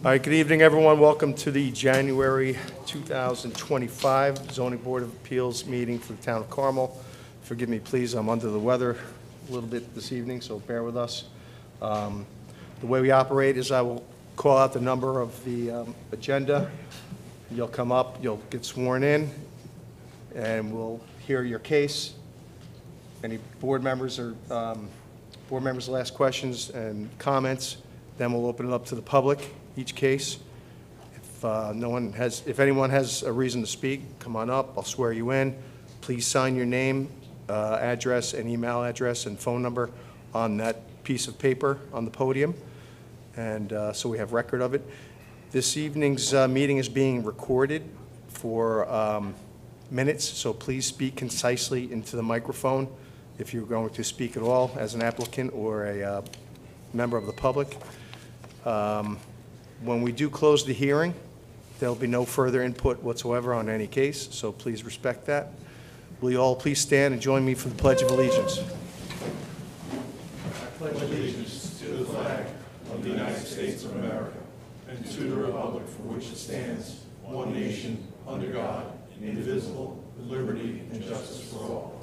All right, good evening, everyone. Welcome to the January 2025 Zoning Board of Appeals meeting for the town of Carmel. Forgive me, please, I'm under the weather a little bit this evening, so bear with us. The way we operate is I will call out the number of the agenda. You'll come up, you'll get sworn in, and we'll hear your case. Any board members will ask questions and comments. Then we'll open it up to the public, each case. If anyone has a reason to speak, come on up, I'll swear you in. Please sign your name, address, and email address and phone number on that piece of paper on the podium, and so we have record of it. This evening's meeting is being recorded for minutes, so please speak concisely into the microphone if you're going to speak at all as an applicant or a member of the public. When we do close the hearing, there'll be no further input whatsoever on any case, so please respect that. Will you all please stand and join me for the Pledge of Allegiance? I pledge allegiance to the flag of the United States of America and to the republic for which it stands, one nation, under God, indivisible, with liberty and justice for all.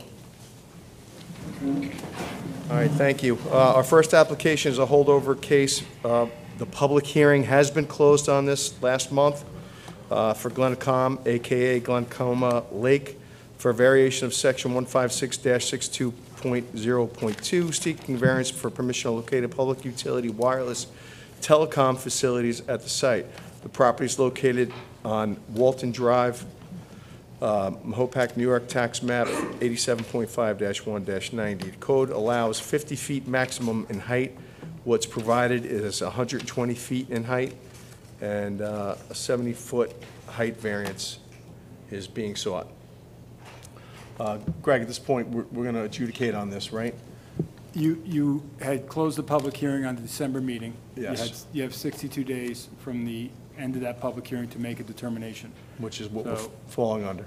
All right, thank you. Our first application is a holdover case. The public hearing has been closed on this last month for Glencom, a.k.a. Glencoma Lake, for a variation of Section 156-62.0.2, seeking variance for permission to locate a public utility wireless telecom facilities at the site. The property is located on Walton Drive, Mahopac, New York, tax map 87.5-1-90. The code allows 50 feet maximum in height. What's provided is 120 feet in height, and a 70-foot height variance is being sought. Greg, at this point, we're going to adjudicate on this, right? You had closed the public hearing on the December meeting. Yes. You have 62 days from the end of that public hearing to make a determination. Which is what we're falling under.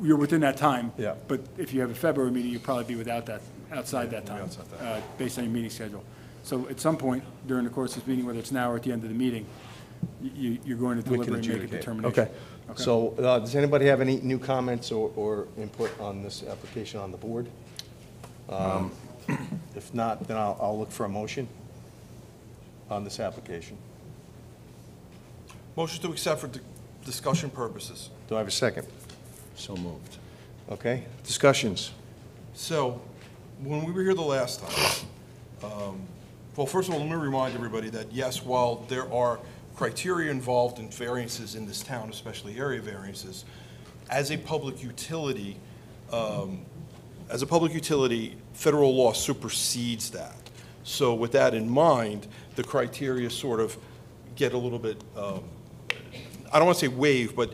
You're within that time. Yeah. But if you have a February meeting, you'll probably be outside that time, based on your meeting schedule. So at some point during the course of this meeting, whether it's now or at the end of the meeting, you're going to deliberate and make a determination. Okay. So does anybody have any new comments or input on this application on the board? If not, then I'll look for a motion on this application. Motion to accept for discussion purposes. Do I have a second? So moved. Okay, discussions. So, when we were here the last time, well, first of all, let me remind everybody that yes, while there are criteria involved in variances in this town, especially area variances, as a public utility, federal law supersedes that. So with that in mind, the criteria sort of get a little bit, I don't want to say waived, but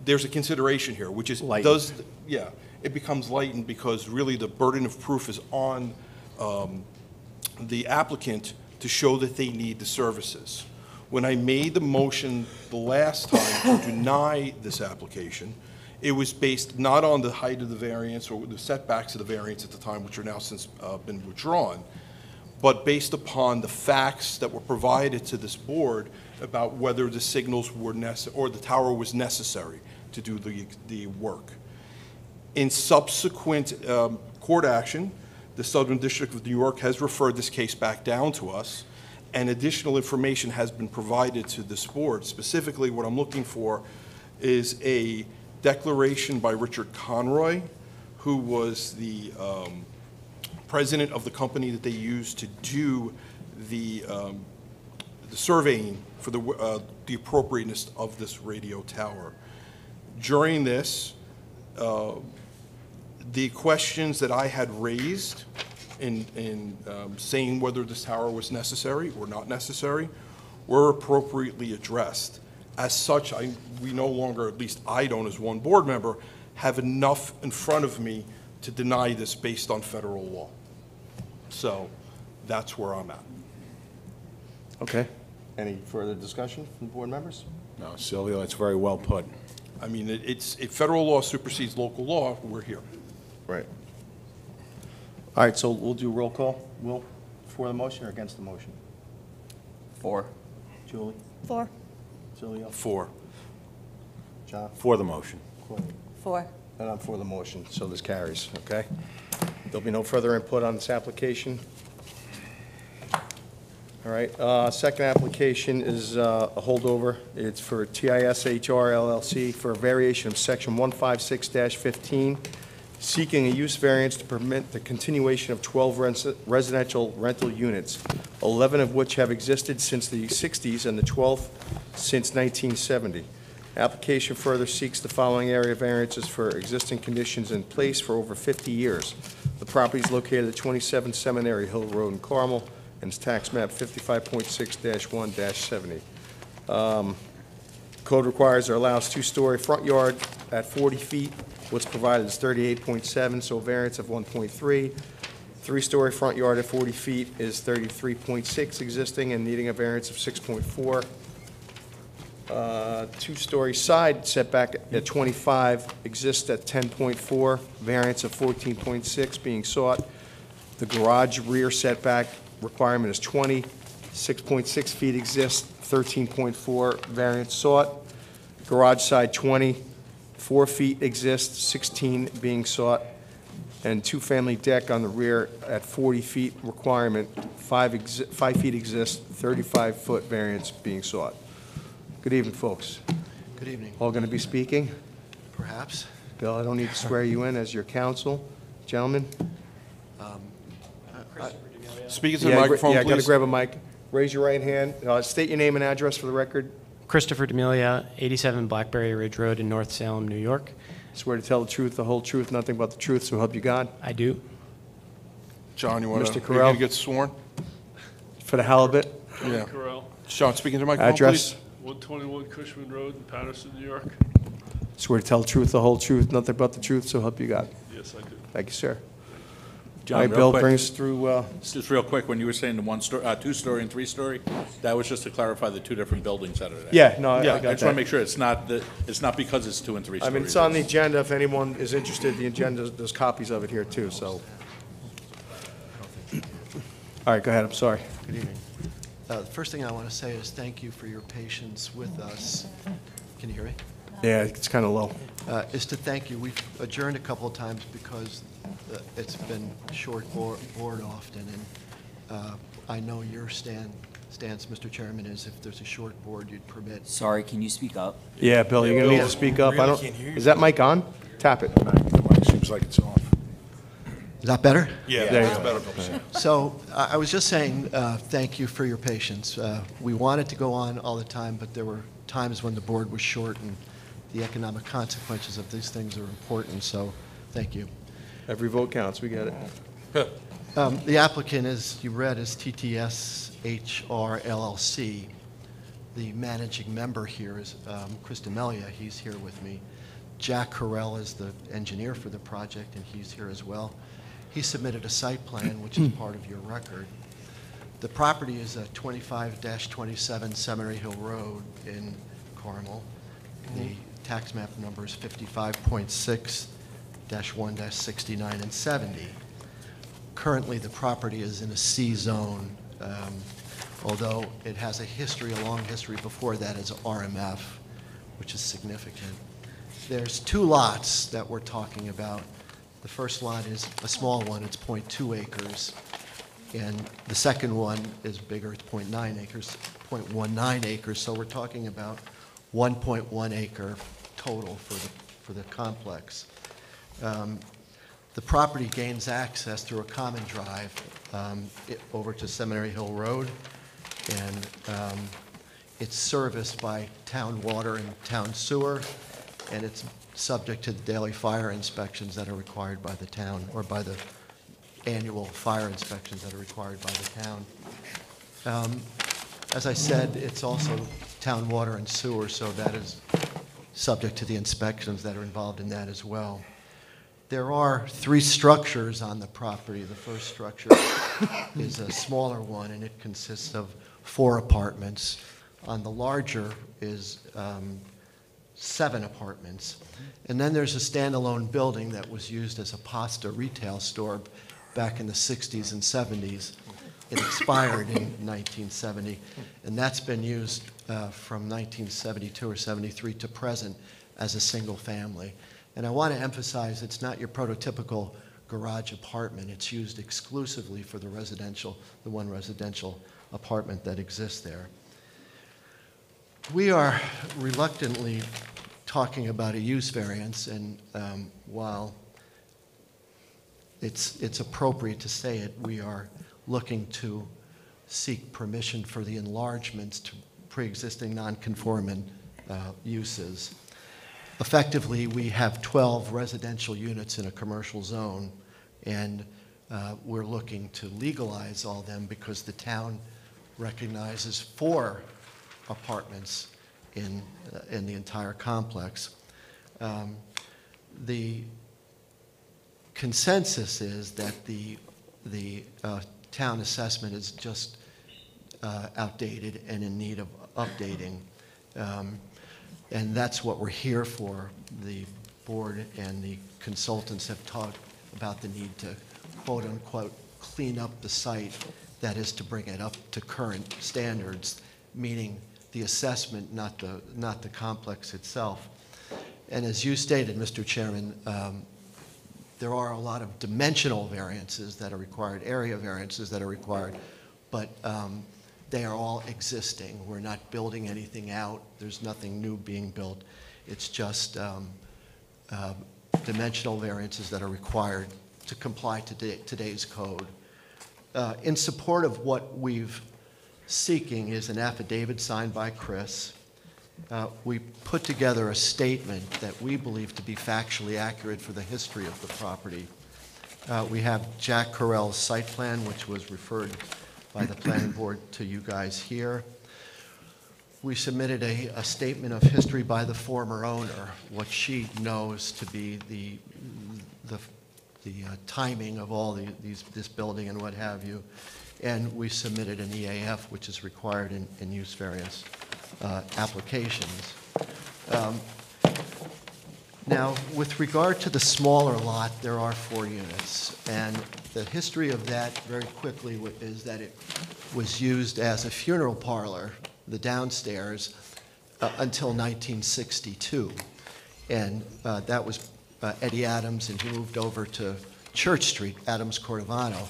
there's a consideration here, which is, it becomes lightened because really the burden of proof is on the applicant to show that they need the services. When I made the motion the last time to deny this application, it was based not on the height of the variance or the setbacks of the variance at the time, which are now since been withdrawn, but based upon the facts that were provided to this board about whether the signals were necessary or the tower was necessary to do the work. In subsequent court action, the Southern District of New York has referred this case back down to us, and additional information has been provided to this board. Specifically, what I'm looking for is a declaration by Richard Conroy, who was the president of the company that they used to do the surveying for the appropriateness of this radio tower. During this, the questions that I had raised in saying whether this tower was necessary or not necessary were appropriately addressed. As such, we no longer, at least I don't as one board member, have enough in front of me to deny this based on federal law. So that's where I'm at. Okay. Any further discussion from board members? No, Silvio, that's very well put. I mean, if federal law supersedes local law, we're here. Right. All right, so we'll do roll call. Will, for the motion or against the motion? For. Julie? For. Silvio? 4. John? For the motion. Courtney? 4. And I'm for the motion, so this carries, okay? There'll be no further input on this application. All right, second application is a holdover. It's for TISHR LLC for a variation of section 156-15, seeking a use variance to permit the continuation of 12 residential rental units, 11 of which have existed since the 60s and the 12th since 1970. Application further seeks the following area variances for existing conditions in place for over 50 years. The property is located at 27 Seminary Hill Road in Carmel, and it's tax map 55.6-1-70. Code requires or allows two-story front yard at 40 feet. What's provided is 38.7, so a variance of 1.3. Three-story front yard at 40 feet is 33.6 existing and needing a variance of 6.4. Two-story side setback at 25 exists at 10.4, variance of 14.6 being sought. The garage rear setback requirement is 20, 6.6 feet exists, 13.4 variance sought. Garage side 20, 4 feet exists, 16 being sought. And two-family deck on the rear at 40 feet requirement, 5 feet exists, 35-foot variance being sought. Good evening, folks. Good evening. All going to be speaking? Perhaps. Bill, I don't need to swear you in as your counsel. Gentlemen? Speak into the microphone, Yeah, I got to please. grab a mic. Raise your right hand. State your name and address for the record. Christopher D'Amelia, 87 Blackberry Ridge Road in North Salem, New York. Swear to tell the truth, the whole truth, nothing but the truth, so help you God. I do. John, you want Mr. to, Carell? you're going to get sworn? For the halibut, Yeah. Carell, John, speak into the microphone, address. please. 121 Cushman Road in Patterson, New York. Swear to tell the truth, the whole truth, nothing but the truth, so help you God. Yes, I do. Thank you, sir. John, All right, real Bill, quick, bring us through, just real quick, when you were saying the two-story and three-story, that was just to clarify the two different buildings that are there. yeah, no, I I got just want to that. make sure it's not because it's 2 and 3 I stories. mean, it's on the agenda. If anyone is interested, the agenda, there's copies of it here, too, so. All right, go ahead, I'm sorry. Good evening. The first thing I want to say is thank you for your patience with us. Can you hear me? Yeah, it's kind of low. Is to thank you. We've adjourned a couple of times because it's been short board often, and I know your stance, Mr. Chairman, is if there's a short board, you'd permit. Sorry, can you speak up? Yeah, Bill, you're going to need to speak up. I don't, is that mic on? Tap it. The mic seems like it's off. Is that better? Yeah, There you that's go. better. So I was just saying, thank you for your patience. We wanted to go on all the time, but there were times when the board was short, and the economic consequences of these things are important, so thank you. Every vote counts, we get it. The applicant, as you read, is TTSHR LLC. The managing member here is Chris D'Amelia. He's here with me. Jack Carell is the engineer for the project, and he's here as well. He submitted a site plan, which is part of your record. The property is at 25-27 Seminary Hill Road in Carmel. The tax map number is 55.6-1-69 and 70. Currently, the property is in a C zone, although it has a long history before that as RMF, which is significant. There's 2 lots that we're talking about. The first lot is a small one, it's 0.2 acres. And the second one is bigger, it's 0.9 acres, 0.19 acres. So we're talking about 1.1 acre total for the complex. The property gains access through a common drive over to Seminary Hill Road, and it's serviced by town water and town sewer, and it's subject to the daily fire inspections that are required by the town, or by the annual fire inspections that are required by the town. As I said, it's also town water and sewer, so that is subject to the inspections that are involved in that as well. There are 3 structures on the property. The first structure is a smaller one, and it consists of 4 apartments. On the larger is 7 apartments. And then there's a standalone building that was used as a pasta retail store back in the 60s and 70s. It expired in 1970, and that's been used from 1972 or 73 to present as a single family. And I want to emphasize it's not your prototypical garage apartment. It's used exclusively for the one residential apartment that exists there. We are reluctantly talking about a use variance, and while it's appropriate to say it, we are looking to seek permission for the enlargements to pre-existing non-conforming uses. Effectively, we have 12 residential units in a commercial zone, and we're looking to legalize all them because the town recognizes 4 apartments in the entire complex. The consensus is that the town assessment is just outdated and in need of updating. And that's what we're here for. The board and the consultants have talked about the need to, quote unquote, clean up the site, that is to bring it up to current standards, meaning the assessment, not the complex itself. And as you stated, Mr. Chairman, there are a lot of dimensional variances that are required, area variances that are required, but they are all existing. We're not building anything out. There's nothing new being built. It's just dimensional variances that are required to comply to today's code. In support of what we've seeking is an affidavit signed by Chris. We put together a statement that we believe to be factually accurate for the history of the property. We have Jack Carell's site plan, which was referred by the planning board to you guys here. We submitted a statement of history by the former owner, what she knows to be the timing of all this building and what have you. And we submitted an EAF, which is required in use variance applications. Now, with regard to the smaller lot, there are 4 units. And the history of that, very quickly, is that it was used as a funeral parlor, the downstairs, until 1962. And that was Eddie Adams, and he moved over to Church Street, Adams Cordovano.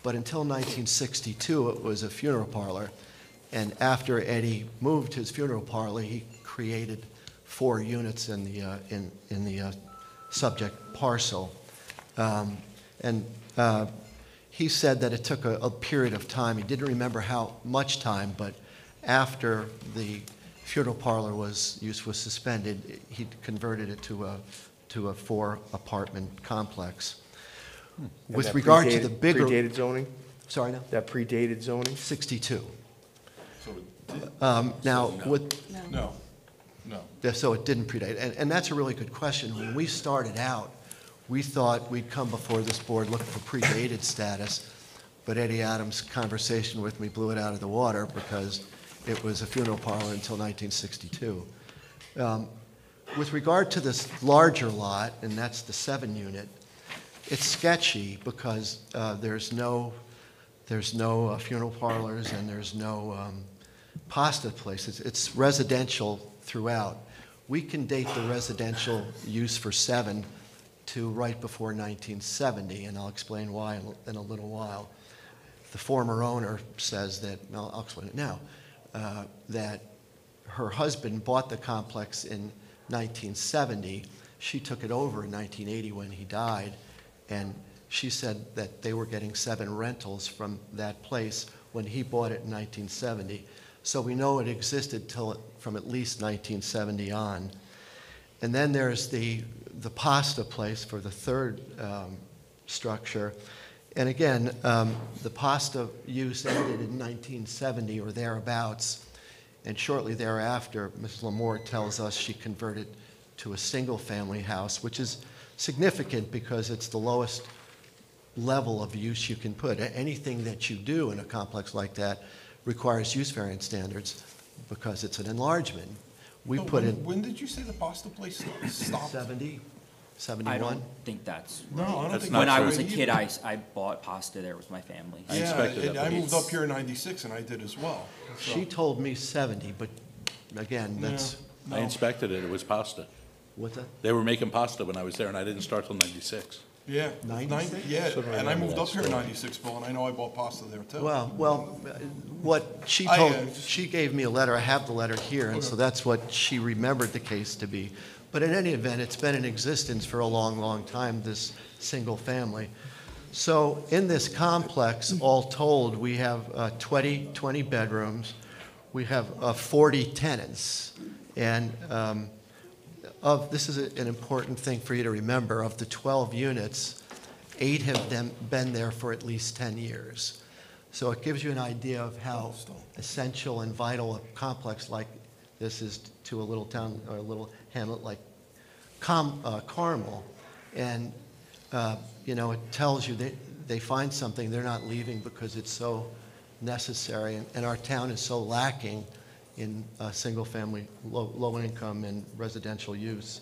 But until 1962, it was a funeral parlor. And after Eddie moved his funeral parlor, he created 4 units in the subject parcel. He said that it took a period of time. He didn't remember how much time, but after the funeral parlor use was suspended, he converted it to a 4-apartment complex. With regard to the bigger... Predated zoning? Sorry, no? That predated zoning? 62. So it did? Now, with... No. Yeah, so it didn't predate. And that's a really good question. When we started out, we thought we'd come before this board looking for predated status, but Eddie Adams' conversation with me blew it out of the water because it was a funeral parlor until 1962. With regard to this larger lot, and that's the 7-unit, it's sketchy because there's no funeral parlors and there's no pasta places. It's residential throughout. We can date the residential use for 7 to right before 1970, and I'll explain why in a little while. The former owner says that, I'll explain it now, that her husband bought the complex in 1970. She took it over in 1980 when he died, and she said that they were getting 7 rentals from that place when he bought it in 1970. So we know it existed from at least 1970 on. And then there's the pasta place for the 3rd structure. And again, the pasta use ended in 1970 or thereabouts. And shortly thereafter, Mrs. Lamore tells us she converted to a single-family house, which is significant because it's the lowest level of use you can put. Anything that you do in a complex like that requires use variance standards because it's an enlargement. We put in... When did you say the pasta place stopped? 70, 71? I don't think that's No, I don't That's think not When I true was a right kid, either. I bought pasta there with my family. I expected Yeah, that, I but moved it's- up here in '96 and I did as well. So- She told me 70, but again, that's, I inspected it, it was pasta. what's that? They were making pasta when I was there, and I didn't start till '96. Yeah. 96? Yeah, and I moved up here in '96, Bill, and I know I bought pasta there too. Well, what she told, she gave me a letter, I have the letter here, and so that's what she remembered the case to be. But in any event, it's been in existence for a long, long time, this single family. So in this complex, all told, we have 20 bedrooms, we have 40 tenants, and this is an important thing for you to remember. Of the 12 units, 8 have been there for at least 10 years. So it gives you an idea of how essential and vital a complex like this is to a little town or a little hamlet like Carmel. And it tells you they find something, they're not leaving because it's so necessary. And our town is so lacking in single-family, low-income and residential use.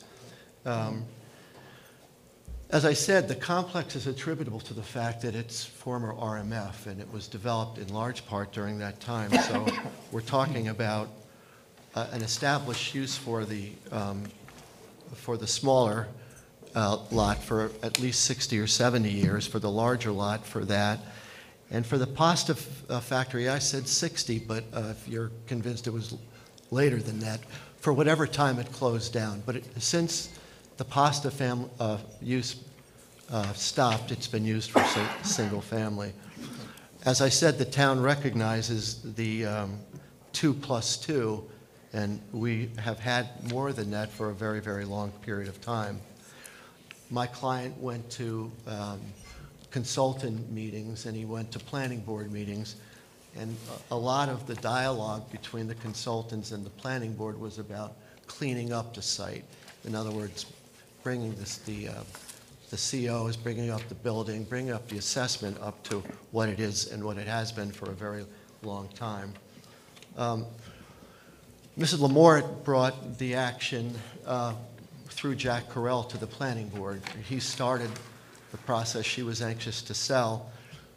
As I said, the complex is attributable to the fact that it's former RMF, and it was developed in large part during that time. So we're talking about an established use for the smaller lot for at least 60 or 70 years, for the larger lot for that. And for the pasta factory, I said 60, but if you're convinced it was later than that, for whatever time it closed down. But since the pasta use stopped, it's been used for single family. As I said, the town recognizes the 2+2, and we have had more than that for a very, very long period of time. My client went to consultant meetings, and he went to planning board meetings, and a lot of the dialogue between the consultants and the planning board was about cleaning up the site. In other words, bringing the COs, bringing up the building, bringing up the assessment up to what it is and what it has been for a very long time. Mrs. Lamort brought the action through Jack Carell to the planning board. He started the process. She was anxious to sell,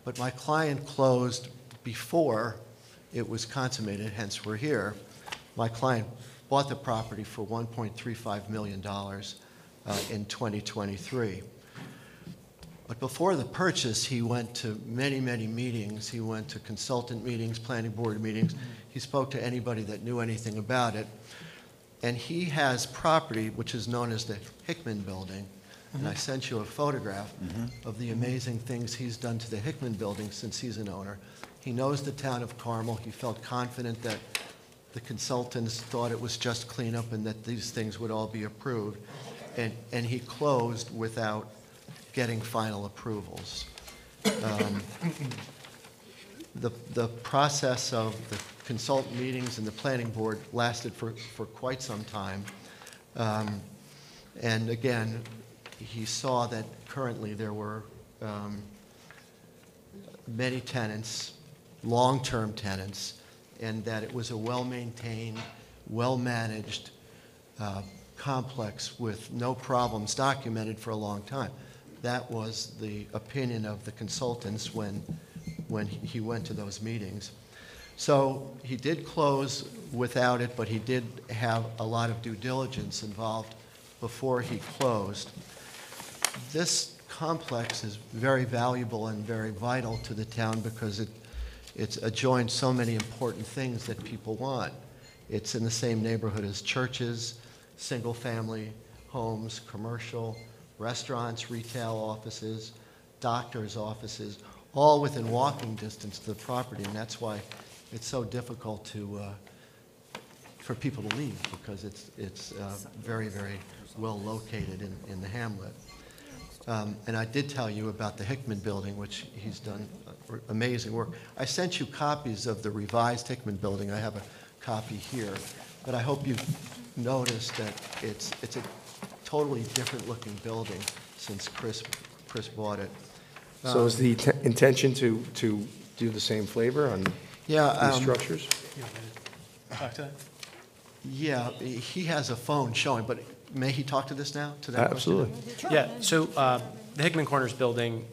but my client closed before it was consummated, hence we're here. My client bought the property for $1.35 million in 2023. But before the purchase, he went to many, many meetings. He went to consultant meetings, planning board meetings. He spoke to anybody that knew anything about it. And he has property, which is known as the Hickman Building. And I sent you a photograph of the amazing things he's done to the Hickman Building since he's an owner. He knows the town of Carmel. He felt confident that the consultants thought it was just cleanup and that these things would all be approved. And he closed without getting final approvals. The process of the consultant meetings and the planning board lasted for quite some time. And again, he saw that currently there were many tenants, long-term tenants, and that it was a well-maintained, well-managed complex with no problems documented for a long time. That was the opinion of the consultants when he went to those meetings. So he did close without it, but he did have a lot of due diligence involved before he closed. This complex is very valuable and very vital to the town because it's adjoined so many important things that people want. It's in the same neighborhood as churches, single-family homes, commercial, restaurants, retail offices, doctors' offices, all within walking distance to the property, and that's why it's so difficult for people to leave, because it's very, very well located in the hamlet. And I did tell you about the Hickman Building, which he's done amazing work. I sent you copies of the revised Hickman Building. I have a copy here, but I hope you've noticed that it's a totally different looking building since Chris bought it. So is the intention to do the same flavor on these structures? Talk to that? Yeah, he has a phone showing, but may he talk to this now? To that question? Absolutely. Yeah, so the Hickman Corners building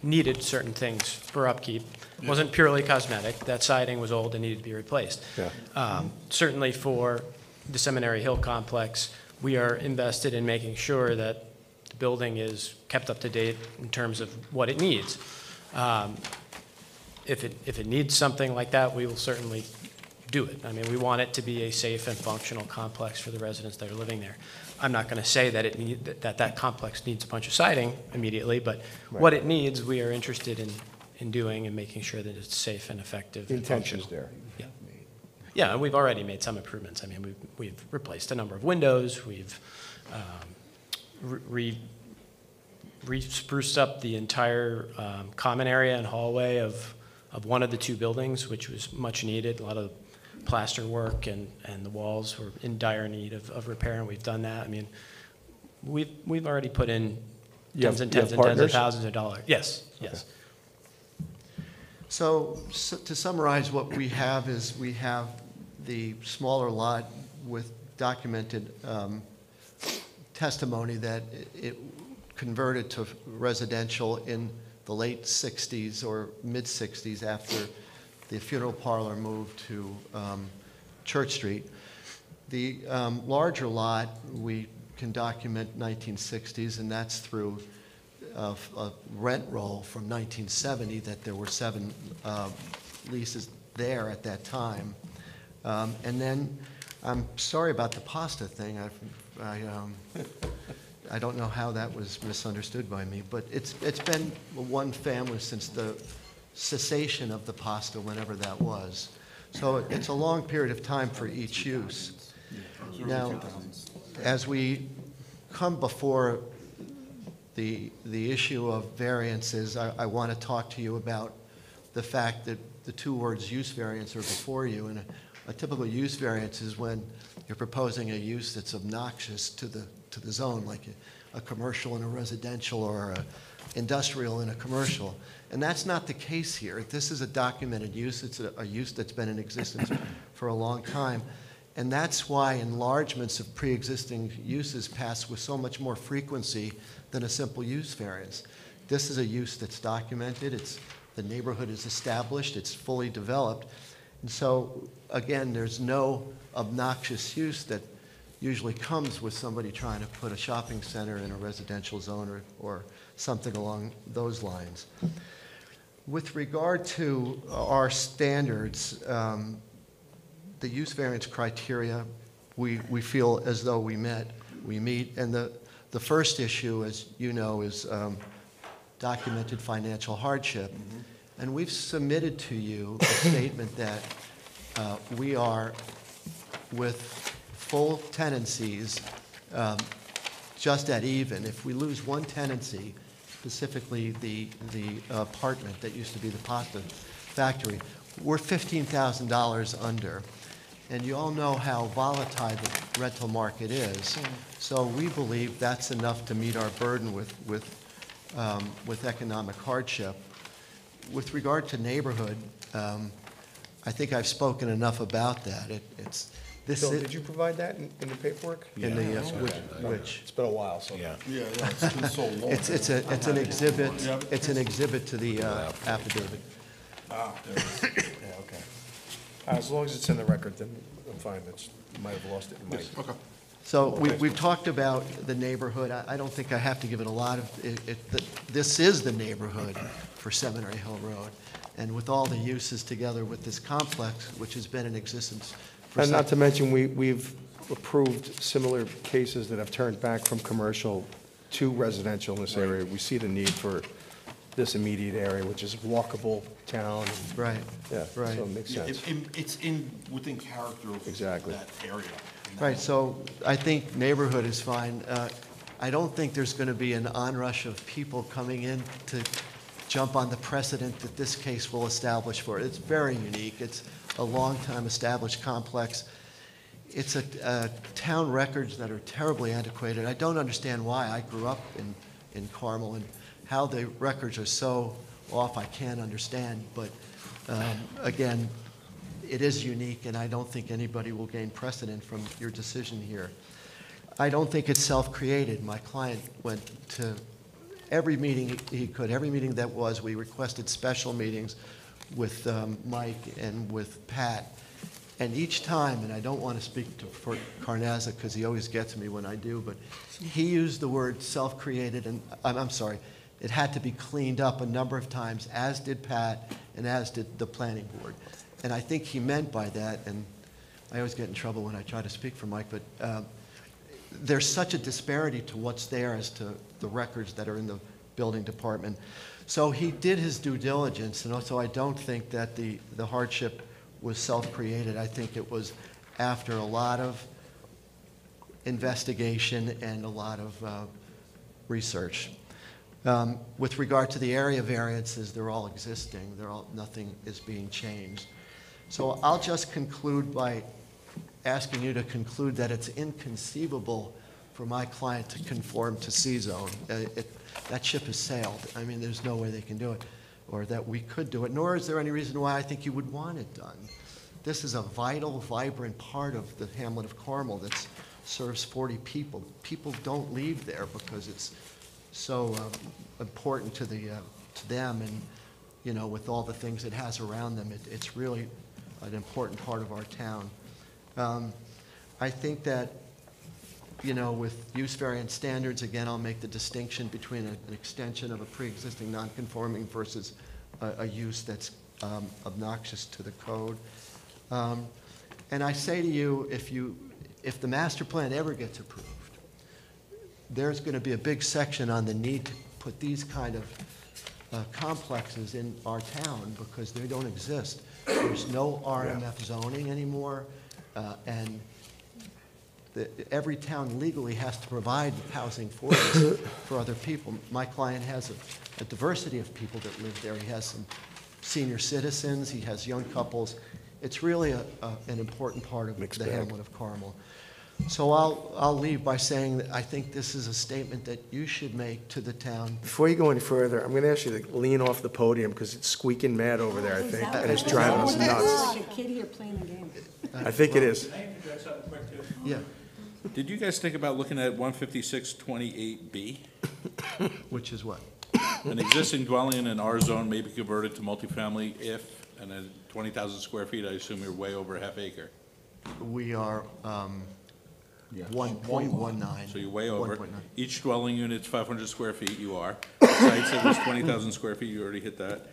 needed certain things for upkeep. wasn't purely cosmetic. That siding was old and needed to be replaced. Yeah. Certainly for the Seminary Hill complex, we are invested in making sure that the building is kept up to date in terms of what it needs. If it needs something like that, we will certainly do it. I mean, we want it to be a safe and functional complex for the residents that are living there. I'm not going to say that that complex needs a bunch of siding immediately, but what it needs, we are interested in doing and making sure that it's safe and effective. The intention's there. Yeah. Yeah, and we've already made some improvements. I mean, we've replaced a number of windows. We've re-spruced up the entire common area and hallway of one of the two buildings, which was much needed. A lot of plaster work and the walls were in dire need of repair, and we've done that. I mean, we've already put in tens and tens of thousands of dollars. Yes, yes. So to summarize, what we have is we have the smaller lot with documented testimony that it converted to residential in the late 60s or mid-60s after the funeral parlor moved to Church Street. The larger lot, we can document 1960s, and that's through a rent roll from 1970 that there were 7 leases there at that time. And then, I'm sorry about the pasta thing. I don't know how that was misunderstood by me, but it's been one family since the cessation of the pasta, whenever that was. So it's a long period of time for each use. Now, as we come before the issue of variances, I want to talk to you about the fact that the two words use variance are before you, and a typical use variance is when you're proposing a use that's obnoxious to the zone, like a commercial and a residential, or a industrial and a commercial. And that's not the case here. This is a documented use. It's a use that's been in existence for a long time. And that's why enlargements of pre-existing uses pass with so much more frequency than a simple use variance. This is a use that's documented. The neighborhood is established. It's fully developed. And so, again, there's no obnoxious use that usually comes with somebody trying to put a shopping center in a residential zone or something along those lines. With regard to our standards, the use variance criteria, we feel as though we meet. And the first issue, as you know, is documented financial hardship. Mm-hmm. And we've submitted to you a statement that we are, with full tenancies, just at even. If we lose one tenancy, specifically the apartment that used to be the pasta factory, we're $15,000 under. And you all know how volatile the rental market is. So we believe that's enough to meet our burden with economic hardship. With regard to neighborhood, I think I've spoken enough about that. Bill, did you provide that in the paperwork? In the, which? It's been a while, so. Yeah. Yeah, it's been so long. It's an exhibit to the affidavit. Ah, there it is. Yeah, okay. As long as it's in the record, then I'm fine. You might have lost it. Okay. So we've talked about the neighborhood. I don't think I have to give it a lot of, this is the neighborhood for Seminary Hill Road. And with all the uses together with this complex, which has been in existence for And not to mention, we've approved similar cases that have turned back from commercial to residential in this area. We see the need for this immediate area, which is walkable town. Right. Yeah, Right. so it makes Yeah, sense. it's within character of Exactly. that area. Right, so I think neighborhood is fine. I don't think there's going to be an onrush of people coming in to jump on the precedent that this case will establish for it. It's very unique. It's a long-time established complex. It's a town records that are terribly antiquated. I don't understand why. I grew up in Carmel, and how the records are so off, I can't understand. But again, it is unique, and I don't think anybody will gain precedent from your decision here. I don't think it's self-created. My client went to every meeting he could. Every meeting that was, we requested special meetings. with Mike and with Pat. And each time, and I don't want to speak for Carnazza because he always gets me when I do, but he used the word self-created, and I'm sorry, it had to be cleaned up a number of times, as did Pat and as did the planning board. And I think he meant by that, and I always get in trouble when I try to speak for Mike, but there's such a disparity to what's there as to the records that are in the building department. So he did his due diligence, and also I don't think that the hardship was self-created. I think it was after a lot of investigation and a lot of research. With regard to the area variances, they're all existing. Nothing is being changed. So I'll just conclude by asking you to conclude that it's inconceivable for my client to conform to C-zone. That ship has sailed. I mean, there's no way they can do it, or that we could do it, nor is there any reason why I think you would want it done. This is a vital, vibrant part of the hamlet of Carmel that serves 40 people. People don't leave there because it's so important to them, and you know, with all the things it has around them, it's really an important part of our town. I think that, you know, with use variance standards, again, I'll make the distinction between an extension of a pre-existing non-conforming versus a use that's obnoxious to the code. And I say to you, if the master plan ever gets approved, there's going to be a big section on the need to put these kind of complexes in our town because they don't exist. There's no RMF zoning anymore, and every town legally has to provide housing for this, for other people. My client has a diversity of people that live there. He has some senior citizens, he has young couples. It's really an important part of the hamlet of Carmel. So I'll leave by saying that I think this is a statement that you should make to the town. Before you go any further, I'm going to ask you to lean off the podium because it's squeaking mad over there, I think, and it's driving us nuts. Like a kid here playing a game. I think it is. Yeah. Did you guys think about looking at 15628B? Which is what? An existing dwelling in an R zone may be converted to multifamily if, and then 20,000 square feet, I assume you're way over a half acre. We are 1.19. So you're way over. 1.9. Each dwelling unit's 500 square feet, you are. Site said was 20,000 square feet, you already hit that.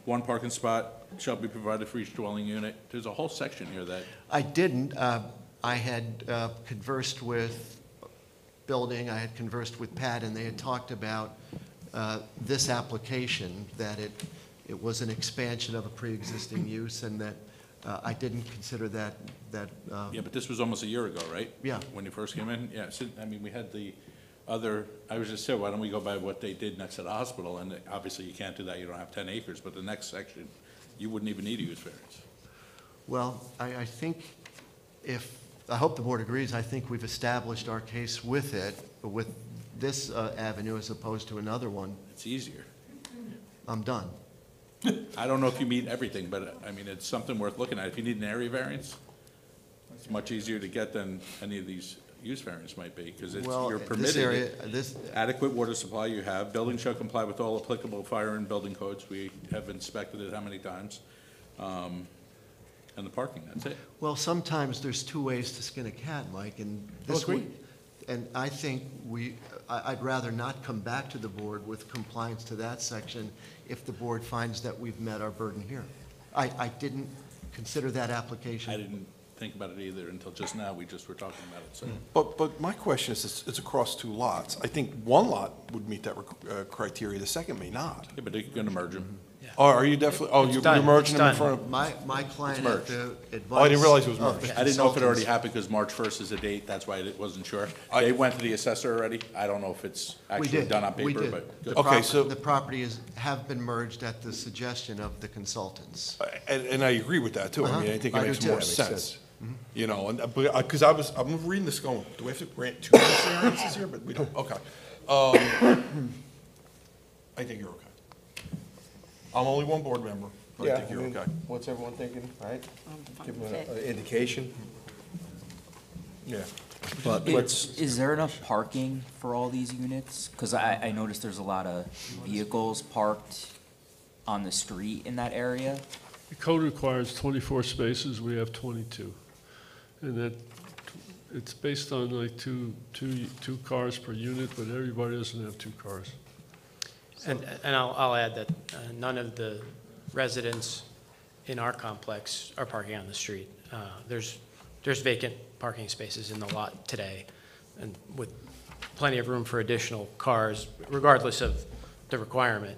One parking spot shall be provided for each dwelling unit. There's a whole section here that, I didn't. I had conversed with building, I had conversed with Pat, and they had talked about this application, that it was an expansion of a pre-existing use, and that I didn't consider that. yeah, but this was almost a year ago, right? Yeah. When you first came in? Yeah, so, I mean, we had the other, I was just saying, why don't we go by what they did next to the hospital? And obviously you can't do that, you don't have 10 acres, but the next section, you wouldn't even need a use variance. Well, I think I hope the board agrees, I think we've established our case with it, with this avenue as opposed to another one. It's easier. I'm done. I don't know if you meet everything, but I mean, it's something worth looking at. If you need an area variance, it's much easier to get than any of these use variants might be, because it's, Well, you're this permitted. area, this, Adequate water supply you have. Building shall comply with all applicable fire and building codes. We have inspected it how many times? And the parking, that's it. well, sometimes there's two ways to skin a cat, Mike, and this agree. would, and I think I'd rather not come back to the board with compliance to that section if the board finds that we've met our burden here. I didn't consider that application. I didn't think about it either until just now. We just were talking about it, so. But my question is, it's across two lots. I think one lot would meet that criteria, the second may not. Yeah, but they're gonna merge them. Oh, are you definitely, you're done. merging It's them in done. front of? My client merged. at the advice. Oh, I didn't realize it was of merged. the I didn't know if it already consultants- happened because March 1st is the date. That's why I wasn't sure. They went to the assessor already. I don't know if it's We actually did. done on We paper, did. but. The good. Okay, so- The properties have been merged at the suggestion of the consultants. And I agree with that, too. I mean, I think it I do makes too. more That makes sense. You know, and, because I'm reading this going, do we have to grant two use variances here? But we don't, okay. I think you're okay. I'm only one board member, but I think you're okay. What's everyone thinking, right? Give them fine. an indication. Yeah. But let's, Is there enough parking for all these units? Because I noticed there's a lot of vehicles parked on the street in that area? The code requires 24 spaces, we have 22. And that, it's based on like two cars per unit, but everybody doesn't have 2 cars. And I'll add that none of the residents in our complex are parking on the street. There's vacant parking spaces in the lot today, and with plenty of room for additional cars, regardless of the requirement.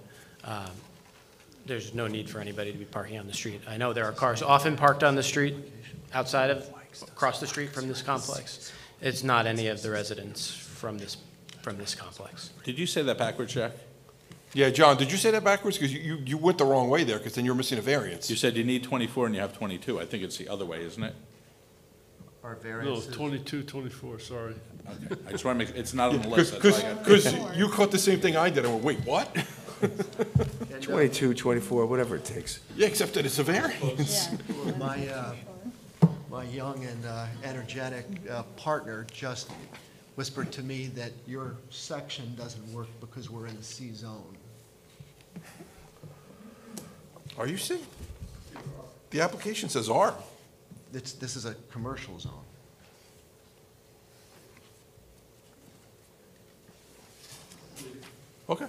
There's no need for anybody to be parking on the street. I know there are cars often parked on the street across the street from this complex. It's not any of the residents from this complex. Did you say that backwards, Jack? Yeah, John, did you say that backwards? Because you went the wrong way there, because then you're missing a variance. You said you need 24 and you have 22. I think it's the other way, isn't it? Our No, variances. 22, 24, sorry. Okay. I just want to make, it's not on the list. That's why I got- Because you caught the same thing I did, and went, wait, what? 22, 24, whatever it takes. Yeah, except that it's a variance. My young and energetic partner just whispered to me that your section doesn't work because we're in a C zone. Are you seeing? The application says R. This is a commercial zone. Okay.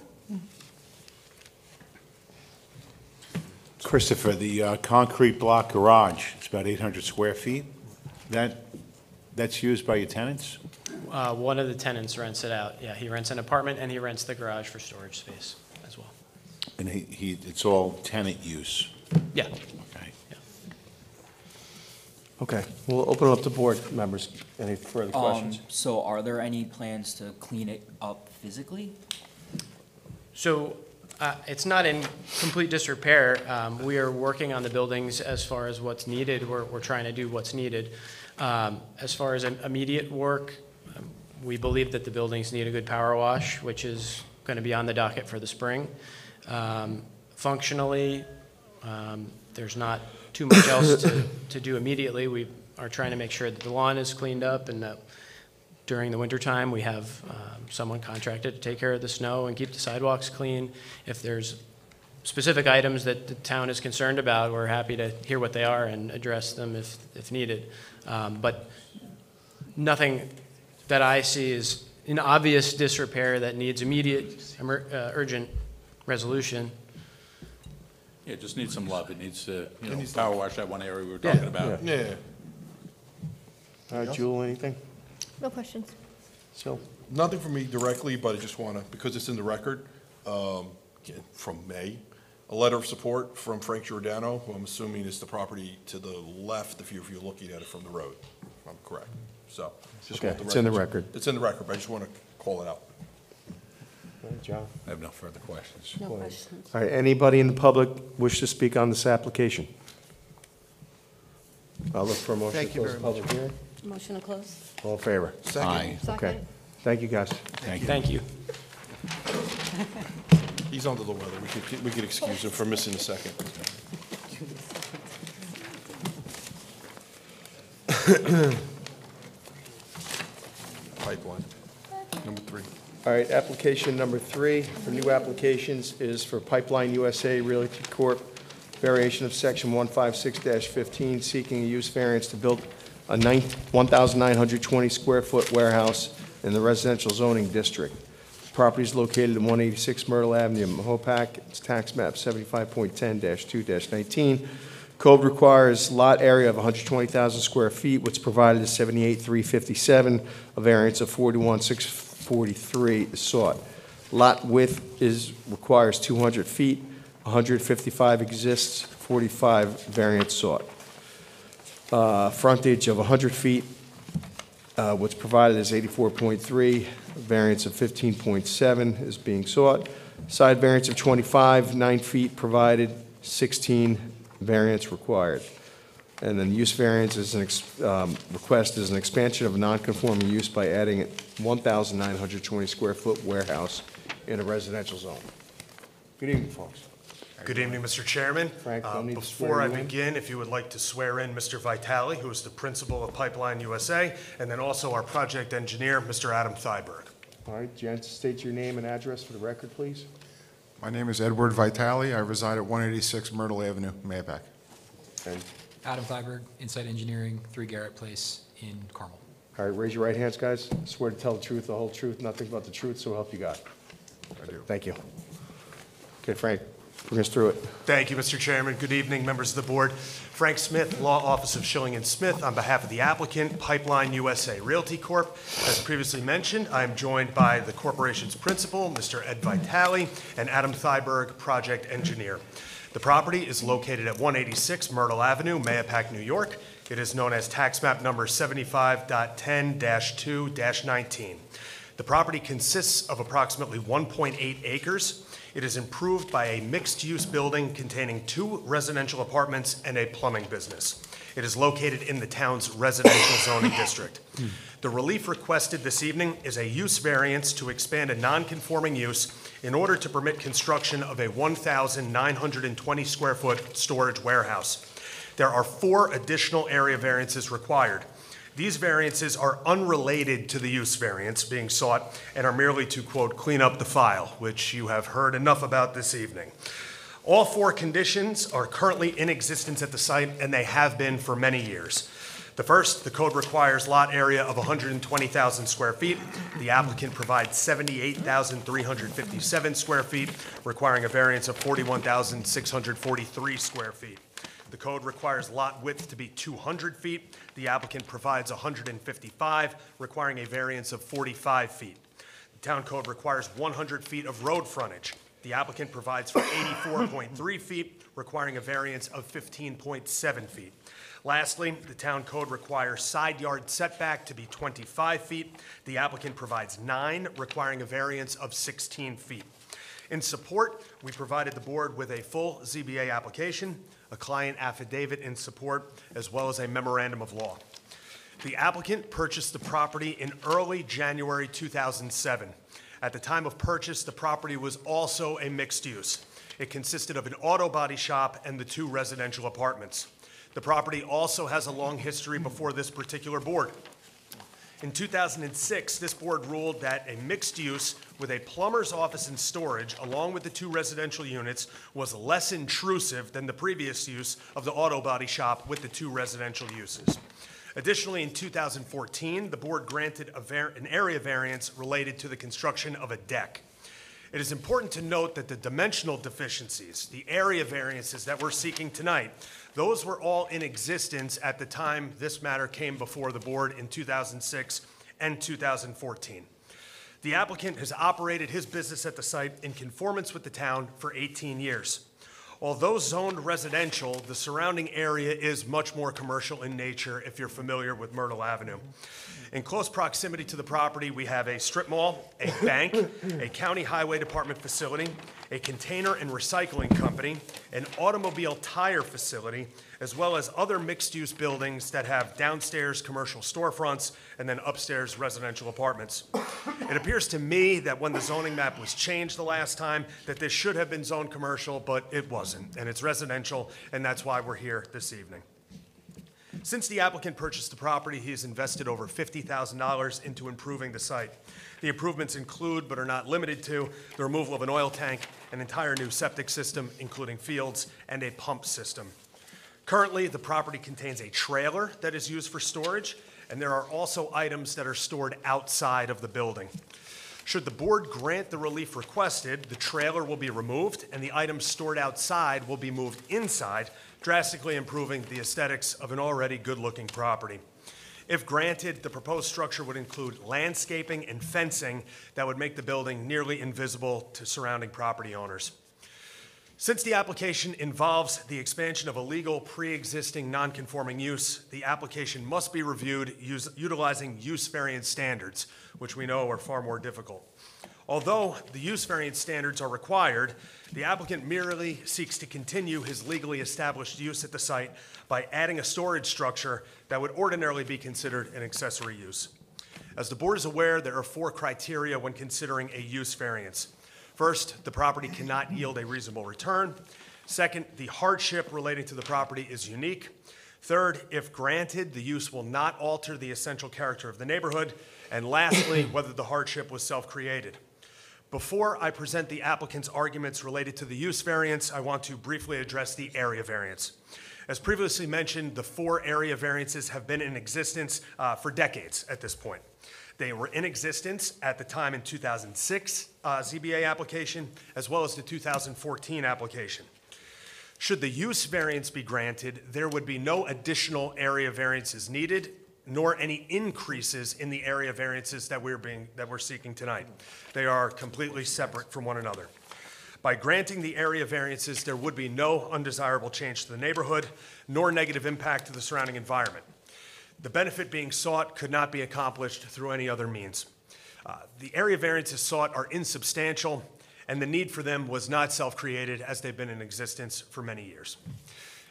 Christopher, the concrete block garage, it's about 800 square feet. That's used by your tenants? One of the tenants rents it out. Yeah, he rents an apartment and he rents the garage for storage space as well. And it's all tenant use? Yeah. Okay. Okay, we'll open it up to board members. Any further questions? So are there any plans to clean it up physically? So it's not in complete disrepair. We are working on the buildings as far as what's needed. We're trying to do what's needed. As far as immediate work, we believe that the buildings need a good power wash, which is going to be on the docket for the spring. Functionally, there's not too much else to do immediately. We are trying to make sure that the lawn is cleaned up and that during the wintertime, we have someone contracted to take care of the snow and keep the sidewalks clean. If there's specific items that the town is concerned about, we're happy to hear what they are and address them if needed. But nothing that I see is in obvious disrepair that needs immediate, urgent resolution. Yeah, it just needs some love. It needs to, power wash that one area we were talking about. Yeah. All right, Jewel, anything? No questions. So, Nothing from me directly, but I just want to, because it's in the record, from May, a letter of support from Frank Giordano, who I'm assuming is the property to the left if you're looking at it from the road, if I'm correct. So, just Okay, want it's in the record. It's in the record, but I just want to call it out. all right, John. I have no further questions. No questions. All right, anybody in the public wish to speak on this application? I'll look for a motion Thank to you close the very much. public hearing. Motion to close. All in favor? Aye. Okay. Thank you, guys. Thank you. Thank you. He's under the weather. We could excuse him for missing a second. Pipeline, number 3. All right, application number 3 for new applications is for Pipeline USA Realty Corp., variation of section 156-15, seeking a use variance to build a 1,920 square foot warehouse in the residential zoning district. The property is located at 186 Myrtle Avenue, Mahopac. It's tax map 75.10-2-19. Code requires lot area of 120,000 square feet, what's provided is 78,357. A variance of 41,643 is sought. Lot width requires 200 feet, 155 exists, 45 variance sought. Frontage of 100 feet, what's provided is 84.3, variance of 15.7 is being sought. Side variance of 25, 9 feet provided, 16 variance required. And then use variance is request is an expansion of a non-conforming use by adding a 1,920 square foot warehouse in a residential zone. Good evening, folks. Good evening, Mr. Chairman. Frank, don't need to Before swear I you in. begin, if you would like to swear in Mr. Vitale, who is the principal of Pipeline USA, and then also our project engineer, Mr. Adam Thyberg. All right, gents, state your name and address for the record, please. My name is Edward Vitale. I reside at 186 Myrtle Avenue, Mahopac. And, Adam Thyberg, Insight Engineering, 3 Garrett Place in Carmel. all right, raise your right hands, guys. Swear to tell the truth, the whole truth, nothing but the truth, so help you God. I do. Thank you. Okay, Frank, bring us through it. Thank you, Mr. Chairman. Good evening, members of the board. Frank Smith, Law Office of Schilling and Smith, on behalf of the applicant, Pipeline USA Realty Corp. As previously mentioned, I am joined by the corporation's principal, Mr. Ed Vitale, and Adam Thyberg, project engineer. The property is located at 186 Myrtle Avenue, Mahopac, New York. It is known as tax map number 75.10-2-19. The property consists of approximately 1.8 acres. It is improved by a mixed-use building containing 2 residential apartments and a plumbing business. It is located in the town's residential zoning district. The relief requested this evening is a use variance to expand a non-conforming use in order to permit construction of a 1,920 square foot storage warehouse. There are 4 additional area variances required. These variances are unrelated to the use variance being sought and are merely to, quote, clean up the file, which you have heard enough about this evening. All 4 conditions are currently in existence at the site, and they have been for many years. The first, the code requires lot area of 120,000 square feet. The applicant provides 78,357 square feet, requiring a variance of 41,643 square feet. The code requires lot width to be 200 feet. The applicant provides 155, requiring a variance of 45 feet. The town code requires 100 feet of road frontage. The applicant provides for 84.3 feet, requiring a variance of 15.7 feet. Lastly, the town code requires side yard setback to be 25 feet. The applicant provides 9, requiring a variance of 16 feet. In support, we provided the board with a full ZBA application, a client affidavit in support, as well as a memorandum of law. The applicant purchased the property in early January 2007. At the time of purchase, the property was also a mixed use. It consisted of an auto body shop and the 2 residential apartments. The property also has a long history before this particular board. In 2006, this board ruled that a mixed use with a plumber's office and storage, along with the 2 residential units, was less intrusive than the previous use of the auto body shop with the 2 residential uses. Additionally, in 2014, the board granted an area variance related to the construction of a deck. It is important to note that the dimensional deficiencies, the area variances that we're seeking tonight, those were all in existence at the time this matter came before the board in 2006 and 2014. The applicant has operated his business at the site in conformance with the town for 18 years. Although zoned residential, the surrounding area is much more commercial in nature if you're familiar with Myrtle Avenue. In close proximity to the property, we have a strip mall, a bank, a county highway department facility, a container and recycling company, an automobile tire facility, as well as other mixed-use buildings that have downstairs commercial storefronts and then upstairs residential apartments. It appears to me that when the zoning map was changed the last time, that this should have been zoned commercial, but it wasn't, and it's residential, and that's why we're here this evening. Since the applicant purchased the property, he has invested over $50,000 into improving the site. The improvements include, but are not limited to, the removal of an oil tank, an entire new septic system, including fields, and a pump system. Currently, the property contains a trailer that is used for storage, and there are also items that are stored outside of the building. Should the board grant the relief requested, the trailer will be removed, and the items stored outside will be moved inside, drastically improving the aesthetics of an already good-looking property. If granted, the proposed structure would include landscaping and fencing that would make the building nearly invisible to surrounding property owners. Since the application involves the expansion of a legal pre-existing non-conforming use, the application must be reviewed utilizing use variance standards, which we know are far more difficult. Although the use variance standards are required, the applicant merely seeks to continue his legally established use at the site by adding a storage structure that would ordinarily be considered an accessory use. As the board is aware, there are 4 criteria when considering a use variance. First, the property cannot yield a reasonable return. Second, the hardship relating to the property is unique. Third, if granted, the use will not alter the essential character of the neighborhood. And lastly, whether the hardship was self-created. Before I present the applicant's arguments related to the use variance, I want to briefly address the area variance. As previously mentioned, the 4 area variances have been in existence for decades at this point. They were in existence at the time in 2006 ZBA application, as well as the 2014 application. Should the use variance be granted, there would be no additional area variances needed, nor any increases in the area variances that we're seeking tonight. They are completely separate from one another. By granting the area variances, there would be no undesirable change to the neighborhood, nor negative impact to the surrounding environment. The benefit being sought could not be accomplished through any other means. The area variances sought are insubstantial, and the need for them was not self-created, as they've been in existence for many years.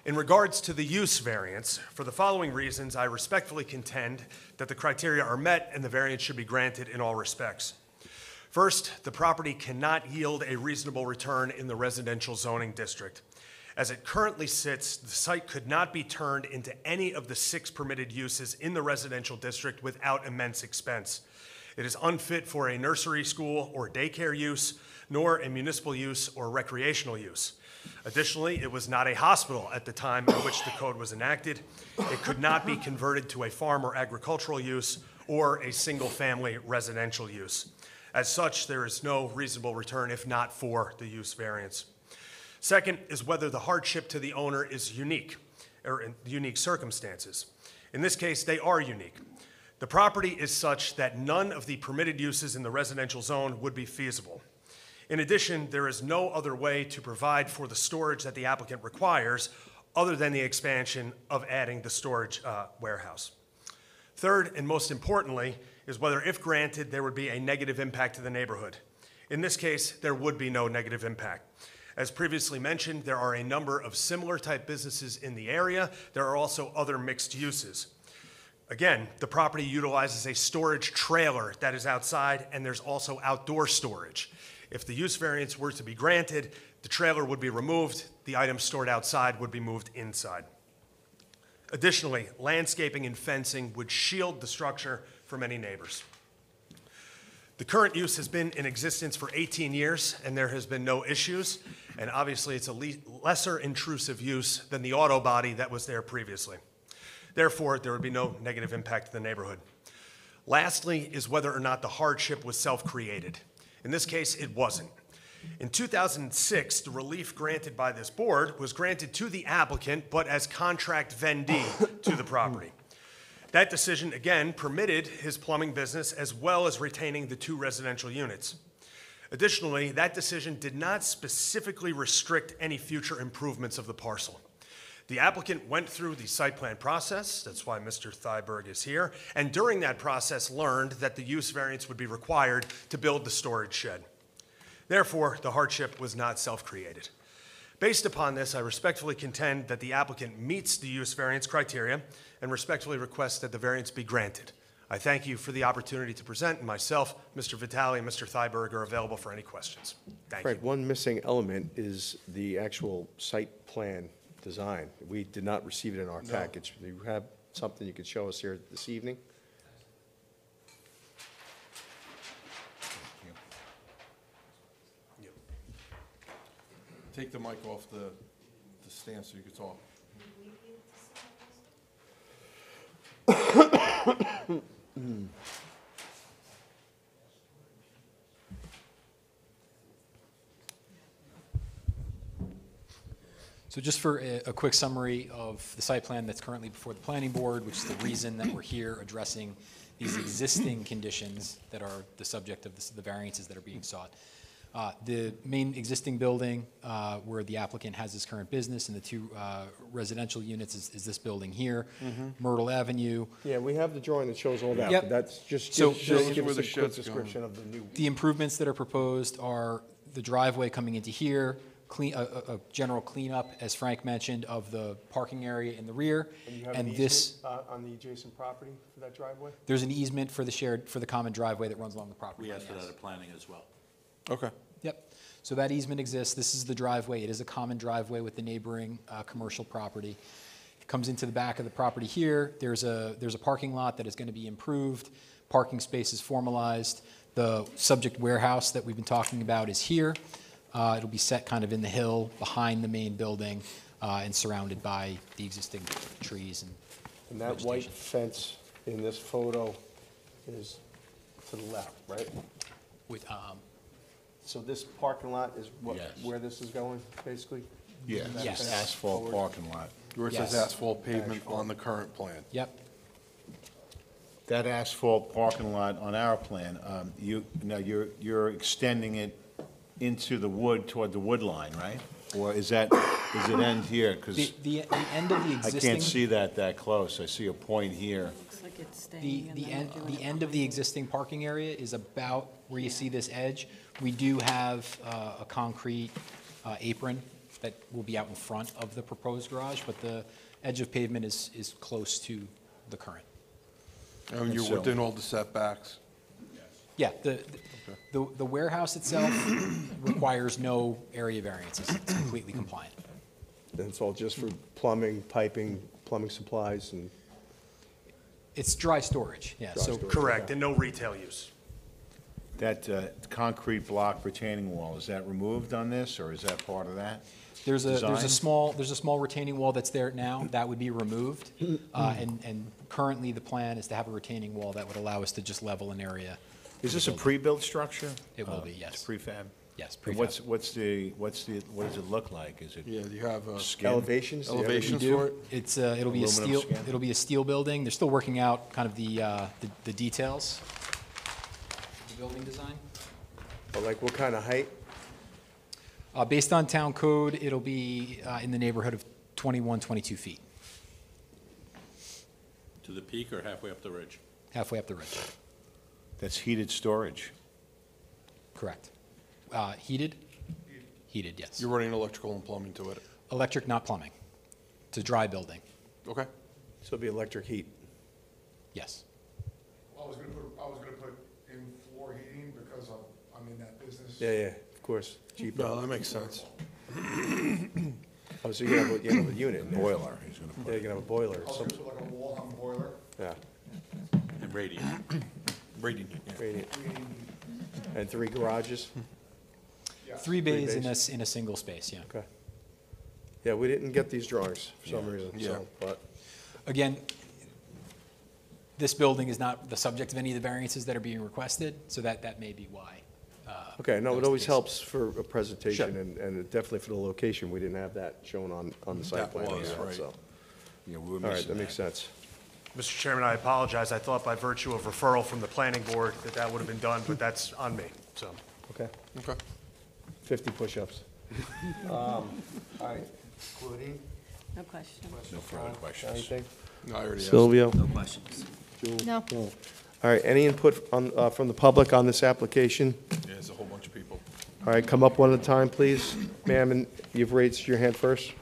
In regards to the use variance, for the following reasons, I respectfully contend that the criteria are met and the variance should be granted in all respects. First, the property cannot yield a reasonable return in the residential zoning district. As it currently sits, the site could not be turned into any of the 6 permitted uses in the residential district without immense expense. It is unfit for a nursery school or daycare use, nor a municipal use or recreational use. Additionally, it was not a hospital at the time in which the code was enacted. It could not be converted to a farm or agricultural use or a single-family residential use. As such, there is no reasonable return if not for the use variance. Second is whether the hardship to the owner is unique, or in unique circumstances. In this case, they are unique. The property is such that none of the permitted uses in the residential zone would be feasible. In addition, there is no other way to provide for the storage that the applicant requires other than the expansion of adding the storage warehouse. Third, and most importantly, is whether, if granted, there would be a negative impact to the neighborhood. In this case, there would be no negative impact. As previously mentioned, there are a number of similar type businesses in the area. There are also other mixed uses. Again, the property utilizes a storage trailer that is outside, and there's also outdoor storage. If the use variance were to be granted, the trailer would be removed, the items stored outside would be moved inside. Additionally, landscaping and fencing would shield the structure from any neighbors. The current use has been in existence for 18 years, and there has been no issues, and obviously it's a lesser intrusive use than the auto body that was there previously. Therefore, there would be no negative impact to the neighborhood. Lastly is whether or not the hardship was self-created. In this case, it wasn't. In 2006, the relief granted by this board was granted to the applicant, but as contract vendee to the property. That decision, again, permitted his plumbing business as well as retaining the 2 residential units. Additionally, that decision did not specifically restrict any future improvements of the parcel. The applicant went through the site plan process, that's why Mr. Thyberg is here, and during that process learned that the use variance would be required to build the storage shed. Therefore, the hardship was not self-created. Based upon this, I respectfully contend that the applicant meets the use variance criteria and respectfully request that the variance be granted. I thank you for the opportunity to present, and myself, Mr. Vitale, and Mr. Thyberg are available for any questions. Thank Fred, you. one missing element is the actual site plan design. We did not receive it in our package. Do you have something you could show us here this evening? Take the mic off the stand so you can talk. So just for a quick summary of the site plan that's currently before the planning board, which is the reason that we're here addressing these existing conditions that are the subject of the variances that are being sought. The main existing building where the applicant has his current business and the 2 residential units is this building here, Myrtle Avenue. Yeah, we have the drawing that shows all that. Yep. But that's just So give us a quick description of the new. The improvements that are proposed are the driveway coming into here, a general cleanup, as Frank mentioned, of the parking area in the rear. And you have and an this, easement on the adjacent property for that driveway? there's an easement for the common driveway that runs along the property. We asked for yes. that at planning as well. Okay. Yep. So that easement exists. This is the driveway. It is a common driveway with the neighboring commercial property. It comes into the back of the property here. There's a parking lot that is going to be improved. Parking space is formalized. The subject warehouse that we've been talking about is here. It'll be set kind of in the hill behind the main building and surrounded by the existing trees And that white fence in this photo is to the left, right? with, So this parking lot is what, Yes. where this is going, basically? Yeah, Yes. it's asphalt parking lot. Where it says Yes. asphalt pavement on the current plan. yep, That asphalt parking lot on our plan, you're extending it into the wood, toward the wood line, right? Or is it end here? Because the end of the I existing. can't see that close. I see a point here. Looks like it's The, staying and the then end, they're doing the it end of the existing parking area is about where you see this edge. We do have a concrete apron that will be out in front of the proposed garage, but the edge of pavement is close to the current. And you're so- within all the setbacks? Yeah, the warehouse itself requires no area variances. It's completely compliant. And it's all just for plumbing, piping, plumbing supplies, and It's dry storage, yeah, so. Correct, and no retail use. That concrete block retaining wall, is that removed on this, or is that part of that? There's a Design? small retaining wall that's there now, that would be removed. And currently, the plan is to have a retaining wall that would allow us to just level an area. Is this a pre-built structure? It will be, yes. It's prefab? Yes, And prefab. what does it look like? Is it Yeah, do you have skin? elevations? Do you have any- elevations We do. for it? It's, it'll be a Aluminum steel, skin? it'll be a steel building. They're still working out kind of the details, the building design. Or like what kind of height? Based on town code, it'll be in the neighborhood of 21, 22 feet, To the peak or halfway up the ridge? halfway up the ridge. That's heated storage. Correct. Heated? Heated, yes. You're running electrical and plumbing to it? Electric, not plumbing. It's a dry building, Okay. So it'll be electric heat. yes. I was gonna put in floor heating because I'm in that business. Yeah, of course, cheaper. No, that makes sense. Oh, so you're gonna have a unit in there. Boiler, he's gonna Yeah, put. you're gonna have a boiler I or was gonna something. put like a wall hung boiler. Yeah, And radiant. Radiant, yeah. radiant. And 3 garages? Yeah. 3 bays in bays. in a single space, yeah. Okay. Yeah, we didn't get these drawings for some reason, Yeah. so, but, Again, this building is not the subject of any of the variances that are being requested, so that may be why. okay, no, it those always cases. helps for a presentation, Sure. and definitely for the location, we didn't have that shown on the site That plan. was, yet, right. so. Yeah, we were All right, missing that makes sense. Mr. Chairman, I apologize. I thought by virtue of referral from the planning board that would have been done, but that's on me, so. Okay, Okay. 50 push-ups. All right, Claudine? No question. No further questions. Anything? No, I already asked. Silvio? No questions. No. All right, any input on, from the public on this application? Yeah, there's a whole bunch of people. All right, come up one at a time, please. Ma'am, and you've raised your hand first.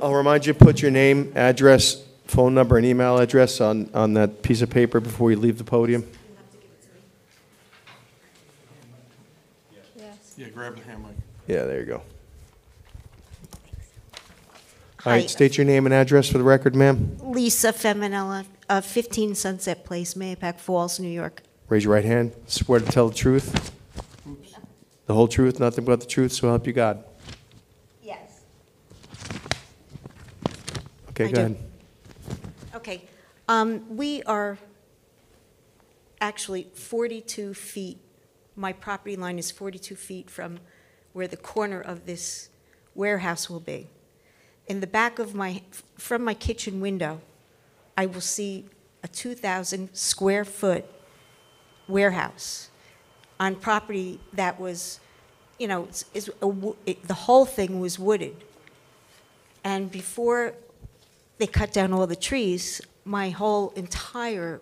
I'll remind you, put your name, address, phone number, and email address on that piece of paper before you leave the podium. Yes. Yeah, grab the hand mic. Yeah, there you go. All Hi. right, state your name and address for the record, ma'am. Lisa Feminella, 15 Sunset Place, Mahopac Falls, New York. Raise your right hand. Swear to tell the truth, the whole truth, nothing but the truth, so help you God. Yes. Okay, I go do. ahead. Okay. We are actually 42 feet, my property line is 42 feet from where the corner of this warehouse will be. In the back of from my kitchen window, I will see a 2,000 square foot warehouse on property that was, you know, the whole thing was wooded. And before they cut down all the trees, my whole entire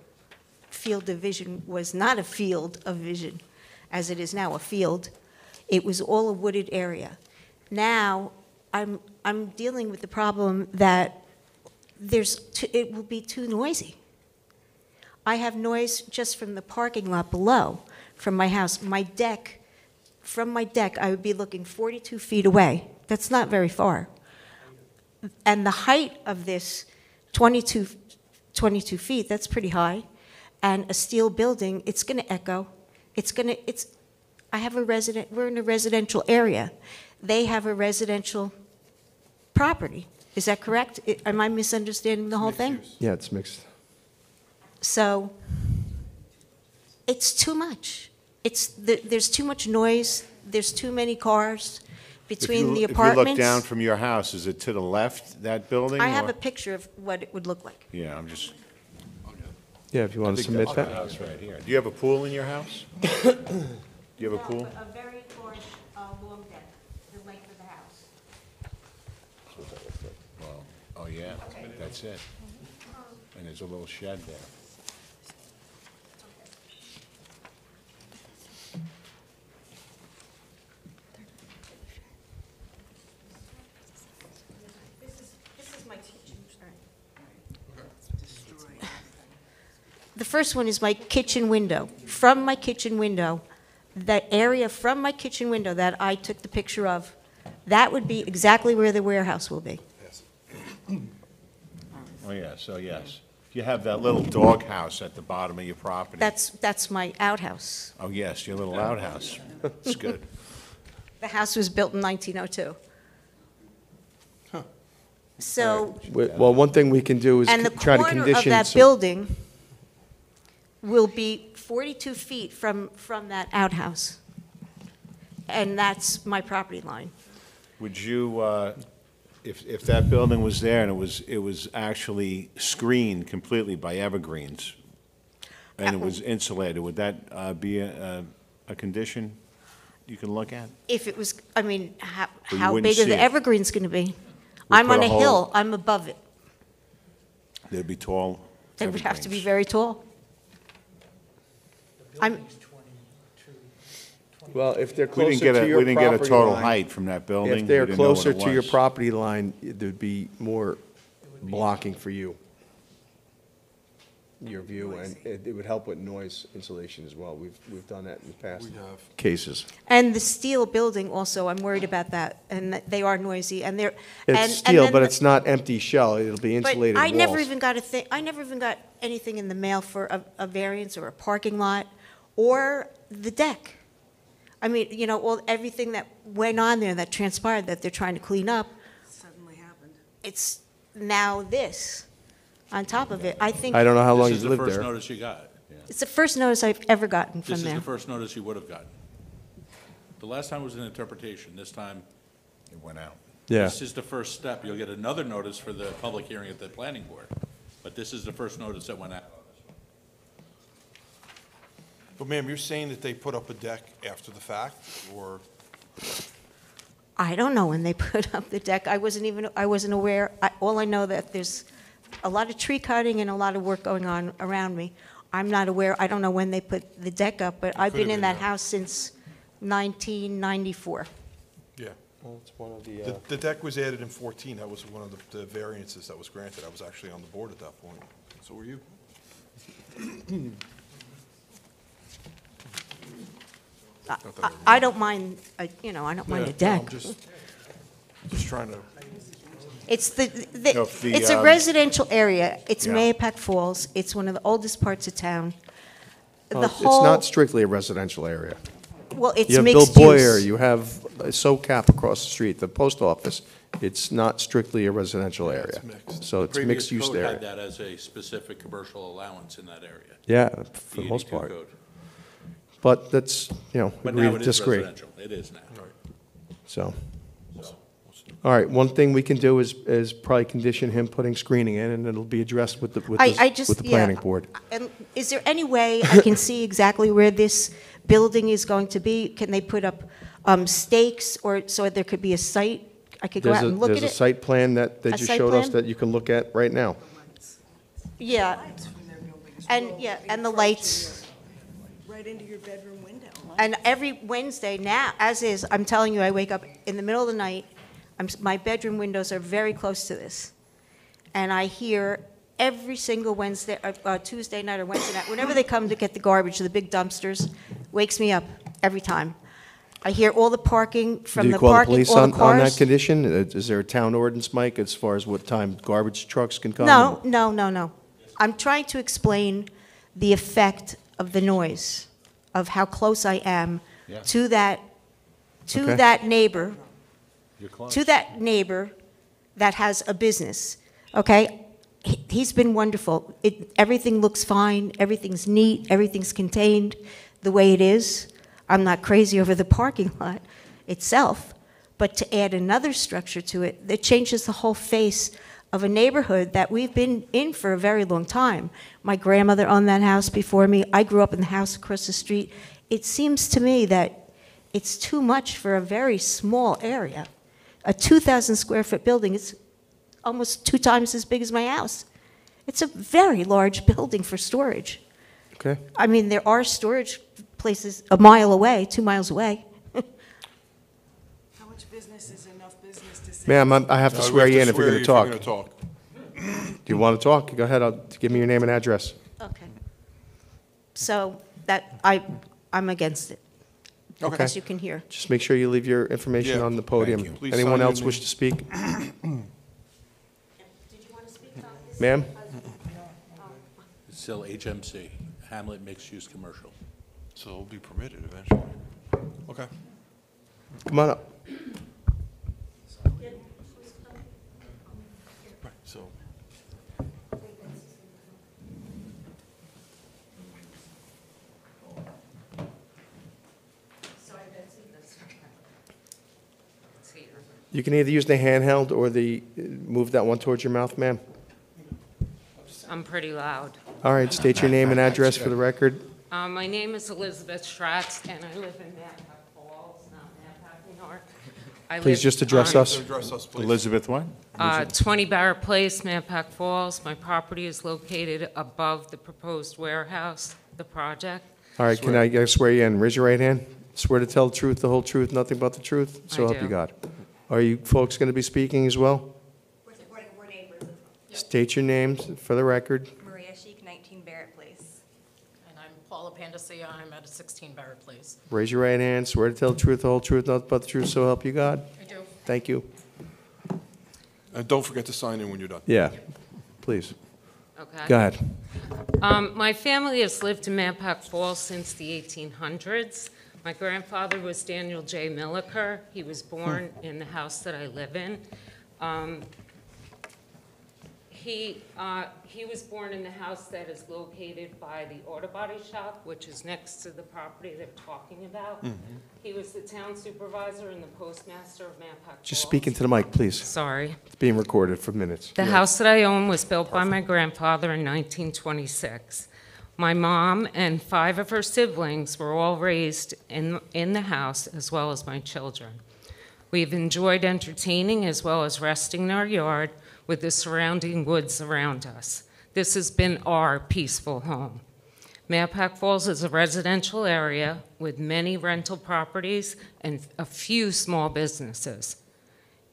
field of vision was not a field of vision, as it is now, a field. It was all a wooded area. Now, I'm dealing with the problem that it will be too noisy. I have noise just from the parking lot below, from my house. From my deck, I would be looking 42 feet away. That's not very far. And the height of this 22 feet, that's pretty high. And a steel building, it's going to echo. We're in a residential area. They have a residential property. Is that correct? Am I misunderstanding the whole thing? Yeah, it's mixed. So it's too much. There's too much noise. There's too many cars between the apartments. If you look down from your house, is it to the left, that building? I have or- a picture of what it would look like. Yeah, I'm just. Yeah, if you want to submit That's that. the house right here. Do you have a pool in your house? Do you have a pool? A very large, long deck, the length of the house. Well, oh, yeah, that's it. And there's a little shed there. This is my kitchen. The first one is my kitchen window. From my kitchen window, that area from my kitchen window that I took the picture of, that would be exactly where the warehouse will be. Oh, yeah, so yes. You have that little dog house at the bottom of your property. That's my outhouse. Oh, yes, your little outhouse. It's good. The house was built in 1902. So, Well, one thing we can do is and the try to corner of condition. that some- building will be 42 feet from that outhouse. And that's my property line. Would you, if that building was there and it was actually screened completely by evergreens, and it was insulated, would that be a condition you can look at? If it was, I mean, But you how wouldn't big are see the it. evergreens going to be? We I'm put on a a whole- hill, I'm above it. They'd be tall They would have to be evergreens. very tall. I'm, Well, if they're We closer didn't get to a, your we didn't get a property total line- height from that building. If they're We didn't know what closer it to your was. property line, there'd be more blocking for you. Your view, and it would help with noise insulation as well. We've done that in the past cases. and the steel building also, I'm worried about that, and that they are noisy, and they're. and- It's and steel, then but the- it's not empty shell. It'll be insulated But I never walls. even got I never even got anything in the mail for a variance or a parking lot or the deck. I mean, you know, everything that went on there that transpired that they're trying to clean up, Suddenly happened. it's now this on top of it. I think I don't know how long This is you the lived first there. notice you got. it's the first notice I've ever gotten from This is there. the first notice you would have gotten. The last time was an interpretation, this time, It went out. Yeah. this is the first step. You'll get another notice for the public hearing at the planning board, but this is the first notice that went out. But ma'am, you're saying that they put up a deck after the fact, or? I don't know when they put up the deck. I wasn't aware. All I know that there's a lot of tree cutting and a lot of work going on around me. I'm not aware, I don't know when they put the deck up, but I've could have been in been that there. house since 1994. Yeah. Well, it's one of the, The deck was added in 14. That was one of the variances that was granted. I was actually on the board at that point. So were you? I don't mind, I don't mind a Yeah, deck. I'm just trying to, It's No, it's a residential area. It's Yeah. Mahopac Falls. It's one of the oldest parts of town. well, The it's whole, not strictly a residential area. well, it's You have Bill mixed Boyer, use. you have SoCap across the street, the post office. It's not strictly a residential area. mixed. So it's mixed use Previous code had there. that as a specific commercial allowance in that area. Yeah, for the The most 82 part. code. But that's, But agree now to it is disagree. residential. It is now. So, all right, one thing we can do is probably condition him putting screening in, and it'll be addressed with the planning board. And is there any way I can see exactly where this building is going to be? Can they put up stakes, or so there could be a site? I could go out and look at There's a it? site plan that A you site showed us plan? that you can look at right now. Yeah. And the lights. Right into your bedroom window. And every Wednesday now, as is, I'm telling you, I wake up in the middle of the night, my bedroom windows are very close to this. And I hear every single Wednesday, Tuesday night or Wednesday night, whenever they come to get the garbage, the big dumpsters, wakes me up every time. I hear all the parking Do from you the call the parking, police all the on that cars. condition? Is there a town ordinance, Mike, as far as what time garbage trucks can come? No. I'm trying to explain the effect of the noise, of how close I am Yeah. to that, Okay. that neighbor, You're close. to that neighbor that has a business, okay? He's been wonderful. Everything looks fine, everything's neat, everything's contained the way it is. I'm not crazy over the parking lot itself, but to add another structure to it, that changes the whole face of a neighborhood that we've been in for a very long time. My grandmother owned that house before me. I grew up in the house across the street. It seems to me that it's too much for a very small area. A 2,000 square foot building is almost 2 times as big as my house. It's a very large building for storage. Okay. I mean, there are storage places a mile away, 2 miles away. How much business is enough business to say? Ma'am, I have to No, we swear have you to in if you're swear going to you if talk. you're gonna talk. Do you want to talk? Go ahead, give me your name and address. Okay. So I'm against it, Okay. as you can hear. Just make sure you leave your information Yeah, on the podium. thank you. Please Anyone sign else in. wish to speak? Did you want to speak about this? Ma'am? It's still HMC, Hamlet Mixed Use Commercial. So it'll be permitted eventually. Okay. Come on up. Right, so. You can either use the handheld or move that one towards your mouth, ma'am. I'm pretty loud. All right, state your name and address for the record. My name is Elizabeth Stratz, and I live in Mahopac Falls, not Mahopac, New York. I Please live just address on, us. Address us, please. Elizabeth what? 20 Barrett Place, Mahopac Falls. My property is located above the proposed warehouse, the project. All right, can I swear you in? Raise your right hand. Swear to tell the truth, the whole truth, nothing but the truth? So I help you do. God. Are you folks going to be speaking as well? We're neighbors. State your names for the record. Maria Sheik, 19 Barrett Place. And I'm Paula Pandacia, I'm at 16 Barrett Place. Raise your right hand. Swear to tell the truth, the whole truth, nothing but the truth, so help you God. I do. Thank you. And don't forget to sign in when you're done. Yeah, please. Okay. Go ahead. My family has lived in Mahopac Falls since the 1800s. My grandfather was Daniel J. Milliker. He was born in the house that I live in. He was born in the house that is located by the auto body shop, which is next to the property they're talking about. He was the town supervisor and the postmaster of Mahopac Falls. Just speak into the mic, please. Sorry. It's being recorded for minutes. The house that I own was built by my grandfather in 1926. My mom and 5 of her siblings were all raised in the house, as well as my children. We've enjoyed entertaining as well as resting in our yard with the surrounding woods around us. This has been our peaceful home. Mahopac Falls is a residential area with many rental properties and a few small businesses.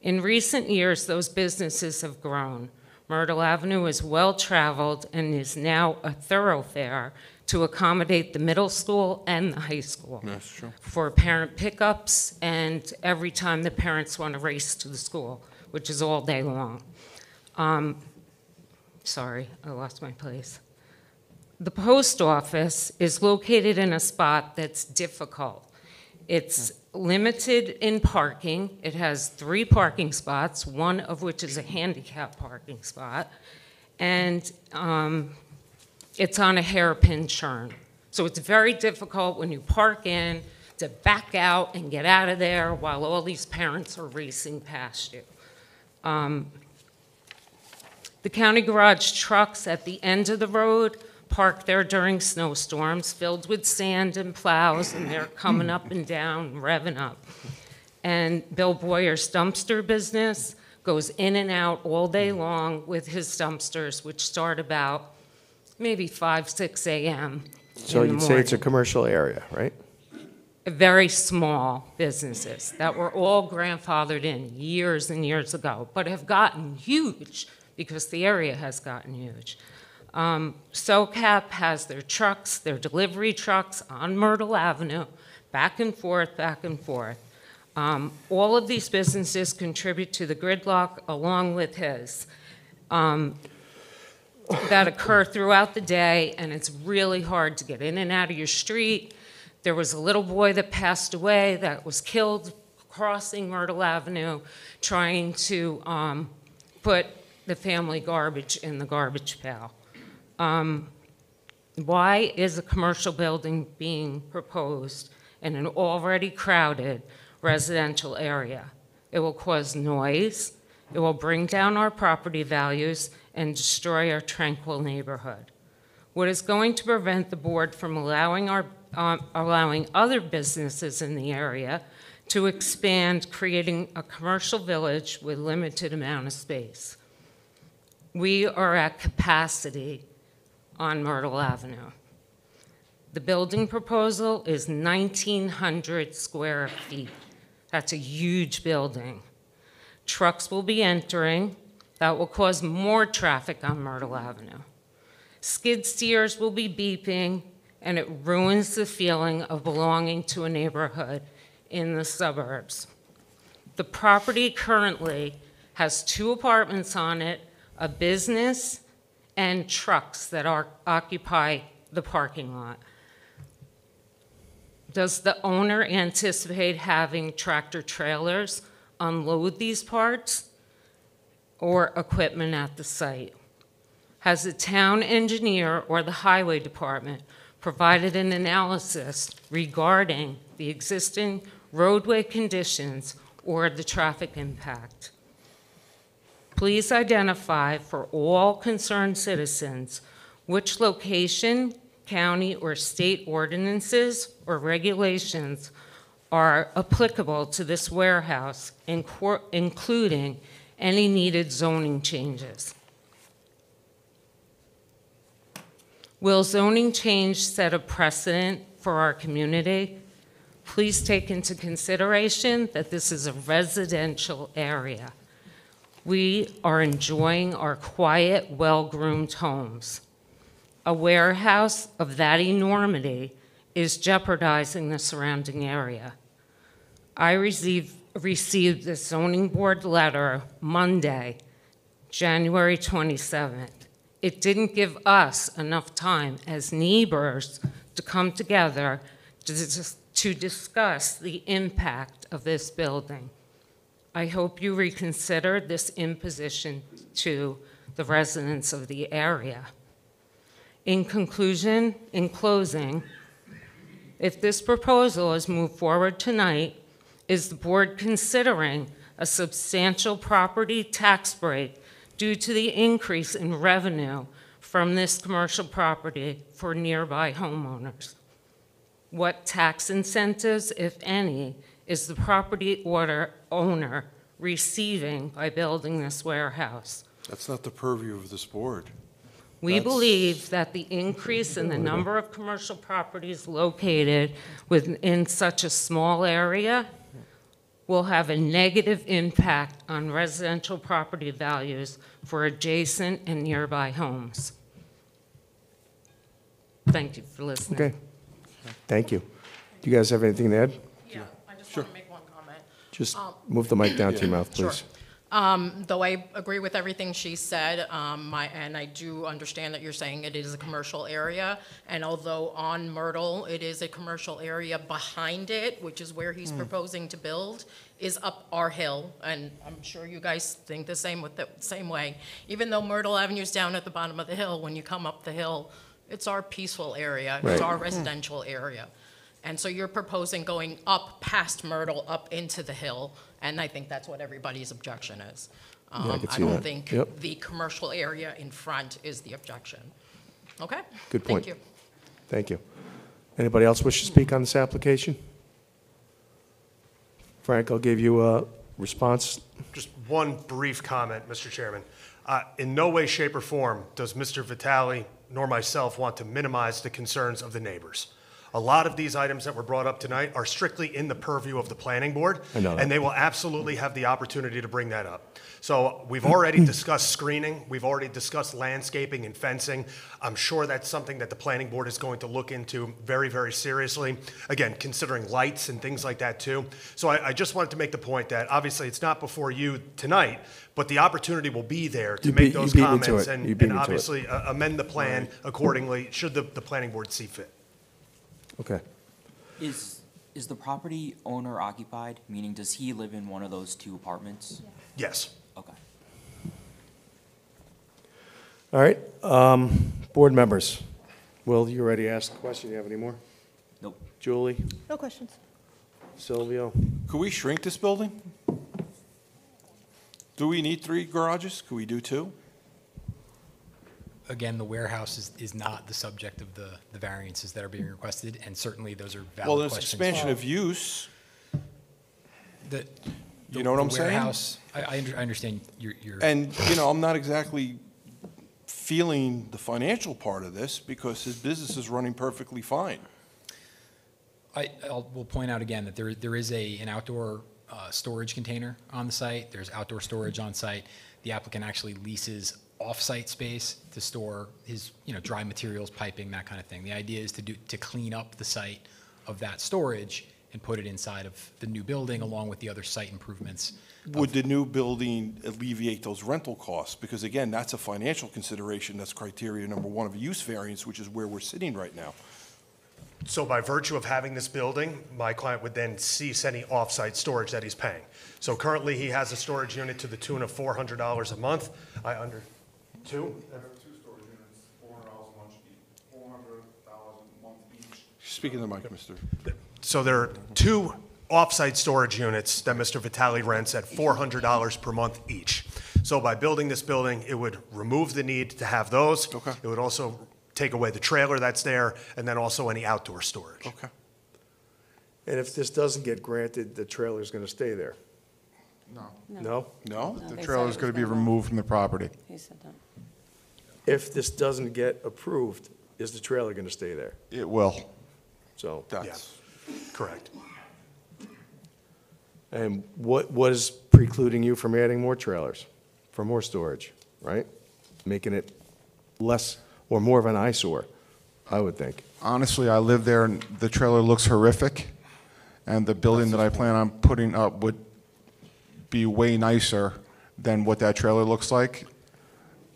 In recent years, those businesses have grown. Myrtle Avenue is well-traveled and is now a thoroughfare to accommodate the middle school and the high school. That's true. For parent pickups and every time the parents want to race to the school, which is all day long. Sorry, I lost my place. The post office is located in a spot that's difficult. It's limited in parking. It has 3 parking spots, one of which is a handicap parking spot, and it's on a hairpin turn. So it's very difficult when you park in to back out and get out of there while all these parents are racing past you. The county garage trucks at the end of the road park there during snowstorms, filled with sand and plows, and they're coming up and down, revving up. And Bill Boyer's dumpster business goes in and out all day long with his dumpsters, which start about maybe 5, 6 a.m. So you'd say it's a commercial area, right? Very small businesses that were all grandfathered in years and years ago, but have gotten huge because the area has gotten huge. SoCap has their trucks, their delivery trucks on Myrtle Avenue back and forth, back and forth. All of these businesses contribute to the gridlock along with his that occur throughout the day, and it's really hard to get in and out of your street. There was a little boy that passed away that was killed crossing Myrtle Avenue trying to put the family garbage in the garbage pail. Why is a commercial building being proposed in an already crowded residential area? It will cause noise, it will bring down our property values, and destroy our tranquil neighborhood. What is going to prevent the board from allowing other businesses in the area to expand, creating a commercial village with limited amount of space? We are at capacity on Myrtle Avenue. The building proposal is 1,900 square feet. That's a huge building. Trucks will be entering. That will cause more traffic on Myrtle Avenue. Skid steers will be beeping, and it ruins the feeling of belonging to a neighborhood in the suburbs. The property currently has 2 apartments on it, a business, and trucks that occupy the parking lot. Does the owner anticipate having tractor trailers unload these parts or equipment at the site? Has the town engineer or the highway department provided an analysis regarding the existing roadway conditions or the traffic impact? Please identify for all concerned citizens which location, county, or state ordinances or regulations are applicable to this warehouse, including any needed zoning changes. Will zoning change set a precedent for our community? Please take into consideration that this is a residential area. We are enjoying our quiet, well-groomed homes. A warehouse of that enormity is jeopardizing the surrounding area. I received the zoning board letter Monday, January 27th. It didn't give us enough time as neighbors to come together to discuss the impact of this building. I hope you reconsider this imposition to the residents of the area. In closing, if this proposal is moved forward tonight, is the board considering a substantial property tax break due to the increase in revenue from this commercial property for nearby homeowners? What tax incentives, if any, is the property owner receiving by building this warehouse? That's not the purview of this board. We believe that the increase in the number of commercial properties located within such a small area will have a negative impact on residential property values for adjacent and nearby homes. Thank you for listening. Okay. Thank you. Do you guys have anything to add? Yeah, I just want to make one comment. Just move the mic down to your mouth, Sure. please. Though I agree with everything she said, and I do understand that you're saying it is a commercial area, and although on Myrtle, it is a commercial area, behind it, which is where he's proposing to build, is up our hill, and I'm sure you guys think the same way. Even though Myrtle Avenue's down at the bottom of the hill, when you come up the hill, it's our peaceful area, it's our residential area. And so you're proposing going up past Myrtle, up into the hill, and I think that's what everybody's objection is. I could I see don't that. think Yep. the commercial area in front is the objection. Okay? Good point. Thank you. Thank you. Anybody else wish to speak on this application? Frank, I'll give you a response. Just one brief comment, Mr. Chairman. In no way, shape, or form does Mr. Vitale nor myself want to minimize the concerns of the neighbors. A lot of these items that were brought up tonight are strictly in the purview of the planning board. I know that. And they will absolutely have the opportunity to bring that up. So we've already discussed screening, we've already discussed landscaping and fencing. I'm sure that's something that the planning board is going to look into very, very seriously. Again, considering lights and things like that too. So I just wanted to make the point that obviously it's not before you tonight, but the opportunity will be there to make those comments and obviously amend the plan accordingly, should the planning board see fit. Okay. Is the property owner occupied? Meaning, does he live in one of those 2 apartments? Yes. Okay. All right, board members. Will, you already asked a question. You have any more? Nope. Julie? No questions. Silvio? Could we shrink this building? Do we need 3 garages? Could we do 2? Again, the warehouse is not the subject of the variances that are being requested, and certainly those are valid Well, there's questions. expansion of use. You know what I'm saying? Warehouse, I understand your. And, you know, I'm not exactly feeling the financial part of this because his business is running perfectly fine. Will point out again that there is an outdoor storage container on the site. There's outdoor storage on site. The applicant actually leases off-site space to store his, dry materials, piping, that kind of thing. The idea is to clean up the site of that storage and put it inside of the new building along with the other site improvements. Would the new building alleviate those rental costs? Because again, that's a financial consideration. That's criteria number 1 of use variance, which is where we're sitting right now. So by virtue of having this building, my client would then cease any off-site storage that he's paying. So currently, he has a storage unit to the tune of $400 a month. Two? There are 2 storage units, $400 a month each, $400 a month each. Speaking of the mic, Mr. So there are 2 off-site storage units that Mr. Vitale rents at $400 per month each. So by building this building, it would remove the need to have those. Okay. It would also take away the trailer that's there, and then also any outdoor storage. Okay. And if this doesn't get granted, the trailer's going to stay there? No. No? No? The trailer's going to be removed from the property. He said that. If this doesn't get approved, is the trailer going to stay there? It will. So, Yes, correct. and what is precluding you from adding more trailers, for more storage, right? Making it less or more of an eyesore, I would think. Honestly, I live there, and the trailer looks horrific, and the building that I plan on putting up would be way nicer than what that trailer looks like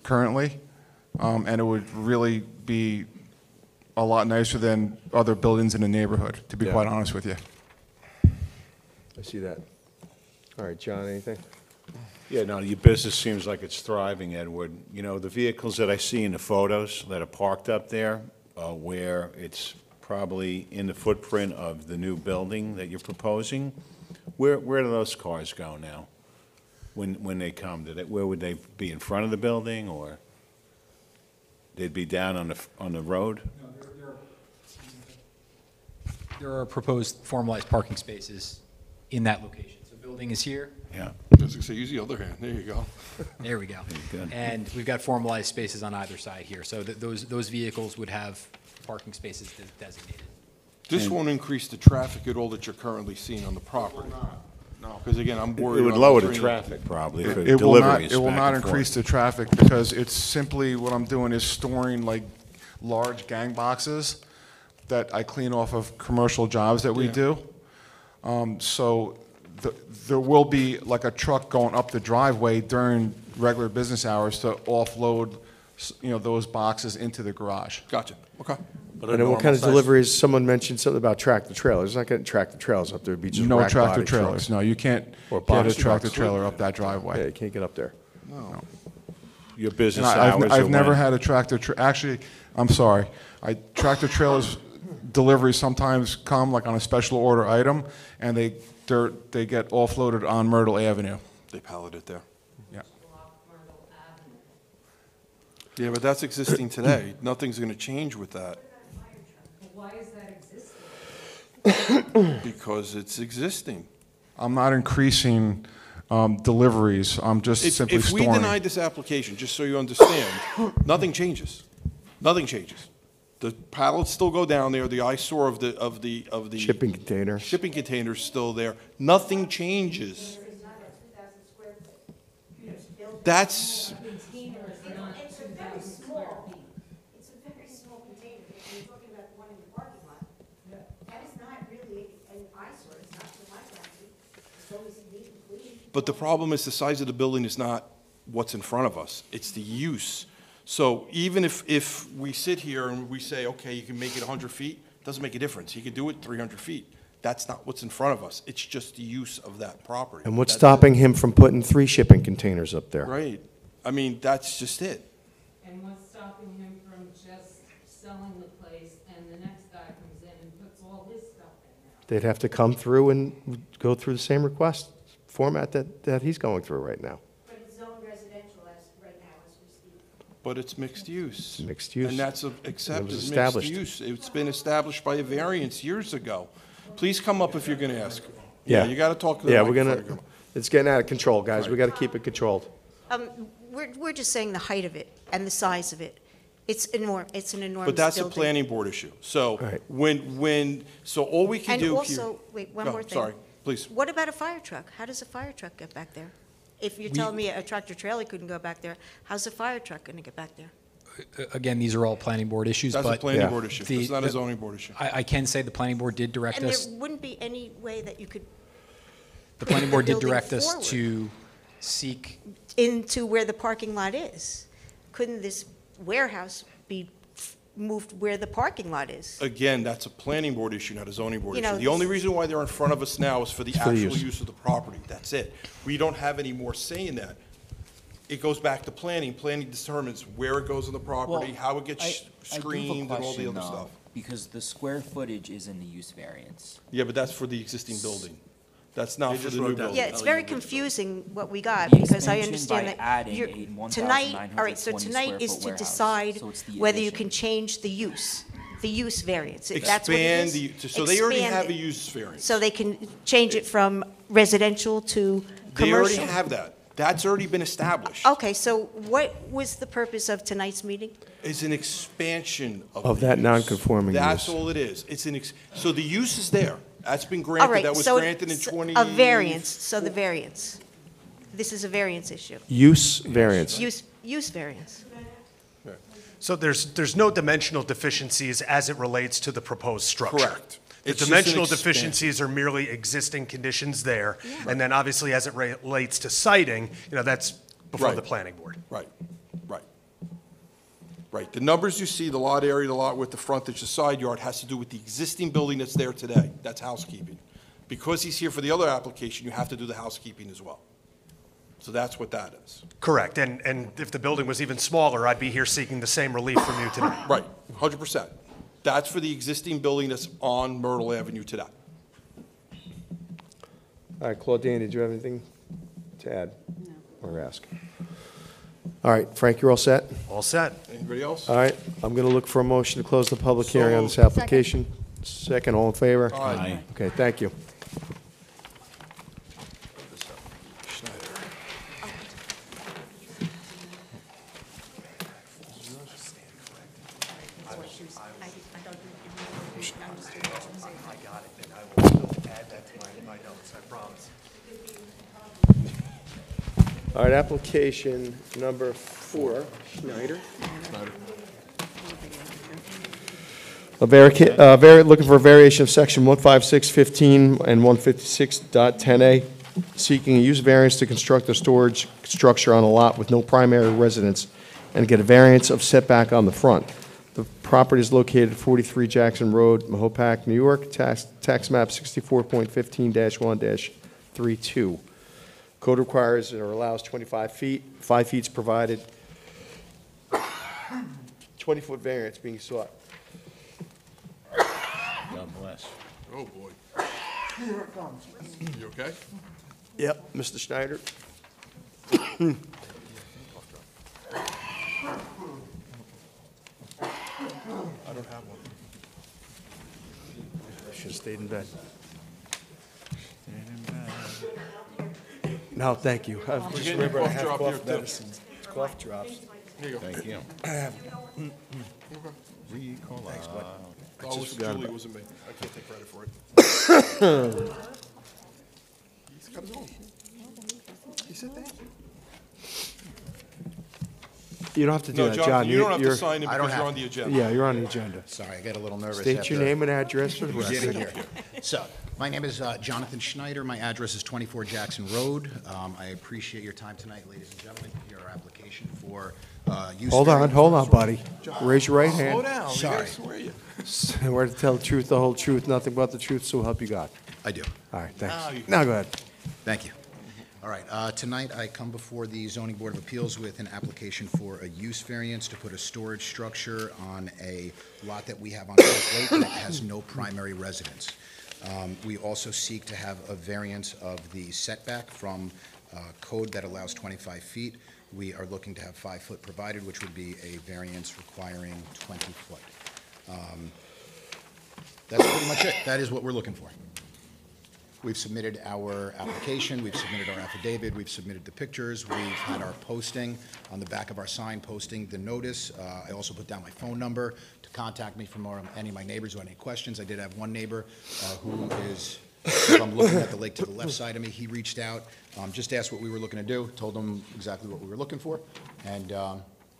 currently, and it would really be a lot nicer than other buildings in the neighborhood, to be Yeah. quite honest with you. I see that. All right, John, anything? Yeah, no, your business seems like it's thriving, Edward. You know, the vehicles that I see in the photos that are parked up there, where it's probably in the footprint of the new building that you're proposing, where do those cars go now? When they come, where would they be, in front of the building, or they'd be down on the road? There are proposed formalized parking spaces in that location. So building is here. Yeah. Just to say, use the other hand. There you go. There we go. Good. And we've got formalized spaces on either side here. So those vehicles would have parking spaces designated. This won't increase the traffic at all that you're currently seeing on the property. No. Because again, I'm worried. It would about lower the drainage. traffic, probably, for It will not, deliveries it will back not and forth. increase the traffic, because it's simply, what I'm doing is storing like large gang boxes that I clean off of commercial jobs that we do. So there will be like a truck going up the driveway during regular business hours to offload, those boxes into the garage. Gotcha. Okay. And then what kind of deliveries, someone mentioned something about tractor trailers. It's not getting tractor trailers up there, it'd be just No rack tractor body trailers, trucks. no, you can't Or get a box tractor trucks. trailer up that Yeah, driveway. you can't get up there. No. Your business And hours are I've never when? had a actually, I'm sorry, tractor trailers deliveries sometimes come like on a special order item, and they get offloaded on Myrtle Avenue. They pallet it there. Yeah. Yeah, but that's existing today. Nothing's going to change with that. Why is that existing? Because it's existing. I'm not increasing deliveries, I'm just simply If we storing. denied this application, just so you understand, nothing changes. Nothing changes. The pallets still go down there, the eyesore of the Shipping container. shipping container's still there. Nothing changes. That's, It's a very small, it's a very small container. If you're talking about the one in the parking lot, that is not really an eyesore. It's not for my family. It's always neat and clean. but the problem is the size of the building is not what's in front of us. It's the use. So even if we sit here and we say, okay, you can make it 100 feet, doesn't make a difference. You can do it 300 feet. That's not what's in front of us. It's just the use of that property. And what's That's stopping him from putting 3 shipping containers up there? it. Right. I mean, that's just it. And what's stopping him from just selling the place and the next guy comes in and puts all his stuff in now? They'd have to come through and go through the same request format that he's going through right now. But it's zoned residential as, right now as we speak. But it's mixed use. Mixed use. And that's It accepted, was mixed established. use. It's been established by a variance years ago. Please come up if you're going to ask. Yeah. You got to talk to the Yeah, we're microphone. gonna, it's getting out of control, guys. We gotta keep it controlled. We're just saying the height of it and the size of it. It's an enormous building. But that's a planning board issue. So Right. so all we can And do here. also, wait, one Go, more thing. Sorry, please. What about a fire truck? How does a fire truck get back there? If you're telling me a tractor trailer couldn't go back there, how's a fire truck gonna get back there? Again, these are all planning board issues, That's a but planning Yeah. board issue. the- It's not a the- zoning board issue. I can say the planning board did direct And there us, wouldn't be any way that you could the planning board did building direct us forward. to seek, into where the parking lot is. Couldn't this warehouse be moved where the parking lot is? Again, that's a planning board issue, not a zoning board You know, issue. The only this- reason why they're in front of us now is for the for the actual use. use of the property. That's it. We don't have any more say in that. It goes back to planning. Planning determines where it goes on the property, Well, how it gets I do have a screened, and all the question, other though, stuff. Because the square footage is in the use variance. Yeah, but that's for the existing building. That's not for the new building. Yeah, it's very confusing what we got, The because I expansion understand by that adding you're, a tonight, all right, so 1,920 tonight is square to foot warehouse, decide so it's the whether you addition. can change the use variance. That's what it Expand is? the, so they already Expand have a it. use variance. So they can change it from residential to They already commercial? have that. That's already been established. Okay, so what was the purpose of tonight's meeting? It's an expansion of Of the that use. non-conforming That's use. all it is. It's an, so the use is there. That's been All granted. right, That was so granted in 20. a variance, so the variance. This is a variance issue. Use variance. Use variance. So there's no dimensional deficiencies as it relates to the proposed structure. Correct. The It's just an dimensional expansion. deficiencies are merely existing conditions there. And then obviously, as it relates to siting, that's before Right. the planning board. Right, right. Right. The numbers you see, the lot area, the lot width, the frontage, the side yard, has to do with the existing building that's there today. That's housekeeping. Because he's here for the other application, you have to do the housekeeping as well. So that's what that is. Correct. And if the building was even smaller, I'd be here seeking the same relief from you tonight. Right, 100%. That's for the existing building that's on Myrtle Avenue today. All right, Claudine, did you have anything to add? No. Or ask? All right, Frank, you're all set? All set. Anybody else? All right, I'm going to look for a motion to close the public So hearing on this moved. application. Second, all in favor? Aye. Okay, thank you. I got it, and I will still add that to my notes, I promise. All right, application number 4, Schneider. Looking for a variation of section 156.15 and 156.10A, seeking a use variance to construct a storage structure on a lot with no primary residence and get a variance of setback on the front. The property is located at 43 Jackson Road, Mahopac, New York, tax map 64.15-1-32. Code requires or allows 25 feet, 5 feet is provided. 20-foot variance being sought. God bless. Oh, boy. Here it comes. You okay? Yep, Mr. Schneider. I don't have one. Should have stayed in bed. No, thank you. I've just getting your remembered I cough have drop cough here, too. medicine. Cough drops. Here you go. Thank you. Thanks, bud. Oh, it was forgot Julie, about- it wasn't me. I can't take credit for it. He's got his own. He said thank you. You don't have to do No, that, John, John. you don't have to You're- sign it I don't because you're have on the agenda. Yeah, you're on the agenda. Sorry, I got a little nervous. State your after name and address for the getting record. here. So, my name is Jonathan Schneider. My address is 24 Jackson Road. I appreciate your time tonight, ladies and gentlemen. Your application for use. Hold on, variance. buddy. Raise your right Slow hand. down. You Sorry. gotta swear you. We're to tell the truth, the whole truth, nothing but the truth, so help you God. I do. All right, Now you thanks. can- Now go ahead. Thank you. All right, tonight I come before the Zoning Board of Appeals with an application for a use variance to put a storage structure on a lot that we have on Silk Lake that has no primary residence. We also seek to have a variance of the setback from code that allows 25 feet. We are looking to have 5 foot provided, which would be a variance requiring 20 foot. That's pretty much it. That is what we're looking for. We've submitted our application, we've submitted our affidavit, we've submitted the pictures, we've had our posting, on the back of our sign posting the notice. I also put down my phone number to contact me from any of my neighbors who had any questions. I did have one neighbor who is, if I'm looking at the lake to the left side of me, he reached out, just asked what we were looking to do, told him exactly what we were looking for, and,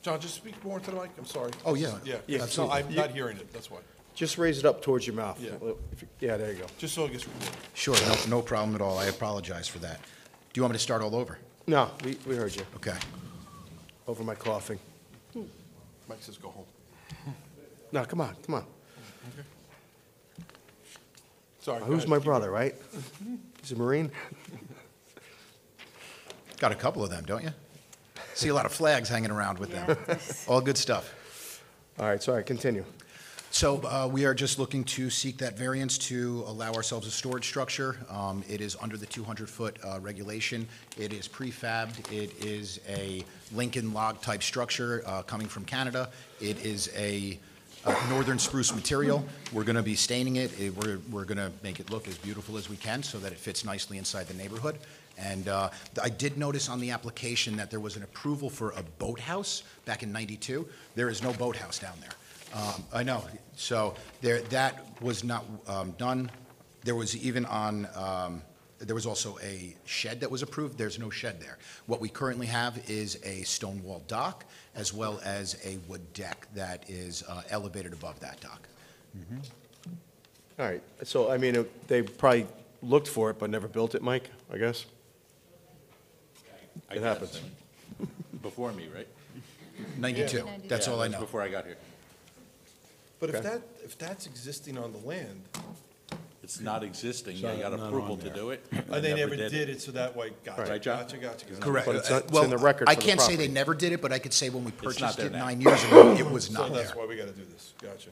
John, just speak more into the mic. I'm sorry. Oh, yeah. Yeah. Yeah, No, absolutely. I'm not hearing it, that's why. Just raise it up towards your mouth. Yeah. Yeah, there you go. Just so it gets recorded. sure, no problem at all. I apologize for that. Do you want me to start all over? No, we heard you. Okay. Over my coughing. Mike says go home. No, come on. Sorry. go Who's ahead. my Keep brother, going. right? He's a Marine? Got a couple of them, don't you? See a lot of flags hanging around with them. All good stuff. All right, sorry, continue. So we are just looking to seek that variance to allow ourselves a storage structure. It is under the 200-foot regulation. It is prefabbed. It is a Lincoln log-type structure coming from Canada. It is a northern spruce material. We're going to be staining it. We're going to make it look as beautiful as we can so that it fits nicely inside the neighborhood. And I did notice on the application that there was an approval for a boathouse back in '92. There is no boathouse down there. I know. So that was not done. There was even there was also a shed that was approved. There's no shed there. What we currently have is a stone wall dock as well as a wood deck that is elevated above that dock. All right, so, I mean, they probably looked for it but never built it, Mike, I guess? I It guess, happens. I mean, Before me, right? 92. That's all I that was know. before I got here. But Okay. if that's existing on the land, It's not existing, they got approval to do it. and they never did it, so that way, gotcha, Right, John? gotcha. Correct. But it's in Well, the record I for the can't say they property. never did it, but I could say when we not purchased there it now. 9 years ago, it was So not that's there. why we gotta do this, gotcha.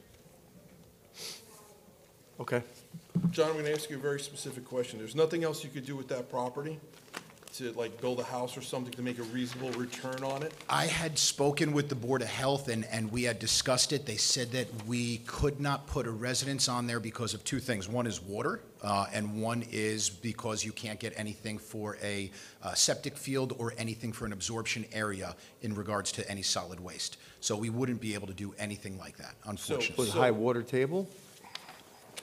Okay. John, I'm gonna ask you a very specific question. There's nothing else you could do with that property? To like build a house or something to make a reasonable return on it? I had spoken with the Board of Health, and we had discussed it. They said that we could not put a residence on there because of two things. One is water, and one is because you can't get anything for a septic field or anything for an absorption area in regards to any solid waste. So we wouldn't be able to do anything like that, unfortunately. Put a high water table?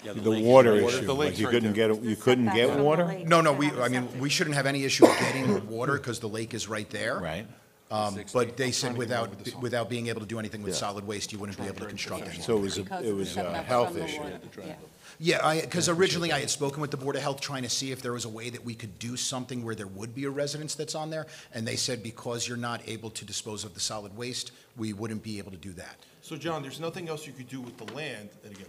Yeah, The lake's water right- issue, the like lake's you right couldn't there. get, you couldn't get water? No, we shouldn't have any issue getting water because the lake is right there. Right. But they said without being able to do anything with solid waste, you wouldn't be able to construct anything. So it was a health issue. Yeah, because originally I had spoken with the Board of Health trying to see if there was a way that we could do something where there would be a residence that's on there, and they said because you're not able to dispose of the solid waste, we wouldn't be able to do that. So John, there's nothing else you could do with the land, and again,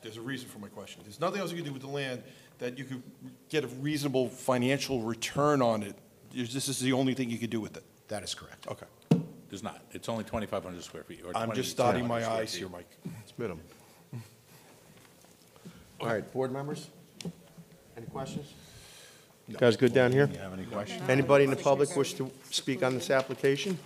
there's a reason for my question. There's nothing else you could do with the land that you could get a reasonable financial return on it. This is the only thing you could do with it? That is correct. Okay. There's not, it's only 2,500 square feet, or I'm just dotting my 2,700 square i's feet. here, Mike. It's minimum. All right, board members? Any questions? Guys good down here? Do you have any questions? Anybody in the public wish to speak on this application?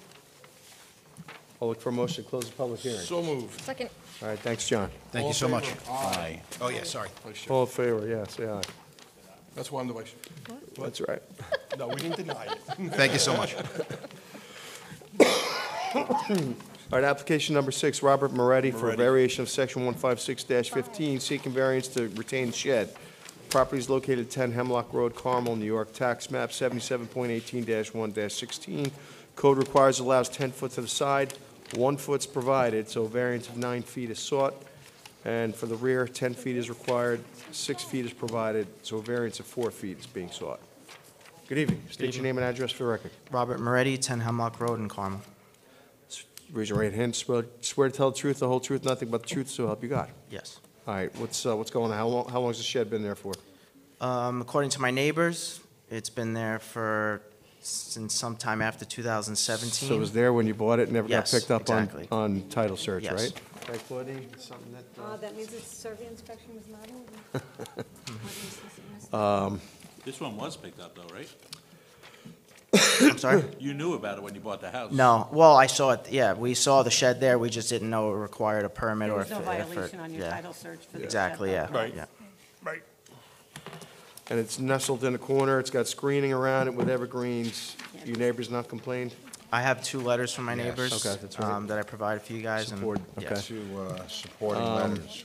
I'll look for a motion to close the public hearing. So moved. Second. All right, thanks, John. Thank All you so in much. favor? Aye. Oh, yeah, sorry. Vice Chair. All in favor, yeah, say aye. That's why I'm the vice chair. That's right. No, we didn't deny it. Thank you so much. All right, application number 6, Robert Moretti for a variation of section 156-15, seeking variance to retain shed. Property is located at 10 Hemlock Road, Carmel, New York, tax map 77.18-1-16. Code requires allows 10 foot to the side, 1 foot's provided, so a variance of 9 feet is sought. And for the rear, 10 feet is required, 6 feet is provided, so a variance of 4 feet is being sought. Good evening. State your name and address for the record. Robert Moretti, 10 Hemlock Road in Carmel. Raise your right hand. Swear to tell the truth, the whole truth, nothing but the truth, so help you God. Yes. All right, what's going on? How long has the shed been there for? According to my neighbors, it's been there since sometime after 2017. So it was there when you bought it and never got Yes, picked up exactly. on title search, Yes. right? Okay, Claudine, something that... That means its survey inspection was not over? This one was picked up though, right? I'm sorry? You knew about it when you bought the house. No, well, I saw it, yeah, we saw the shed there, we just didn't know it required a permit There or was no violation on your title search for the shed. Exactly, yeah. Right. Yeah. Right. And it's nestled in a corner, it's got screening around it with evergreens. Your neighbors not complained? I have 2 letters from my Yes. neighbors. Okay, that's right. That I provided for you guys. Support, and, okay. yes. Supporting letters.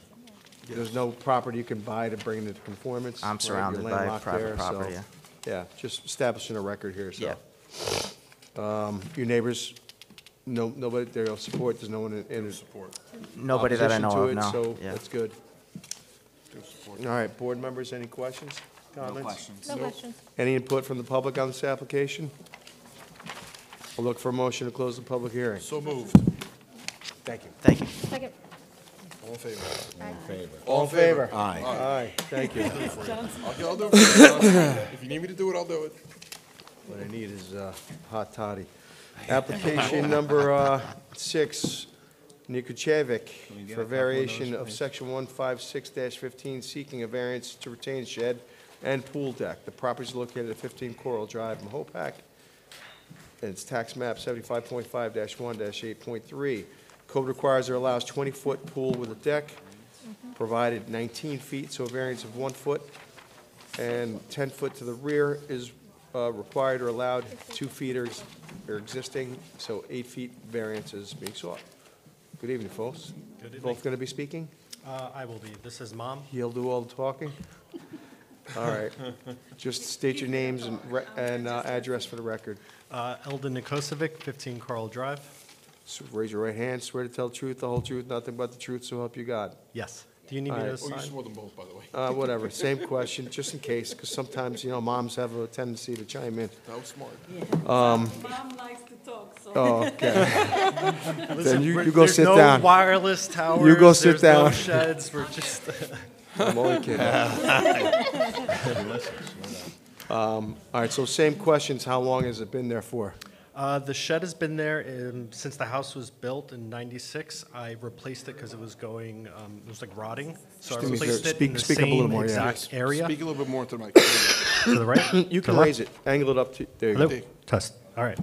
There's no property you can buy to bring it into conformance? I'm right? surrounded You're by landlocked private there, property, so- yeah. Yeah, just establishing a record here, so. Yeah. Your neighbors, nobody, they'll support, there's no one in support. Nobody that I know of, no. So Yeah. that's good. All right, board members, any questions, comments? questions. No questions. Any input from the public on this application? I'll look for a motion to close the public hearing. So moved. Thank you. Thank you. Second. All in favor? All in favor? Aye. Aye, thank you. I'll do it for you. If you need me to do it, I'll do it. What I need is hot toddy. Application number 6, Nikuchevic, for variation of section 156-15, seeking a variance to retain shed and pool deck. The property is located at 15 Coral Drive, Mahopac, and it's tax map 75.5-1-8.3. Code requires or allows 20-foot pool with a deck, provided 19 feet, so a variance of 1 foot, and 10 foot to the rear is required or allowed. 2 feet are existing, so 8 feet variance is being sought. Good evening, folks. Good evening. Both going to be speaking? I will be. This is Mom. He'll do all the talking? All right. Just state your names and address for the record. Eldon Nikosovic, 15 Coral Drive. So raise your right hand, swear to tell the truth, the whole truth, nothing but the truth, so help you God. Yes. Do you need me All to right. sign? Oh, you swore them both, by the way. Whatever, same question, just in case, because sometimes, moms have a tendency to chime in. That was smart. Mom likes to talk, so. Oh, okay. Then you go There's sit no down. wireless towers. You go sit there's no down. sheds. We're just. I'm only kidding. All right, so same questions, how long has it been there for? The shed has been there since the house was built in '96. I replaced it because it was going, it was like rotting. So I replaced it in the Speak up a little same more, yeah. exact area. Speak a little bit more to the mic. To the right? You To can the left? raise it, angle it up to, there you Hello? go. Test. All right.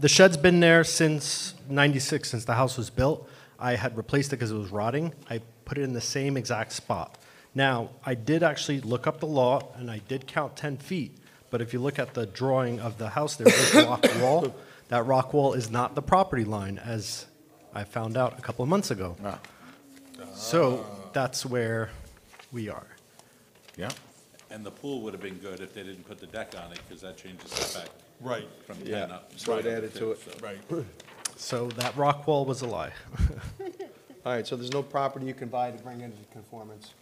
The shed's been there since '96, since the house was built. I had replaced it because it was rotting. I put it in the same exact spot. Now, I did actually look up the law, and I did count 10 feet. But if you look at the drawing of the house, there's a rock wall. That rock wall is not the property line, as I found out a couple of months ago. So that's where we are. Yeah. And the pool would have been good if they didn't put the deck on it, because that changes setback. Right. From Yeah, 10 up. so it added to it. Right. So that rock wall was a lie. All right, so there's no property you can buy to bring into conformance?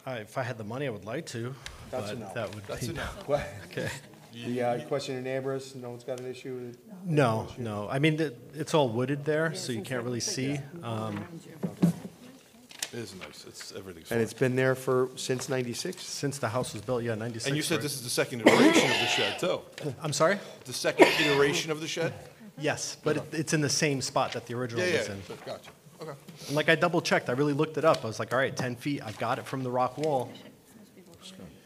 If I had the money, I would like to. That's but enough. That would That's be, enough. Okay. The question your neighbors, no one's got an issue with it? No, no. I mean, it's all wooded there, so you can't really see. It is nice. Everything's And fine. it's been there since '96? Since the house was built, yeah, '96. And you said right? this is the second iteration of the shed, too? I'm sorry? The second iteration of the shed? Yes, but it's in the same spot that the original Yeah, was yeah. in. Gotcha. Okay. And like I double checked, I really looked it up. I was like, all right, 10 feet, I got it from the rock wall.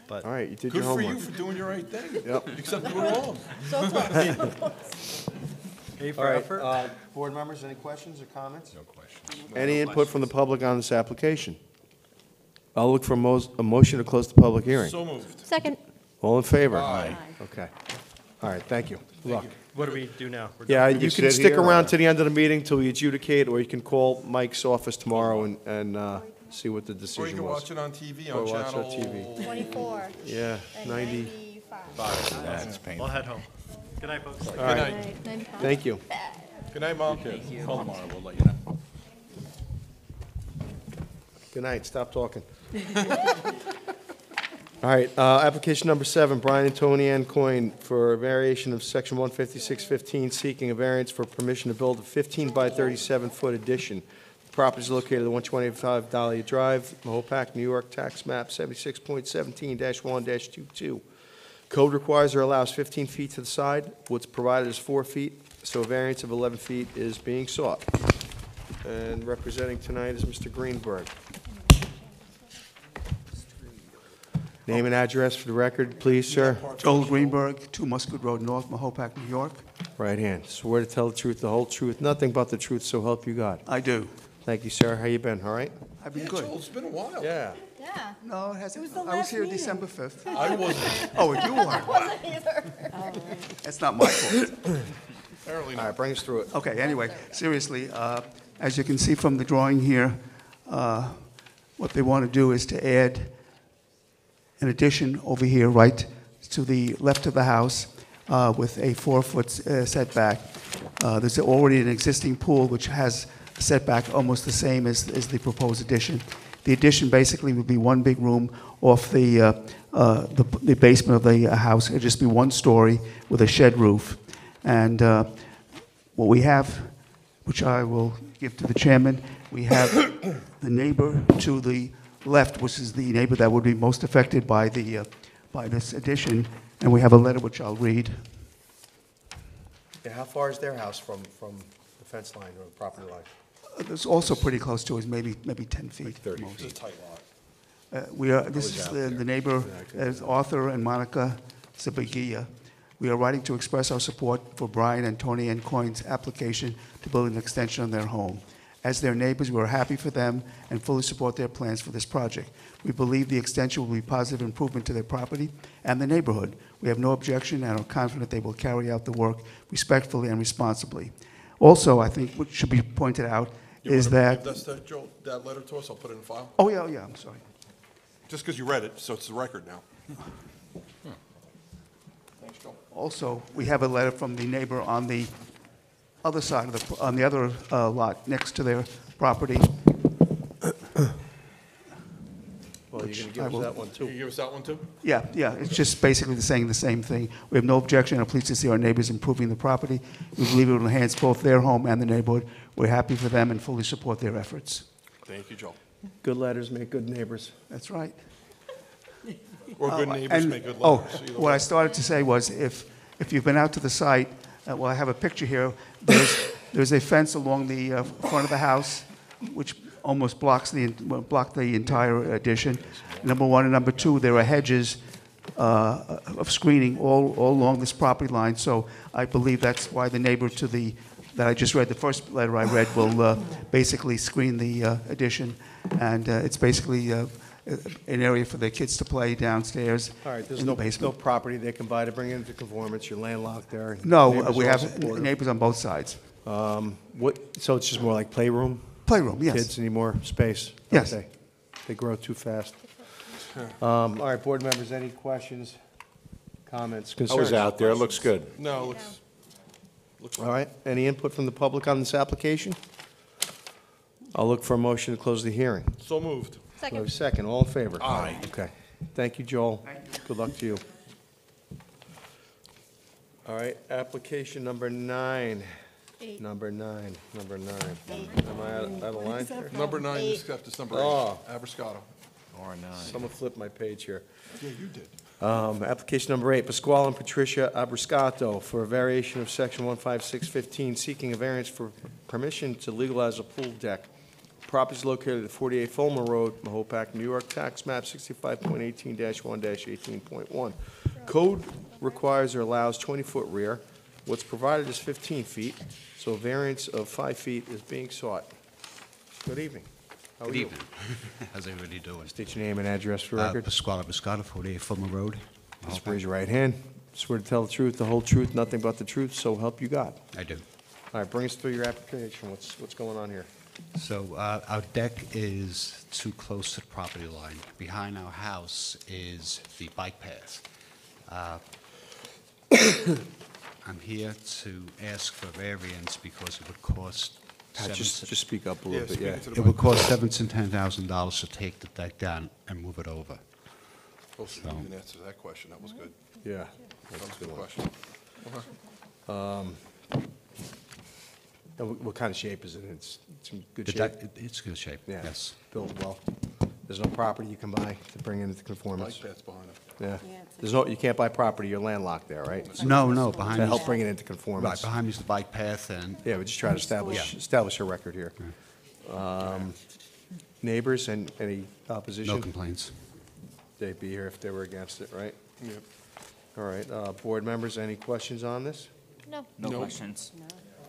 But All right, you did Good your for homework. you for doing your right thing. Yep. Except you were wrong. A All for right, effort. board members, any questions or comments? No questions. Any input from the public on this application? I'll look for a motion to close the public hearing. So moved. Second. All in favor? Aye. Okay. All right, thank you. Good luck. What do we do now? We're Yeah, done? you can can sit stick here, around or- to the end of the meeting till we adjudicate, or you can call Mike's office tomorrow and see what the Or you decision can was. watch it on TV Or on watch channel. our TV. 24. Yeah, and 90. 95. That's painful. I'll head home. Good night, folks. All right, thank you. Good night, Mom. Call tomorrow, we'll let you know. Good night, stop talking. All right, application number 7, Brian and Tony Ann Coyne for a variation of section 15615, seeking a variance for permission to build a 15 by 37-foot addition. The property is located at 125 Dahlia Drive, Mahopac, New York, tax map 76.17-1-22. Code requires or allows 15 feet to the side. What's provided is 4 feet, so a variance of 11 feet is being sought. And representing tonight is Mr. Greenberg. Name and address for the record, please, sir. Joel Greenberg, 2 Musket Road North, Mahopac, New York. Right hand. Swear to tell the truth, the whole truth, nothing but the truth, so help you God. I do. Thank you, sir. How you been? All right? I've been good. It's been a while. Yeah. Yeah. No, it hasn't. It was the I was last here meeting. December 5th. I wasn't. Oh, you were? Wasn't either. That's not my fault. Apparently All not. right, bring us through it. Okay, anyway, seriously, as you can see from the drawing here, what they want to do is to add an addition over here, right to the left of the house, with a 4-foot setback. There's already an existing pool which has a setback almost the same as the proposed addition. The addition basically would be one big room off the basement of the house. It'd just be 1 story with a shed roof. And what we have, which I will give to the chairman, we have the neighbor to the left, which is the neighbor that would be most affected by this addition, and we have a letter which I'll read. Yeah, how far is their house from the fence line or the property line? It's also pretty close to us, maybe 10 feet. 30 most. feet. It's a tight lot. This is the neighbor, is Arthur and Monica Zabagia. We are writing to express our support for Brian and Tony Ann Coyne's application to build an extension on their home. As their neighbors, we are happy for them and fully support their plans for this project. We believe the extension will be a positive improvement to their property and the neighborhood. We have no objection and are confident they will carry out the work respectfully and responsibly. Also, I think what should be pointed out is that... Give that letter to us, I'll put it in file. Oh, yeah, I'm sorry. Just because you read it, so it's the record now. Thanks, Joel. Also, we have a letter from the neighbor on the other side of on the other lot next to their property. Well, you're going to give us that one, too. Can you give us that one, too? Yeah, it's just basically saying the same thing. We have no objection and are pleased to see our neighbors improving the property. We believe it will enhance both their home and the neighborhood. We're happy for them and fully support their efforts. Thank you, Joel. Good letters make good neighbors. That's right. Or good neighbors And- make good Oh, letters. either what way. I started to say was if you've been out to the site, well, I have a picture here. There's a fence along the front of the house, which almost blocked the entire addition. Number one, and number two, there are hedges of screening all along this property line. So I believe that's why the neighbor that I just read, the first letter I read, will basically screen the addition. And it's basically an area for the kids to play downstairs All right, there's in no the basement. property they can buy to bring it into conformance. You're landlocked there. No, Neighbors we are all have supportive. neighbors on both sides. So it's just more like playroom? Playroom, yes. Kids need more space? Yes. Okay. They grow too fast. All right, board members, any questions, comments, I concerns? was out there, it looks good. No, looks All right, any input from the public on this application? I'll look for a motion to close the hearing. so moved. Second, all in favor? Aye. Okay. Thank you, Joel. Good luck to you. All right, application number 9. Number 9. Am I out of line here? Number 9, you skipped, it's number 8. Oh. Abrascato. Someone flipped my page here. Yeah, you did. Application number 8, Pasquale and Patricia Abrascato for a variation of section 15615, seeking a variance for permission to legalize a pool deck. Property is located at 48 Fulmer Road, Mahopac, New York, tax map 65.18-1-18.1. Code requires or allows 20-foot rear. What's provided is 15 feet, so a variance of 5 feet is being sought. Good evening. How are Good you? evening. How's everybody doing? State your name and address for record. Pasquale Biscotta, 48 Fulmer Road. Just raise your right hand. Swear to tell the truth, the whole truth, nothing but the truth, so help you God. I do. All right, bring us through your application. What's going on here? So our deck is too close to the property line. Behind our house is the bike path. I'm here to ask for variance because it would cost Pat, just speak up a little bit, yeah. It would cost $7,000 to $10,000 to take the deck down and move it over. Oh, so you didn't answer that question. That was good. Yeah. That was a good question. And what kind of shape is it in? It's in good The shape? deck, it's good shape, Yeah, yes. built well. There's no property you can buy to bring into conformance? Bike path's behind it. Yeah. There's no, you can't buy property, you're landlocked there, right? No, behind To me. help bring it into conformance. Right, behind me is the bike path and. Yeah, we just try to establish a record here. Neighbors, and any opposition? No complaints. They'd be here if they were against it, right? Yep. All right, board members, any questions on this? No Nope. questions.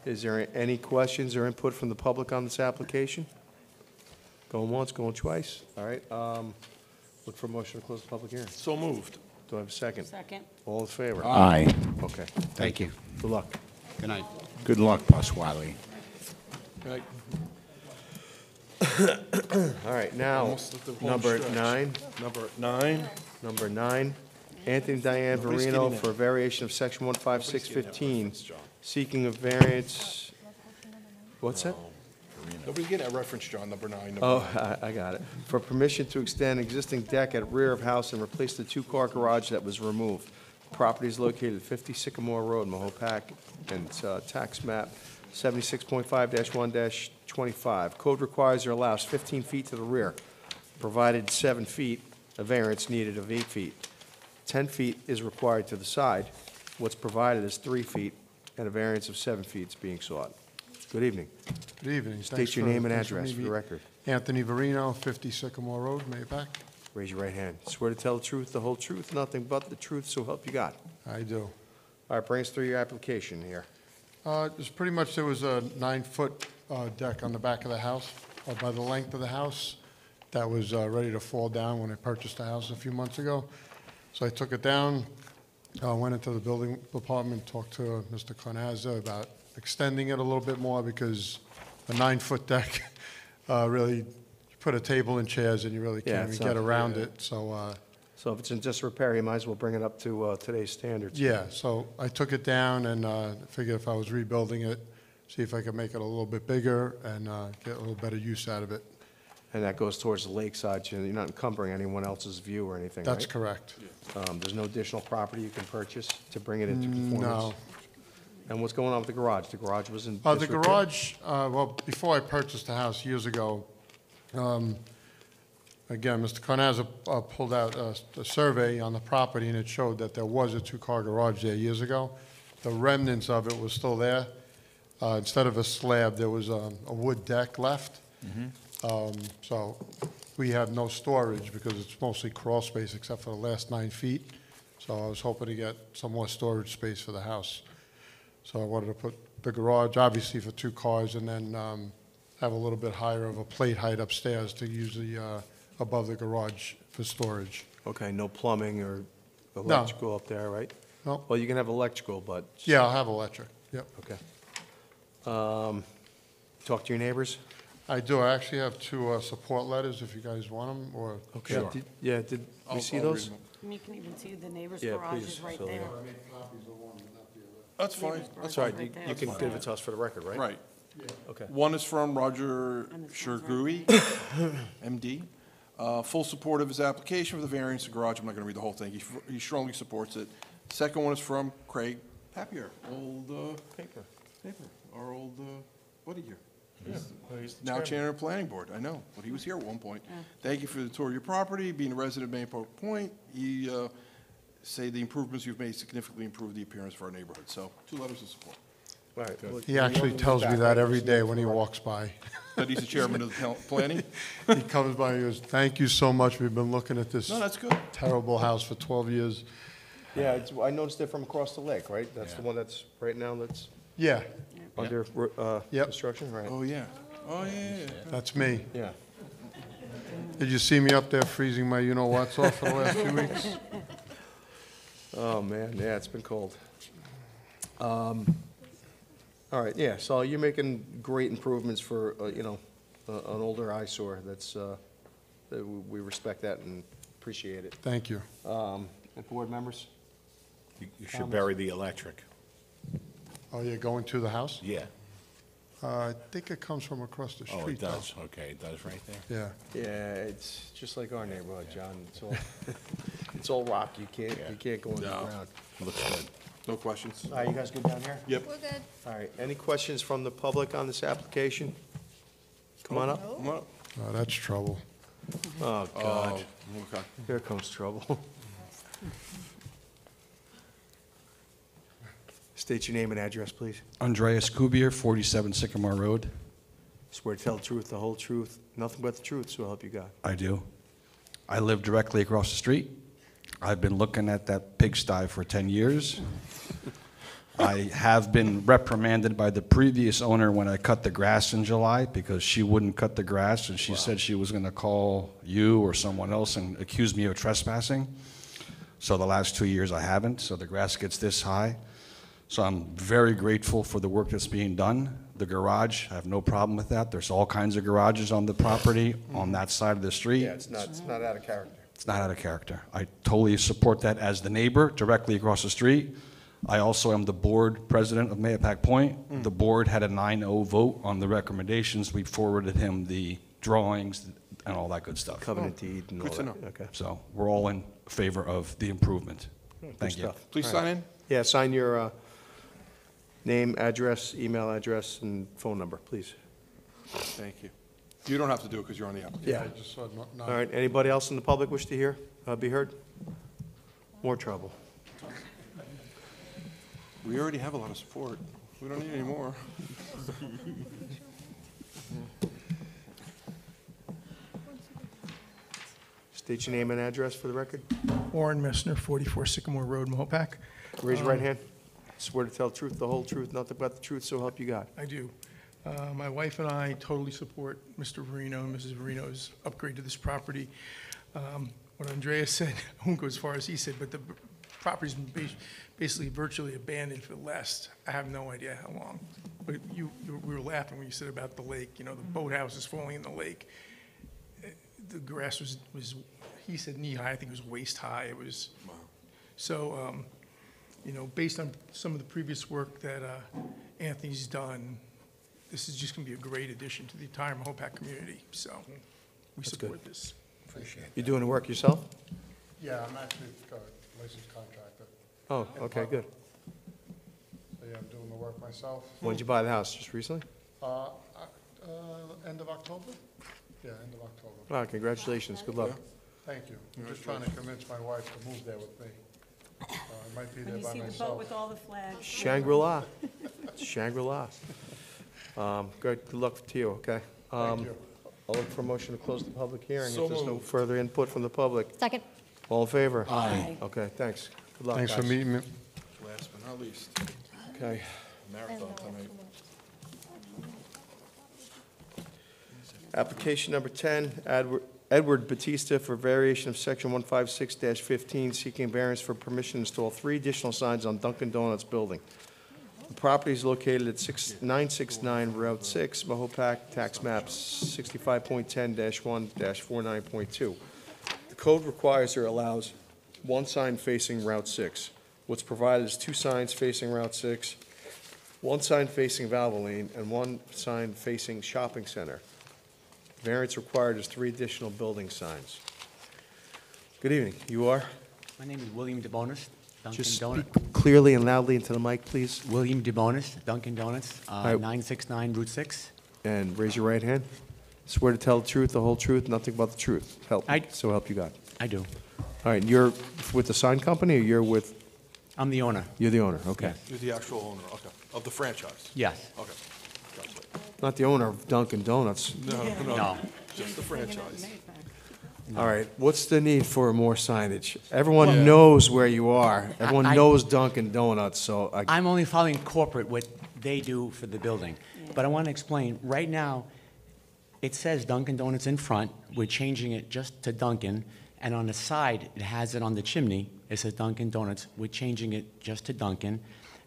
Is there any questions or input from the public on this application? Going once, going twice? All right, look for a motion to close the public hearing. So moved. Do I have a second? Second. All in favor? Aye. Okay. Thank you. Good luck. Good night. Good luck, Pasquale. Right. All right, now, Almost at the home number stretch. 9. Number 9, Anthony Diane Nobody's Verino getting for a that. variation of section 15615, Nobody's getting that. seeking a variance, what's that? Nobody's getting that reference, John, number 9. Oh, I got it. For permission to extend existing deck at rear of house and replace the two-car garage that was removed. Property is located at 50 Sycamore Road, Mahopac, and it's tax map 76.5-1-25. Code requires or allows 15 feet to the rear, provided 7 feet, a variance needed of 8 feet. 10 feet is required to the side. What's provided is 3 feet, and a variance of 7 feet is being sought. Good evening. Good evening. State your name and address for the record. Anthony Verino, 50 Sycamore Road, Mahopac. Raise your right hand. Swear to tell the truth, the whole truth, nothing but the truth, so help you God. I do. All right, bring us through your application here. Just pretty much, there was a 9-foot deck on the back of the house, by the length of the house, that was ready to fall down when I purchased the house a few months ago. So I took it down, went into the building department, talked to Mr. Carnazza about extending it a little bit more because a 9-foot deck, really, you put a table and chairs and you really Yeah, can't it's even get not- around it, so. So if it's in disrepair, you might as well bring it up to today's standards. Yeah, so I took it down and figured if I was rebuilding it, see if I could make it a little bit bigger and get a little better use out of it. And that goes towards the lakeside, so you're not encumbering anyone else's view or anything, right? That's correct. There's no additional property you can purchase to bring it into conformance? No. And what's going on with the garage? The garage was in The disrepair? garage, well, before I purchased the house years ago, again, Mr. Carnazza pulled out a survey on the property, and it showed that there was a 2-car garage there years ago. The remnants of it was still there. Instead of a slab, there was a wood deck left. So we have no storage because it's mostly crawl space except for the last 9 feet. So I was hoping to get some more storage space for the house. So I wanted to put the garage, obviously for 2 cars, and then have a little bit higher of a plate height upstairs to use the, above the garage for storage. Okay, no plumbing or electrical up there, right? No. Well, you can have electrical, but... Yeah, I'll have electric, yep. Okay. Talk to your neighbors? I do, I actually have 2 support letters if you guys want them, or. Okay. Did we see those? You can even see the neighbor's Yeah, garage please, is right so- there. That's fine. That's all right, you can give it to us for the record, right? Right. Okay. One is from Roger Shergrui, MD. Full support of his application for the variance of garage. I'm not going to read the whole thing. He strongly supports it. Second one is from Craig Papier, old paper, our old buddy here. He's now chairman of the planning board. I know, but he was here at one point. Thank you for the tour of your property. Being a resident of Mahopac Point, he say the improvements you've made significantly improve the appearance of our neighborhood. So 2 letters of support. All right. Well, He actually tells me that every day when he walks by. That he's the chairman of the planning? He comes by and goes, "Thank you so much. We've been looking at this No, that's good. terrible house for 12 years." Yeah, I noticed it from across the lake, right? That's the one that's, right now, that's Yeah. under Yep. construction, right? Oh, yeah. Oh, yeah. That's me. Yeah. Did you see me up there freezing my you-know-whats off for the last few weeks? Oh, man, yeah, it's been cold. All right, yeah, so you're making great improvements for, an older eyesore. We respect that and appreciate it. Thank you. Board members? You should bury the electric. Oh, you're going to the house? Yeah. I think it comes from across the street. Oh, it though. does, okay, it does right there? Yeah. Yeah, it's just like our neighborhood, John. It's all rock. You can't go underground. Looks good. No questions? All right, you guys good down here? Yep. We're good. All right, any questions from the public on this application? Come on up. Come on up. Oh, that's trouble. Oh, God. Okay. Here comes trouble. State your name and address, please. Andreas Kubier, 47 Sycamore Road. Swear to tell the truth, the whole truth, nothing but the truth, so help you God. I do. I live directly across the street. I've been looking at that pigsty for 10 years. I have been reprimanded by the previous owner when I cut the grass in July because she wouldn't cut the grass, and she said she was going to call you or someone else and accuse me of trespassing. So the last 2 years I haven't, so the grass gets this high. So I'm very grateful for the work that's being done. The garage, I have no problem with that. There's all kinds of garages on the property on that side of the street. Yeah, it's not out of character. It's not out of character. I totally support that as the neighbor directly across the street. I also am the board president of Mahopac Point. The board had a 9-0 vote on the recommendations. We forwarded him the drawings and all that good stuff. Covenant deed and all Good to that. know. Okay. So we're all in favor of the improvement. Good Thank you. stuff. Please All sign right. in. Yeah, sign your name, address, email address, and phone number, please. Thank you. You don't have to do it because you're on the application. Yeah. I just saw All right, anybody else in the public wish to hear, be heard? More trouble. We already have a lot of support. We don't need any more. State your name and address for the record. Warren Messner, 44 Sycamore Road, Mahopac. Raise your right hand. Swear to tell the truth, the whole truth, nothing but the truth, so help you God. I do. My wife and I totally support Mr. Verino and Mrs. Verino's upgrade to this property. What Andreas said, I won't go as far as he said, but the property's been basically virtually abandoned for the last, I have no idea how long. But we were laughing when you said about the lake, the boathouse is falling in the lake. The grass was he said knee-high, I think it was waist-high. It was, so, based on some of the previous work that Anthony's done, this is just going to be a great addition to the entire Mahopac community, so we support this. Appreciate it. You doing the work yourself? Yeah, I'm actually a licensed contractor. Oh, okay, good. So, yeah, I'm doing the work myself. When did you buy the house, just recently? End of October? Yeah, end of October. Wow, congratulations, good luck. Thank you. I'm just trying to convince my wife to move there with me. I might be there When you by see the boat myself. with all the flags. Shangri-La. Shangri-La. Good luck to you, okay? Thank you. I'll look for a motion to close the public hearing. So If there's no moved. further input from the public. Second. All in favor? Aye. Okay, thanks. Good luck, Thanks for guys. meeting me. Last but not least, Okay. marathon tonight. Application number 10, Edward Batista for variation of section 156-15, seeking variance for permission to install 3 additional signs on Dunkin' Donuts building. The property is located at 969 Route 6, Mahopac, tax maps 65.10-1-49.2. The code requires or allows 1 sign facing Route 6. What's provided is 2 signs facing Route 6, 1 sign facing Valvoline, and 1 sign facing Shopping Center. Variance required is 3 additional building signs. Good evening. You are? My name is William DeBonis, Dunkin' Just Donuts. speak clearly and loudly into the mic, please. William DeBonis, Dunkin' Donuts, right. 969 Route 6. And raise your right hand. Swear to tell the truth, the whole truth, nothing but the truth. So help you God. I do. All right, you're with the sign company, or you're with? I'm the owner. You're the owner, okay. You're the actual owner, okay, of the franchise? Yes. Okay, gotcha. Not the owner of Dunkin' Donuts. No, just the franchise. All right, what's the need for more signage? Everyone Well- knows where you are. Everyone I- knows Dunkin' Donuts, so I'm only following corporate, what they do for the building. But I want to explain, right now, it says Dunkin' Donuts in front. We're changing it just to Dunkin', And on the side, it has it on the chimney, it says Dunkin' Donuts. We're changing it just to Dunkin'.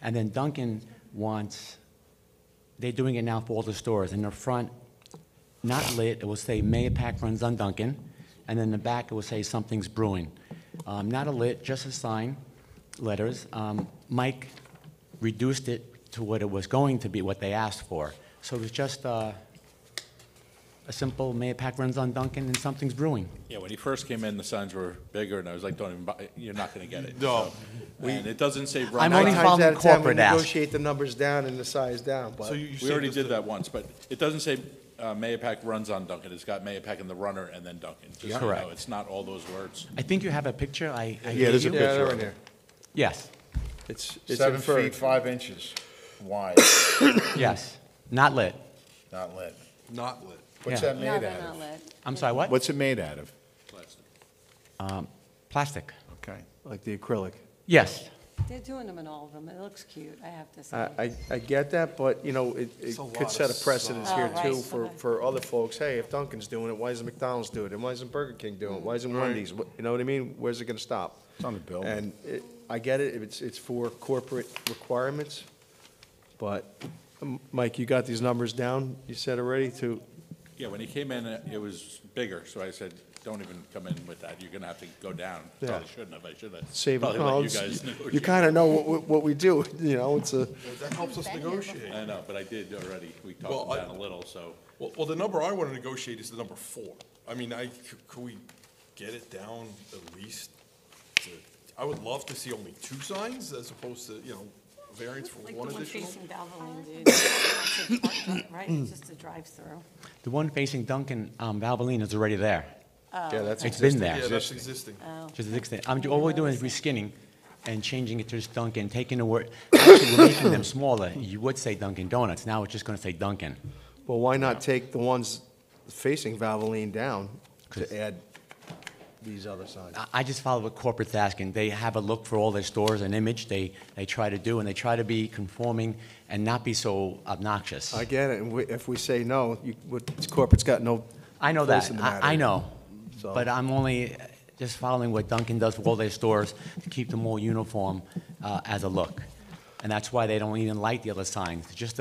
And then Dunkin' wants, they're doing it now for all the stores. In the front, not lit, it will say Mahopac runs on Dunkin'. And then in the back, it will say something's brewing. Not a lit, just a sign, letters. Mike reduced it to what it was going to be, what they asked for. So it was just a simple Mahopac runs on Dunkin' and something's brewing. Yeah, when he first came in, the signs were bigger, and I was like, don't even buy, you're not gonna get it. No. So, and it doesn't say. I'm only Nine following times out of 10, we corporate ask. negotiate the numbers down and the size down, but. So you We say already this did to- that once, but it doesn't say Mahopac runs on Dunkin'. It's got Mahopac in the runner and then Dunkin'. Just so you Correct. know, it's not all those words. I think you have a picture I Yeah, gave there's a you? picture. Yeah, they're of in it. there. Yes, It's 7 inferred. feet, 5 inches wide, yes, not lit. not lit. Not lit. What's Yeah. that made out of? I'm sorry, what? What's it made out of? Plastic. Okay. Like the acrylic. Yes. They're doing them in all of them. It looks cute, I have to say. I get that, but, you know, it It's a could lot set of a precedence here size. Oh, too right. for other folks. Hey, if Dunkin's doing it, why doesn't McDonald's do it? And why isn't Burger King doing it? Why isn't Wendy's? You know what I mean? Where's it gonna stop? It's on the building. And I get it, it's for corporate requirements, but, Mike, you got these numbers down, you said already, to, Yeah, when he came in, it was bigger, so I said, don't even come in with that. You're gonna have to go down. Yeah. Probably shouldn't have. I should have. save, probably no, let you it's- guys negotiate. you kinda know what we do, you know, it's a, That helps us negotiate. I know, but I did already. We Well, talked it down a little, so. Well, the number I want to negotiate is the number 4. I mean, could we get it down at least to, I would love to see only 2 signs as opposed to, you know, variance for Like the one one additional. facing Valvoline, dude. It's a park, right? It's just a drive-through. The one facing Dunkin', Valvoline is already there. yeah, that's It's been existing. there. Yeah, that's existing. Just existing. All we're doing is reskinning and changing it to just Dunkin', taking the word, actually, we're making them smaller. You would say Dunkin' Donuts, now it's just gonna say Dunkin'. Well, why not take the ones facing Valvoline down to add these other signs? I just follow what corporate's asking. They have a look for all their stores, an image they try to do, and they try to be conforming and not be so obnoxious. I get it, and if we say no, corporate's got no I know place that, in the matter. I know. So- But I'm only just following what Dunkin' does for all their stores to keep them all uniform as a look. And that's why they don't even like the other signs, just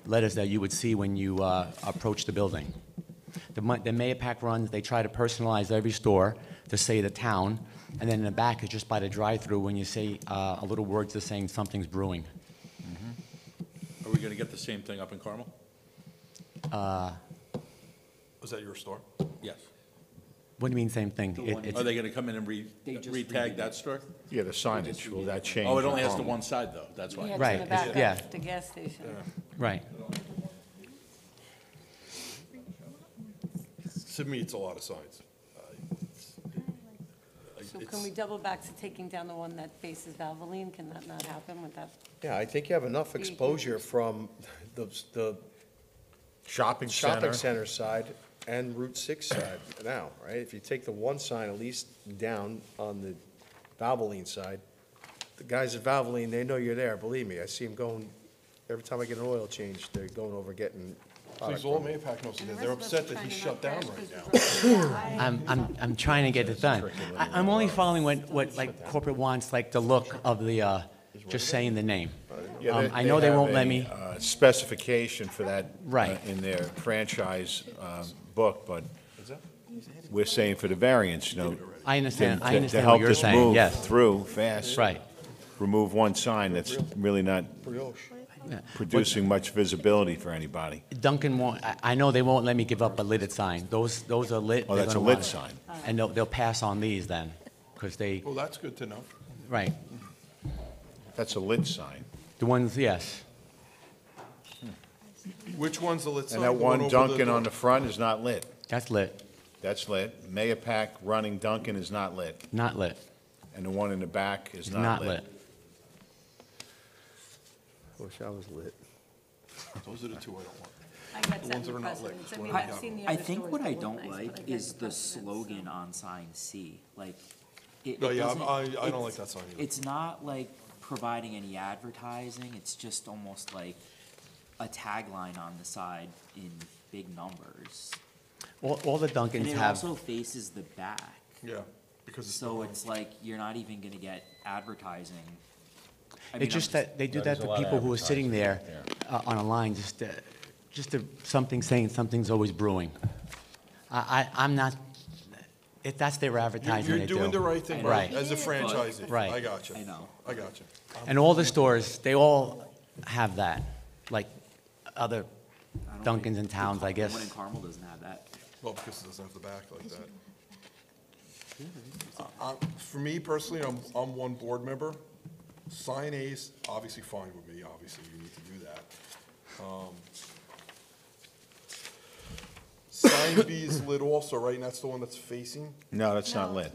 letters that you would see when you approach the building. The Mahopac runs, they try to personalize every store to say the town, and then in the back is just by the drive-through when you say a little word just saying something's brewing. Are we gonna get the same thing up in Carmel? Was that your store? Yes. What do you mean, same thing? Are they gonna come in and re-tag that store? Yeah, the signage, will that change? Oh, it only in has the Carmel? one side, though. That's why. Yeah, it's Right, in the back yeah. of the gas station. Right. To me, it's a lot of signs. So can we double back to taking down the one that faces Valvoline? Can that not happen with that? Yeah, I think you have enough exposure from the Shopping shopping center. center side and Route 6 side now, right? If you take the one sign at least down on the Valvoline side, the guys at Valvoline, they know you're there, believe me. I see them going, every time I get an oil change, they're going over getting product Please, all from me. Mahopac knows that. They're upset that he's shut down right now. I'm trying to get it done. I'm only following what like corporate wants, like the look of the, just saying the name. Yeah, I know they won't have let a, me. Specification for that. Right. In their franchise book, but we're saying for the variance, you know. I understand, I to understand help what you're this saying, move yes. through fast. Right. Remove one sign that's really not Yeah. producing much visibility for anybody. Dunkin' won't, I know they won't let me give up a lidded sign. Those are lit. Oh, they're that's a gonna lit want it. sign. And they'll pass on these then, because they, Well, that's good to know. right. That's a lit sign. The ones, yes. Which one's the lit sign? And that The one over Dunkin' door? on the front is not lit. That's lit, That's lit. Mahopac running Dunkin' is not lit. not lit. And the one in the back is It's not lit. Wish I was lit. Those are the two I don't want. I got The ones that are not lit. precedence. I mean, I, I've seen the I other think stores what I that look don't nice, but like I get is the precedence, slogan so. on sign C. Like, it No, yeah, doesn't- I don't it's- like that sign either. It's not like providing any advertising. It's just almost like a tagline on the side in big numbers. All the And Dunkins it have, also faces the back. Yeah. Because it's So not- it's like, you're not even gonna get advertising. I mean, It's just that they do that to people who are sitting there on a line, something saying something's always brewing. I'm not, if that's their advertising, You're they do. doing the right thing, Right. as a franchisee. Right. I got you. I know. I got you. And all the stores, they all have that, like other I don't Dunkins think in towns, I The one in guess. Carmel doesn't have that. Well, because it doesn't have the back like that. For me personally, I'm one board member. Sign A's, obviously fine with me, obviously, you need to do that. Sign B is lit also, right, and that's the one that's facing? No, that's not lit.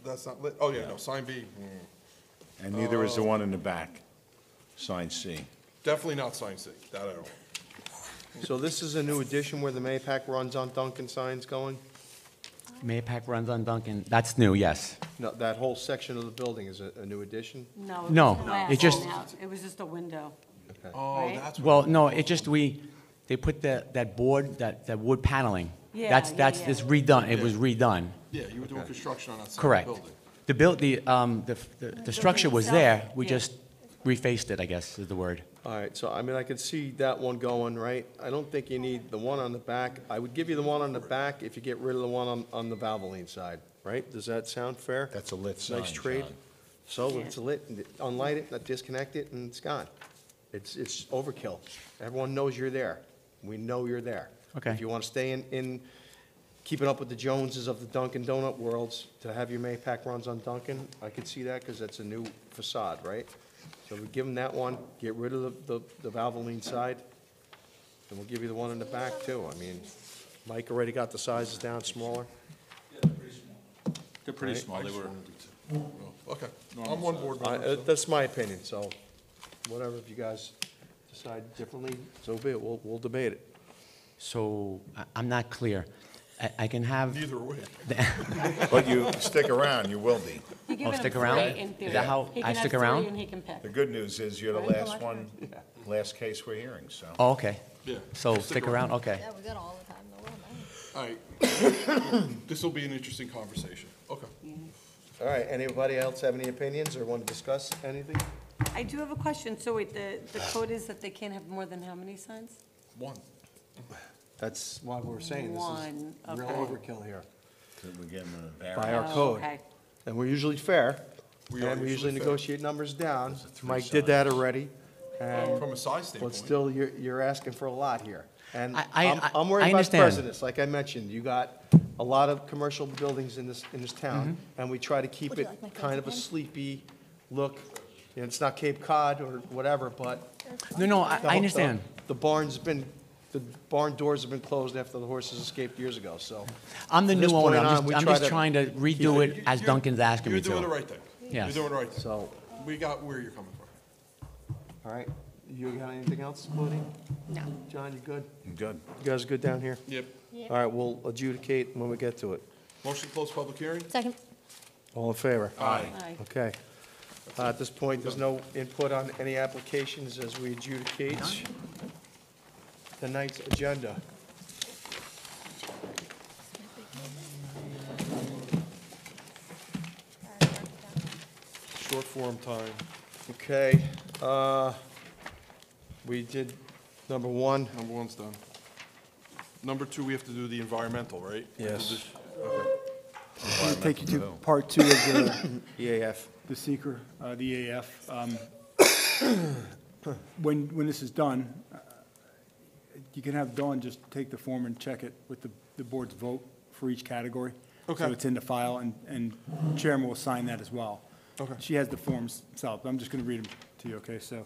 That's not lit? Oh, yeah, no, sign B, And neither is the one in the back, sign C. definitely not sign C, that I don't. So this is a new addition where the Mahopac runs on Dunkin' signs going? Mahopac runs on Duncan, that's new, yes. No, that whole section of the building is a new addition? No, No, it was glass it just- going out. It was just a window. Oh, Right? that's what. Well, no, it just, they put that board, that wood paneling. Yeah, That's, yeah, that's, yeah. it's redone, it was redone. Yeah, you were doing construction on that side of the Correct. building. The structure was itself, there, we yeah. just refaced it, I guess, is the word. All right, so I mean, I could see that one going, right? I don't think you need the one on the back. I would give you the one on the back if you get rid of the one on the Valvoline side, right? Does that sound fair? That's a lit sign, Nice trade. John. So it's lit, unlight it, disconnect it, and it's gone. It's overkill. Everyone knows you're there. We know you're there. Okay. If you want to stay in keeping up with the Joneses of the Dunkin' Donut worlds, to have your Mahopac runs on Dunkin', I could see that because that's a new facade, right? So we give them that one, get rid of the Valvoline side, and we'll give you the one in the back too. I mean, Mike already got the sizes down smaller. They're pretty Right. small, they were. Okay, I'm one board member. so- That's my opinion, so whatever, if you guys decide differently, so be it, we'll debate it. So, I'm not clear. I can have, Neither way. But you stick around, you will be. You're giving him stick 3 around? in Is theory. that how He I can stick have 3 around? and he can pick. The good news is you're the Right? last one, last case we're hearing, so. oh, okay. Yeah. So, stick around, okay. Yeah, we got all the time in the world, man. All right, this will be an interesting conversation. Okay. All right, anybody else have any opinions or want to discuss anything? I do have a question. So wait, the code is that they can't have more than how many signs? One. That's why we're saying this One, is real okay. overkill here. We're getting a By variance. our Oh, code. okay. And we're usually fair, We are and we usually usually fair. negotiate numbers down. Those are 3 Mike did that already, From and, a size but standpoint. still, you're asking for a lot here. And I I'm worried I about understand. precedence, like I mentioned. You got a lot of commercial buildings in this town, Mm-hmm. and we try to keep Would you it like my kind of a pen? sleepy look. You know, it's not Cape Cod or whatever, but No, the- I understand. The barn doors have been closed after the horses escaped years ago, so. I'm the From new this owner, point on, I'm we just try to trying to redo it as Duncan's asking me to. You're doing the right thing. Yes. You're doing the right thing. So, We got where you're coming from. all right, you got anything else, Woody? No. John, you good? Good. You guys good down here? Yep. All right, we'll adjudicate when we get to it. Motion to close public hearing? Second. All in favor? Aye. Aye. Okay. At this point, there's no input on any applications as we adjudicate tonight's agenda. Short form time. Okay, we did number 1. Number 1's done. Number 2, we have to do the environmental, right? Yes. Okay. I'll take you to part 2 of the EAF. the seeker, the EAF. When this is done, you can have Dawn just take the form and check it with the board's vote for each category. Okay. So it's in the file, and Chairman will sign that as well. Okay. She has the forms herself, but I'm just going to read them to you, okay? So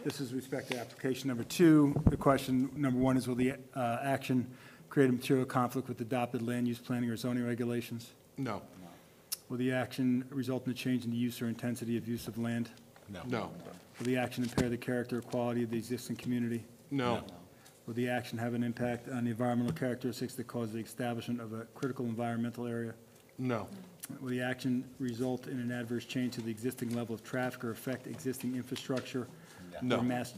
this is with respect to application number 2. The question, number 1, is will the action create a material conflict with adopted land use planning or zoning regulations? No. Will the action result in a change in the use or intensity of use of land? No. Will the action impair the character or quality of the existing community? No. Will the action have an impact on the environmental characteristics that cause the establishment of a critical environmental area? No. Will the action result in an adverse change to the existing level of traffic or affect existing infrastructure? No. Or mass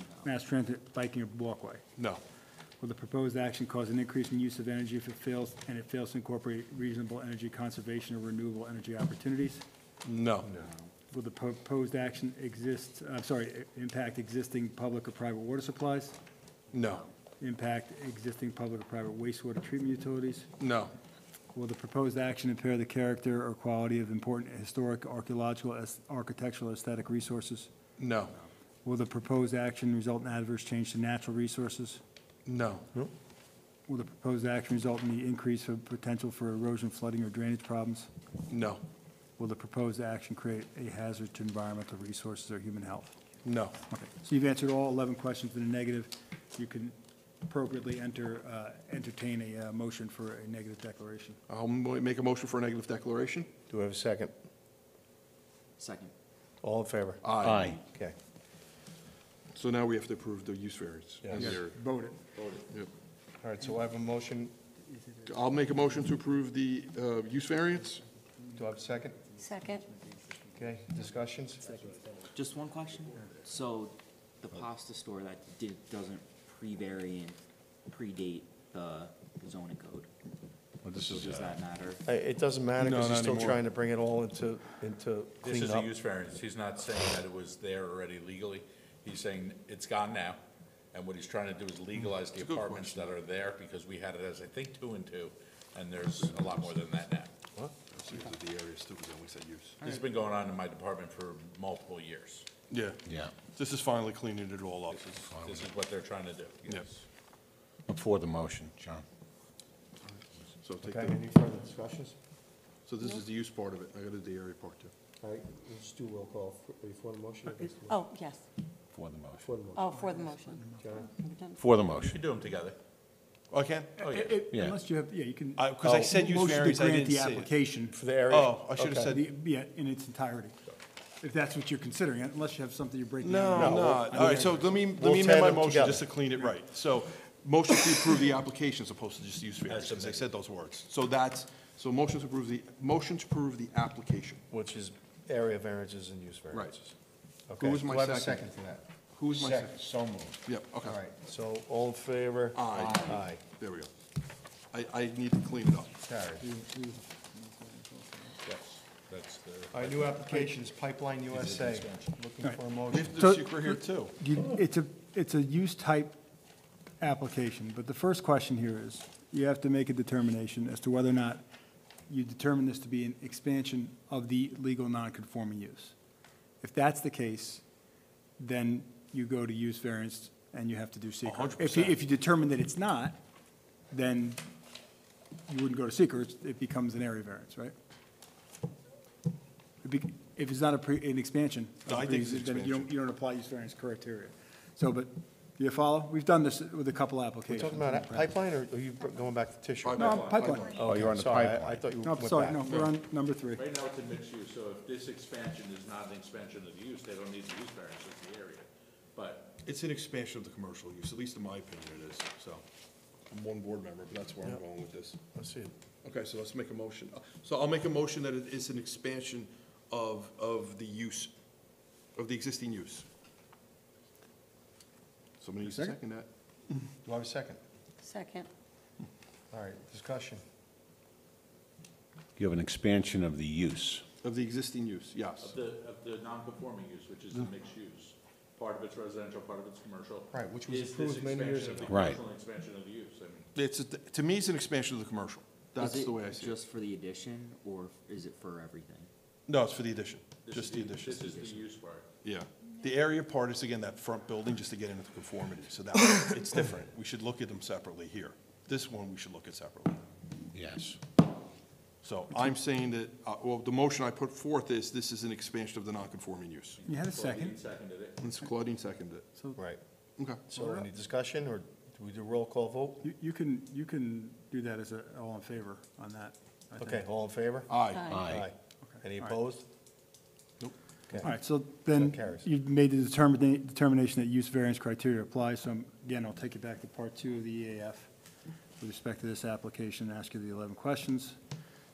transit, biking, or walkway? No. Will the proposed action cause an increase in use of energy if it fails to incorporate reasonable energy conservation or renewable energy opportunities? No. Will the proposed action impact existing public or private water supplies? No. Impact existing public or private wastewater treatment utilities? No. Will the proposed action impair the character or quality of important historic, archaeological, architectural, or aesthetic resources? No. Will the proposed action result in adverse change to natural resources? No. Will the proposed action result in the increase of potential for erosion, flooding, or drainage problems? No. Will the proposed action create a hazard to environmental resources or human health? No. Okay, so you've answered all 11 questions in the negative. You can appropriately entertain a motion for a negative declaration. I'll make a motion for a negative declaration. Do we have a second? Second. All in favor? Aye. Okay. So now we have to approve the use variance. Yes. in the Yes. area. Vote it. Yep. All right, so I have a motion. I'll make a motion to approve the use variance. Do I have a second? Second. Okay, discussions? Just one question. So the pasta store that doesn't predate the zoning code. Well, So does that matter? It doesn't matter No, because he's not still anymore. trying to bring it all into This clean is a up. use variance. He's not saying that it was there already legally. He's saying it's gone now. And what he's trying to do is legalize the It's a good apartments that are there because we had it as, I think, 2 and 2. And there's a lot more than that now. What? The area still, because we said use. This has been going on in my department for multiple years. Yeah. Yeah. This is finally cleaning it all up. This is what they're trying to do. Yes. Before the motion, John. So take Okay, the, any further discussions? so this is the use part of it. I gotta do the area part too. All right, let's do roll call. Are you for the motion or against the motion? Oh, yes. For the motion. For the motion. Oh, for the motion. John? We're done. For the You motion. do them together. Oh, I can? Oh, yeah. Yeah. Unless you have, you can. Because I said use Motion to variance, I grant didn't the say it. application. For the area? Oh, I should have Okay. said, Yeah, in its entirety, if that's what you're considering, unless you have something you're breaking no, out. no. we'll- All right, so let me we'll amend tear my them motion together. just to clean it right. So motion to approve the application as opposed to just use variance, because I said those words. So motion to approve the application. Which is area variances and use variances. Okay. Who was my Do I have a second? second to that? Who was my second? So moved. Yep, okay. All right, so all in favor? Aye. Aye. There we go. I need to clean it up. Carried. Yes, that's the. All right, new applications, Pipeline USA, looking for a We motion. have to do secret here too. It's a use type application, but the first question here is, you have to make a determination as to whether or not you determine this to be an expansion of the legal non-conforming use. If that's the case, then you go to use variance and you have to do secret. 100%. If you determine that it's not, then you wouldn't go to secret, it becomes an area variance, right? If it's not an expansion, No, I think it's an then you don't apply use variance criteria. So, but, do you follow? We've done this with a couple We're applications. talking about pipeline, or are you going back to tissue? No, pipeline. Oh, you're on the pipeline. I thought you No, went sorry, back. no, we're on number 3. Right now, it's a mixed use, so if this expansion is not an expansion of the use, they don't need the use variance of the area. But It's an expansion of the commercial use, at least in my opinion it is, so. I'm one board member, but that's where I'm going with this. Let's see it. Okay, so let's make a motion. So I'll make a motion that it is an expansion of the use, of the existing use. Somebody needs to second that. Do I have a second? Second. All right, discussion. You have an expansion of the use. Of the existing use, yes. of the non-conforming use, which is the mixed use, part of it's residential, part of it's commercial. Right, which was is this approved many years expansion of the ago. Right. commercial and expansion of the use. I mean, It's, to me, it's an expansion of the commercial. That's Is it the way I see it. just for the addition, or is it for everything? No, it's for the addition, this just is the addition. This is the use part. Yeah. The area part is, again, that front building, just to get into conformity, so that, it's different. We should look at them separately here. This one, we should look at separately. Yes. So I'm saying that, well, the motion I put forth is, this is an expansion of the non-conforming use. You had a second. Claudine seconded it. And Claudine seconded it. Right. Okay. So any discussion, or do we do roll call vote? You can do that as a all in favor on that. I think. Okay, all in favor? Aye. Aye. Any All right. opposed? Nope. Okay. All right, so then That carries. you've made the determination that use variance criteria apply. So again, I'll take you back to part 2 of the EAF with respect to this application and ask you the 11 questions.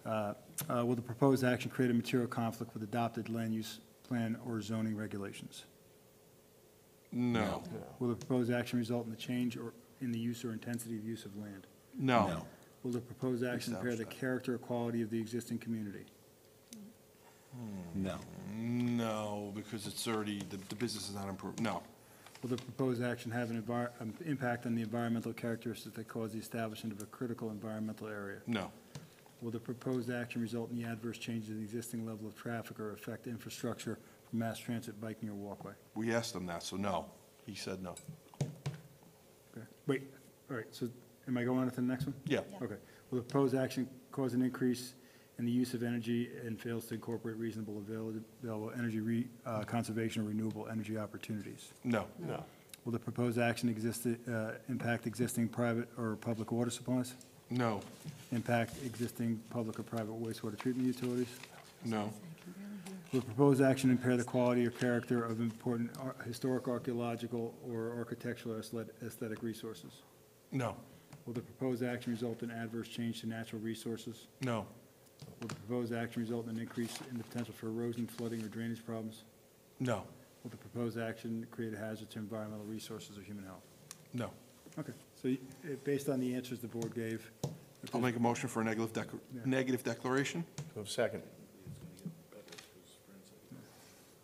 Will the proposed action create a material conflict with adopted land use plan or zoning regulations? No. Will the proposed action result in the change in the use or intensity of use of land? No. Will the proposed action impair the Established character or quality of the existing community? No. No, because it's already, the business is not improved, no. Will the proposed action have an impact on the environmental characteristics that cause the establishment of a critical environmental area? No. Will the proposed action result in the adverse change in the existing level of traffic or affect infrastructure for mass transit, biking, or walkway? We asked him that, so no. He said no. Okay, wait, all right, so am I going on to the next one? Yeah. Okay. Will the proposed action cause an increase in the use of energy and fails to incorporate reasonable available energy conservation or renewable energy opportunities? No. No. Will the proposed action impact existing private or public water supplies? No. Impact existing public or private wastewater treatment utilities? No. Will the proposed action impair the quality or character of important historic, archaeological, or architectural aesthetic resources? No. Will the proposed action result in adverse change to natural resources? No. Will the proposed action result in an increase in the potential for erosion, flooding, or drainage problems? No. Will the proposed action create a hazard to environmental resources or human health? No. Okay, so based on the answers the board gave. I'll make a motion for a negative declaration. Do we have a second?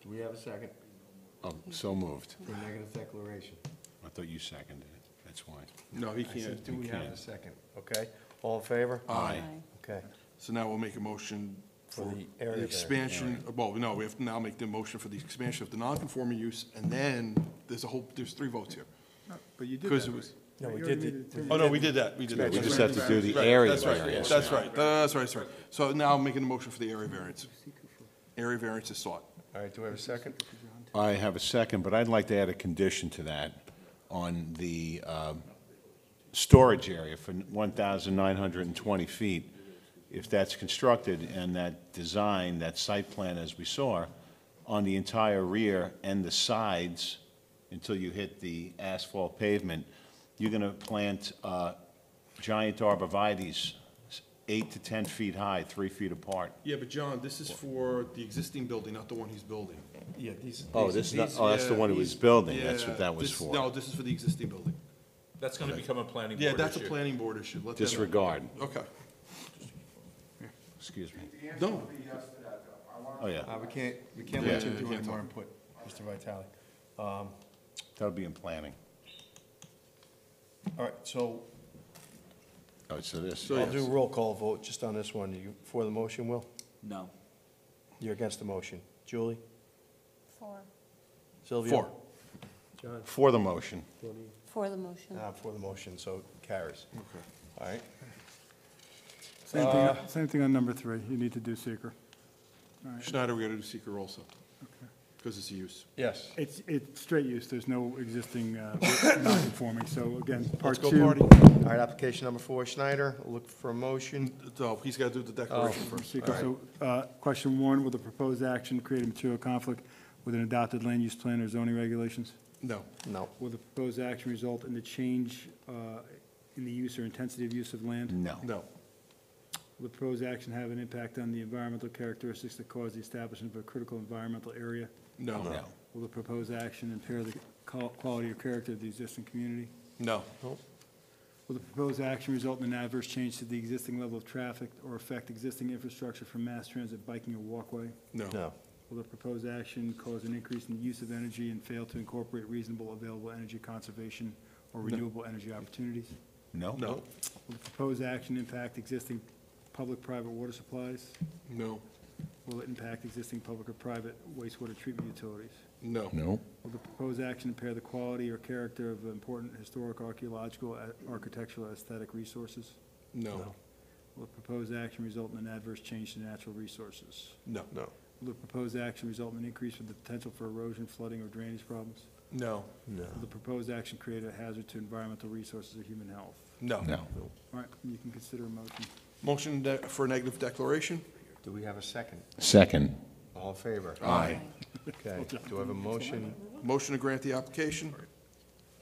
Do we have a second? Oh, so moved. For negative declaration? I thought you seconded it, that's why. No, he I said, can't. do He we have can't. a second? Okay, all in favor? Aye. Okay. So now we'll make a motion For for the area the expansion, well, no, we have to now make the motion for the expansion of the non-conforming use, and then there's 3 votes here. But you did Because that. it was. No, we You did already the- made it. Oh, no, we did that, we did that. We just have to do the Right, area that's right, variance. That's right, that's right. So now I'm making a motion for the area variance. Area variance is sought. All right, do we have a second? I have a second, but I'd like to add a condition to that on the storage area for 1,920 feet. If that's constructed and that design, that site plan as we saw, on the entire rear and the sides until you hit the asphalt pavement, you're going to plant giant arborvitaes, 8 to 10 feet high, 3 feet apart. Yeah, but John, this is for the existing building, not the one he's building. Yeah, these. Oh, this is not, oh, that's the one he was building, that's what that was this- for. No, this is for the existing building. That's gonna become a planning board Yeah, that's a issue. planning board issue. Let them- Disregard. Okay. Excuse me. No. Oh, yeah. We can't Yeah. let you Yeah, do can't any more talk. input, Mr. Vitale. That'll be in planning. All right, so Oh, so this. So, I'll do a yes. roll call vote just on this one. You for the motion, Will? No. You're against the motion. Julie? 4. Sylvia? 4. John? For the motion. For the motion. For the motion, so it carries. Okay. All right. Same thing on number 3, you need to do seeker. All right. Schneider, we gotta do seeker also. Because it's a use. Yes. It's straight use, there's no existing non-conforming, so again, part Let's 2. go, party. All right, application number 4, Schneider. Look for a motion. So he's gotta do the declaration Oh, first. Seeker. So, question 1, will the proposed action create a material conflict with an adopted land use plan or zoning regulations? No. No. Will the proposed action result in the change in the use or intensity of use of land? No. No. Will the proposed action have an impact on the environmental characteristics that cause the establishment of a critical environmental area? No. No. Will the proposed action impair the quality or character of the existing community? No. Will the proposed action result in an adverse change to the existing level of traffic or affect existing infrastructure for mass transit, biking, or walkway? No. No. Will the proposed action cause an increase in the use of energy and fail to incorporate reasonable available energy conservation or renewable energy opportunities? No. No. Will the proposed action impact existing public-private water supplies? No. Will it impact existing public or private wastewater treatment utilities? No. No. Will the proposed action impair the quality or character of important historic, archaeological, architectural, aesthetic resources? No. Will the proposed action result in an adverse change to natural resources? No. No. Will the proposed action result in an increase in the potential for erosion, flooding, or drainage problems? No. No. Will the proposed action create a hazard to environmental resources or human health? No. No. All right, you can consider a motion. Motion for a negative declaration? Do we have a second? Second. All in favor? Aye. Okay. Do I have a motion? Motion to grant the application? Do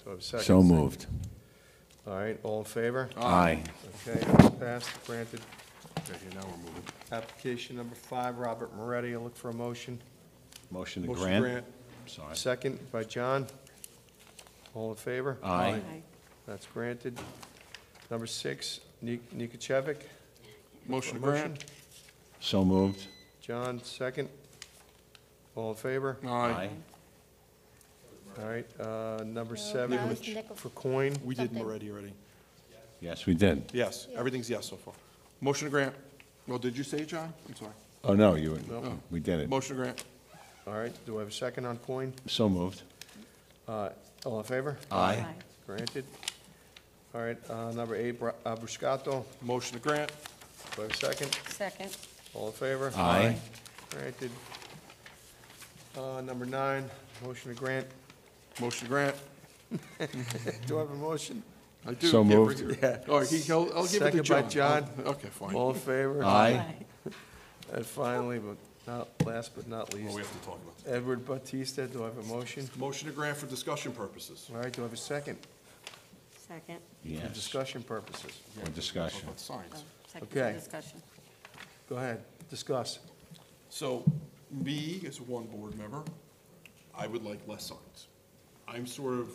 I have a second? So moved. All right, all in favor? Aye. Okay, passed, granted. Okay, now we're moving. Application number 5, Robert Moretti. I'll look for a motion. Motion to Motion grant. Sorry. Second by John. All in favor? Aye. That's granted. Number 6, Nikochevic. Motion to grant. So moved. John, second. All in favor? Aye. All right, number 7, no, it's nickel- for coin. We did them Something. already. Yes, we did. Yes, everything's yes so far. Motion to grant. Well, did you say it, John? I'm sorry. Oh, no, No. we did it. Motion to grant. All right, do I have a second on coin? So moved. All in favor? Aye. Granted. All right, number 8, Bruscato. Motion to grant. Do I have a second? Second. All in favor? Aye. Granted. Number 9, motion to grant. Motion to grant. Do I have a motion? I do. So Yeah, moved. right here. All right, I'll give it to Second by John. John. Okay, fine. All in favor? Aye. And finally, but last but not least, Well, we have to talk about that. Edward Batista, do I have a motion? Motion to grant for discussion purposes. All right, do I have a second? Second. For Yes. discussion purposes. For discussion. About signs. Oh, second for Okay. discussion. Go ahead, discuss. So, me, as one board member, I would like less signs. I'm sort of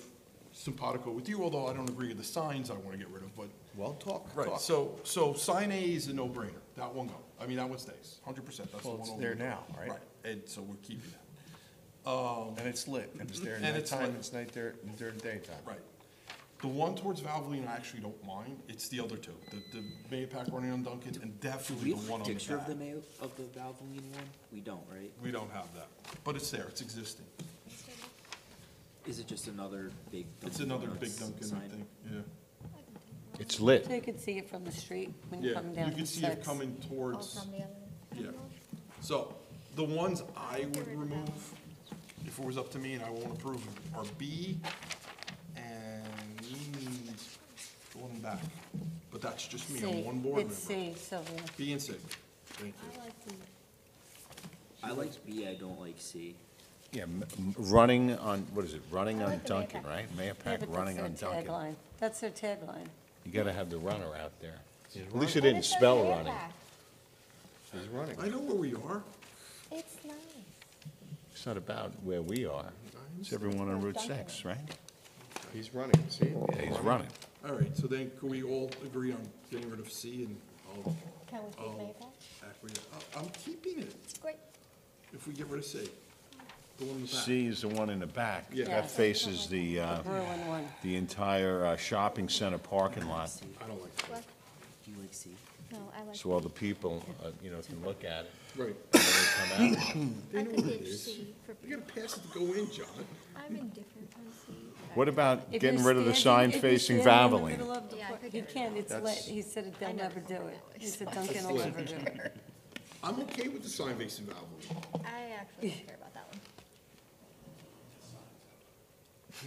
simpatico with you, although I don't agree with the signs I want to get rid of, but. Well, talk. Right, so sign A is a no-brainer. That one go. I mean, that one stays, 100%. That's the Well, one. it's over there the door. now, right? Right, and so we're keeping that. And it's lit, and it's there at And it's nighttime, lit. it's night there, during daytime. Right. The one towards Valvoline, I actually don't mind. It's the other two, the Mahopac running on Duncan, and Do definitely we the have one a on the picture of the back. of the Valvoline one? We don't, right? We don't have that, but it's there, it's existing. Is it just another big Dunkin' It's another big Donuts Duncan, I sign? think, yeah. It's lit. So you could see it from the street when you Yeah, come down you can to see it 6. coming Oh, towards, from the other. yeah. So, the ones I would remove, if it was up to me and I won't approve, are B and the one back. But that's just me, I'm C. one board member. It's C, Sylvia. B and C, thank you. I like B, I don't like C. Yeah, running on, what is it, running I on like the Duncan, Mahopac. right? Yeah, Mahopac but running on that's their Duncan. tagline. That's their tagline. You gotta have the runner out there. At least But it didn't it's a spell Mahopac. running. She's running. I know where we are. It's nice. It's not about where we are. It's everyone on Route 6, right? He's running, see? Yeah, he's running. All right, so then can we all agree on getting rid of C and I'll Can we keep Oh. Mahopac? acquiesce? I'm keeping it Great. if we get rid of C. The one in the back. C is the one in the back. Yeah. That faces the, Bruin one. the entire shopping center parking lot. I don't like that. What? Do you like C? No, I like. So all the people, can look at it. Right. And when they come out. They I know could what it ditch is. C for. You gotta pass it to go in, John. I'm indifferent on C. What about If getting you're rid of the standing- sign if you're facing standing in the Valvoline? middle of the Yeah, I par- could You get rid can't, it's lit. That's- He said they'll never do it. He said Duncan will never do it. I'm okay with the sign facing Valvoline. I actually don't care about that one.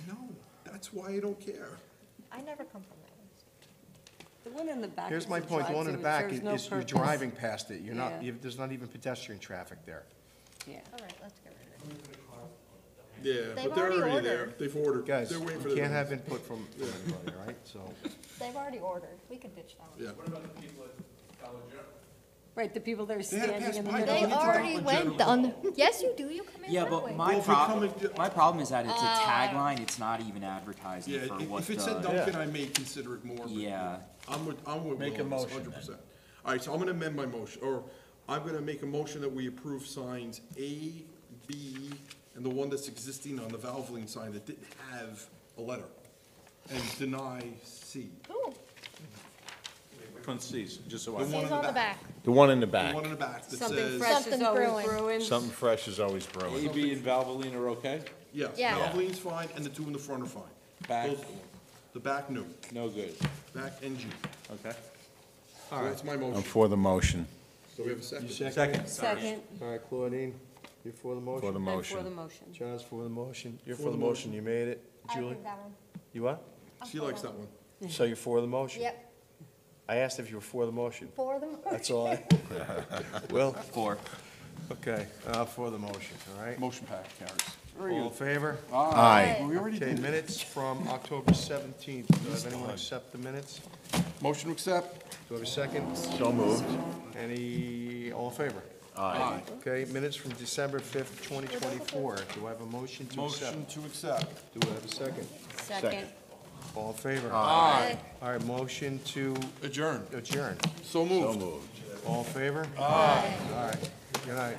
No, that's why I don't care. I never come from that one. The one in the back. Here's is my a point, the one in the drive-through. back It serves no is you're purpose. driving past it, you're not, Yeah. there's not even pedestrian traffic there. Yeah. All right, let's get rid of it. Yeah, They've but they're already already there. ordered. They've ordered. Guys, They're waiting for you their can't have numbers. input from anybody, all right? So, They've already ordered. We can ditch that one. Yeah. Right, the people that are had to standing pass in the by middle They of the already drive. went down. Yes, you do. You come in Yeah, that but way. my Well, if you come my problem is that it's a Oh. tagline, it's not even advertising Yeah, for what if it said the, Duncan, I may consider it more. but yeah. I'm with Make a Will, motion, 100%. All right, so I'm gonna amend my motion, or I'm gonna make a motion that we approve signs A, B, and the one that's existing on the Valvoline sign that didn't have a letter, and deny C. Ooh, Which one's C's, just so The I one know. in C's on the back. The one in the The back. one in the back that Something says. fresh is Something always brewing. brewing. Something fresh is always brewing. A, B, and Valvoline are okay? Yes, Yeah. Valvoline's fine, and the two in the front are fine. Back, Those are the ones. The back, no. no good. Back and G. Okay. So that's my I'm motion. for the motion. So we have a second. Second. Second. all right, Claudine, you're for the motion? For the I'm for motion. the motion. John's for the motion, you're For for the the motion, you made it. I Julie? think that one. You what? She likes that one. So you're for the motion? Yep. I asked if you were for the motion. For them. That's all I, Will? 4. Okay, for the motion, all right? Motion pack carries. All in favor? Aye. We already Okay, did. minutes from October 17th. Do I have anyone accept the minutes? Motion to accept. Do I have a second? So moved. Any, all in favor? Aye. Okay, minutes from December 5th, 2024. Do I have a motion to accept? Motion to accept. Do I have a second? Second. All in favor? Aye. All right, motion to Adjourn. adjourn. So moved. All in favor? Aye. All right, good night.